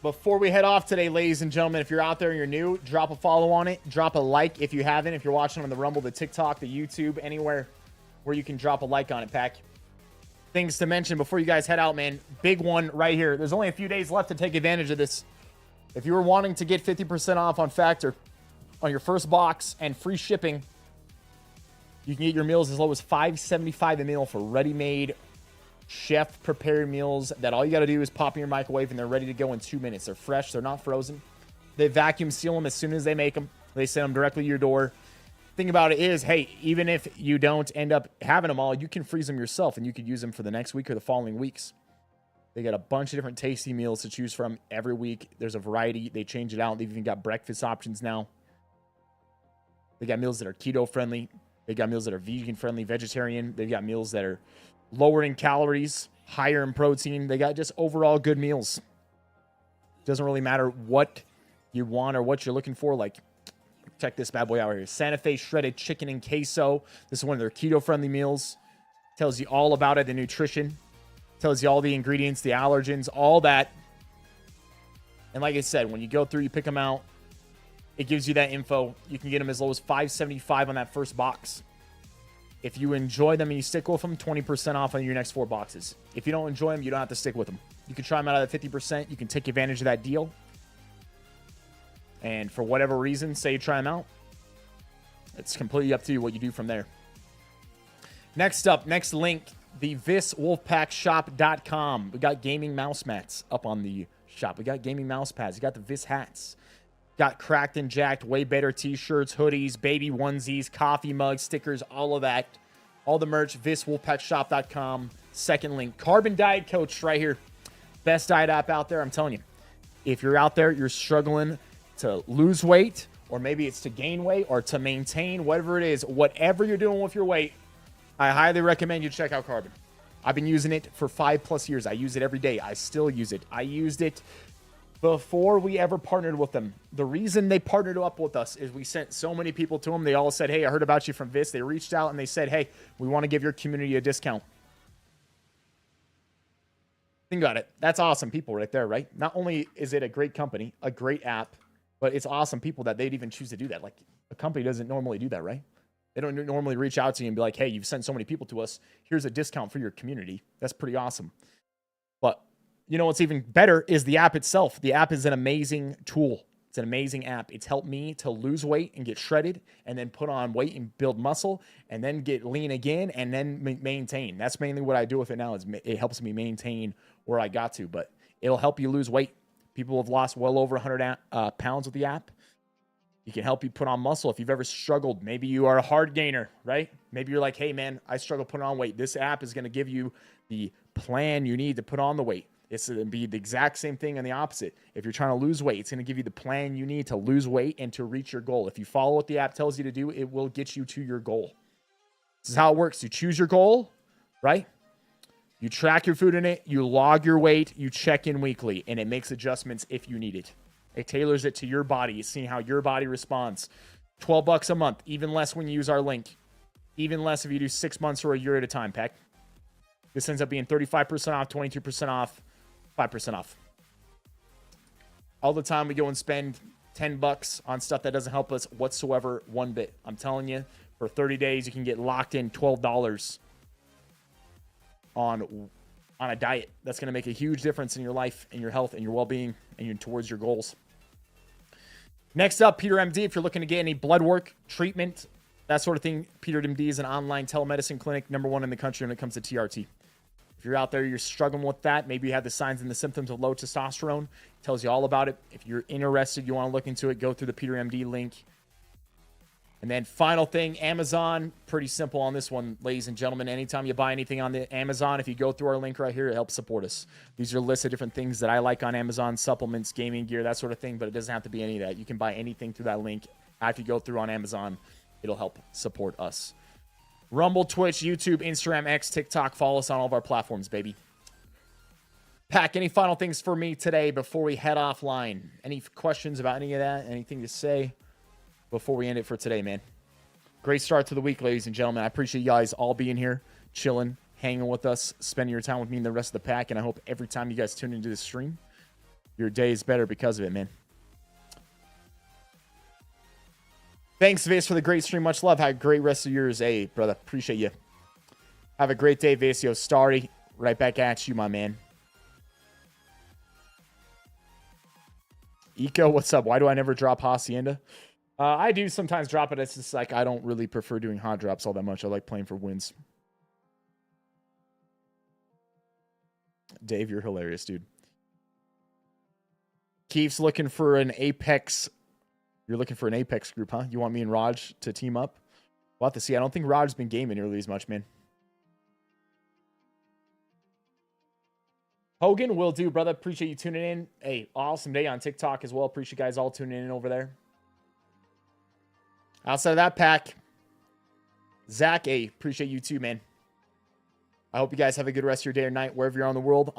Before we head off today, ladies and gentlemen, if you're out there and you're new, drop a follow on it. Drop a like if you haven't. If you're watching on the Rumble, the TikTok, the YouTube, anywhere where you can drop a like on it, Pack. Things to mention before you guys head out, man. Big one right here. There's only a few days left to take advantage of this. If you were wanting to get 50% off on Factor on your first box and free shipping, you can get your meals as low as $5.75 a meal for ready-made, chef-prepared meals that all you got to do is pop in your microwave and they're ready to go in 2 minutes. They're fresh. They're not frozen. They vacuum seal them as soon as they make them. They send them directly to your door. Thing about it is, hey, even if you don't end up having them all, you can freeze them yourself and you could use them for the next week or the following weeks. They got a bunch of different tasty meals to choose from every week. There's a variety. They change it out. They've even got breakfast options now. They got meals that are keto friendly. They got meals that are vegan friendly, vegetarian. They've got meals that are lower in calories, higher in protein. They got just overall good meals. Doesn't really matter what you want or what you're looking for. Like, check this bad boy out here. Santa Fe shredded chicken and queso. This is one of their keto-friendly meals. Tells you all about it, the nutrition. Tells you all the ingredients, the allergens, all that. And like I said, when you go through, you pick them out. It gives you that info. You can get them as low as $5.75 on that first box. If you enjoy them and you stick with them, 20% off on your next 4 boxes. If you don't enjoy them, you don't have to stick with them. You can try them out at 50%. You can take advantage of that deal. And for whatever reason, say you try them out. It's completely up to you what you do from there. Next up, next link, the VissWolfpackShop.com. We got gaming mouse mats up on the shop. We got gaming mouse pads. You got the Viss hats. Got cracked and jacked, way better t-shirts, hoodies, baby onesies, coffee mugs, stickers, all of that. All the merch, VissWolfpackShop.com. Second link, Carbon Diet Coach right here. Best diet app out there, I'm telling you. If you're out there, you're struggling to lose weight, or maybe it's to gain weight or to maintain, whatever it is, whatever you're doing with your weight, I highly recommend you check out Carbon. I've been using it for 5+ years. I use it every day. I still use it. I used it before we ever partnered with them. The reason they partnered up with us is we sent so many people to them. They all said, hey, I heard about you from Viss. They reached out and they said, hey, we want to give your community a discount. Think about it. That's awesome people right there, right? Not only is it a great company, a great app, but it's awesome people that they'd even choose to do that. Like, a company doesn't normally do that, right? They don't normally reach out to you and be like, hey, you've sent so many people to us. Here's a discount for your community. That's pretty awesome. But you know what's even better is the app itself. The app is an amazing tool. It's an amazing app. It's helped me to lose weight and get shredded and then put on weight and build muscle and then get lean again and then maintain. That's mainly what I do with it now. Is it helps me maintain where I got to, but it'll help you lose weight. People have lost well over 100 pounds with the app. It can help you put on muscle. If you've ever struggled, maybe you are a hard gainer, right? Maybe you're like, hey, man, I struggle putting on weight. This app is going to give you the plan you need to put on the weight. It's going to be the exact same thing on the opposite. If you're trying to lose weight, it's going to give you the plan you need to lose weight and to reach your goal. If you follow what the app tells you to do, it will get you to your goal. This is how it works. You choose your goal, right? You track your food in it. You log your weight. You check in weekly, and it makes adjustments if you need it. It tailors it to your body. Seeing how your body responds. $12 a month, even less when you use our link. Even less if you do 6 months or a year at a time, Peck. This ends up being 35% off, 22% off, 5% off. All the time we go and spend $10 on stuff that doesn't help us whatsoever one bit. I'm telling you, for 30 days, you can get locked in $12 on a diet. That's going to make a huge difference in your life and your health and your well-being and towards your goals. Next up, Peter MD. If you're looking to get any blood work, treatment, that sort of thing, Peter MD is an online telemedicine clinic, #1 in the country when it comes to TRT. If you're out there, you're struggling with that, maybe you have the signs and the symptoms of low testosterone, it tells you all about it. If you're interested, you want to look into it, go through the Peter MD link. And then final thing, Amazon. Pretty simple on this one, ladies and gentlemen. Anytime you buy anything on the Amazon, if you go through our link right here, it helps support us. These are lists of different things that I like on Amazon, supplements, gaming gear, that sort of thing, but it doesn't have to be any of that. You can buy anything through that link. If you go through on Amazon, it'll help support us. Rumble, Twitch, YouTube, Instagram, X, TikTok. Follow us on all of our platforms, baby. Pack, any final things for me today before we head offline? Any questions about any of that? Anything to say before we end it for today, man? Great start to the week, ladies and gentlemen. I appreciate you guys all being here, chilling, hanging with us, spending your time with me and the rest of the pack. And I hope every time you guys tune into this stream, your day is better because of it, man. Thanks, Viss, for the great stream. Much love. Have a great rest of yours. Hey, brother. Appreciate you. Have a great day, Visio. Starry, right back at you, my man. Eco, what's up? Why do I never drop Hacienda? I do sometimes drop it. It's just like I don't really prefer doing hot drops all that much. I like playing for wins. Dave, you're hilarious, dude. Keith's looking for an Apex. You're looking for an Apex group, huh? You want me and Raj to team up? We'll have to see. I don't think Raj's been gaming nearly as much, man. Hogan, will do, brother. Appreciate you tuning in. Hey, awesome day on TikTok as well. Appreciate you guys all tuning in over there. Outside of that, pack, Zach, hey, appreciate you too, man. I hope you guys have a good rest of your day or night, wherever you're on the world.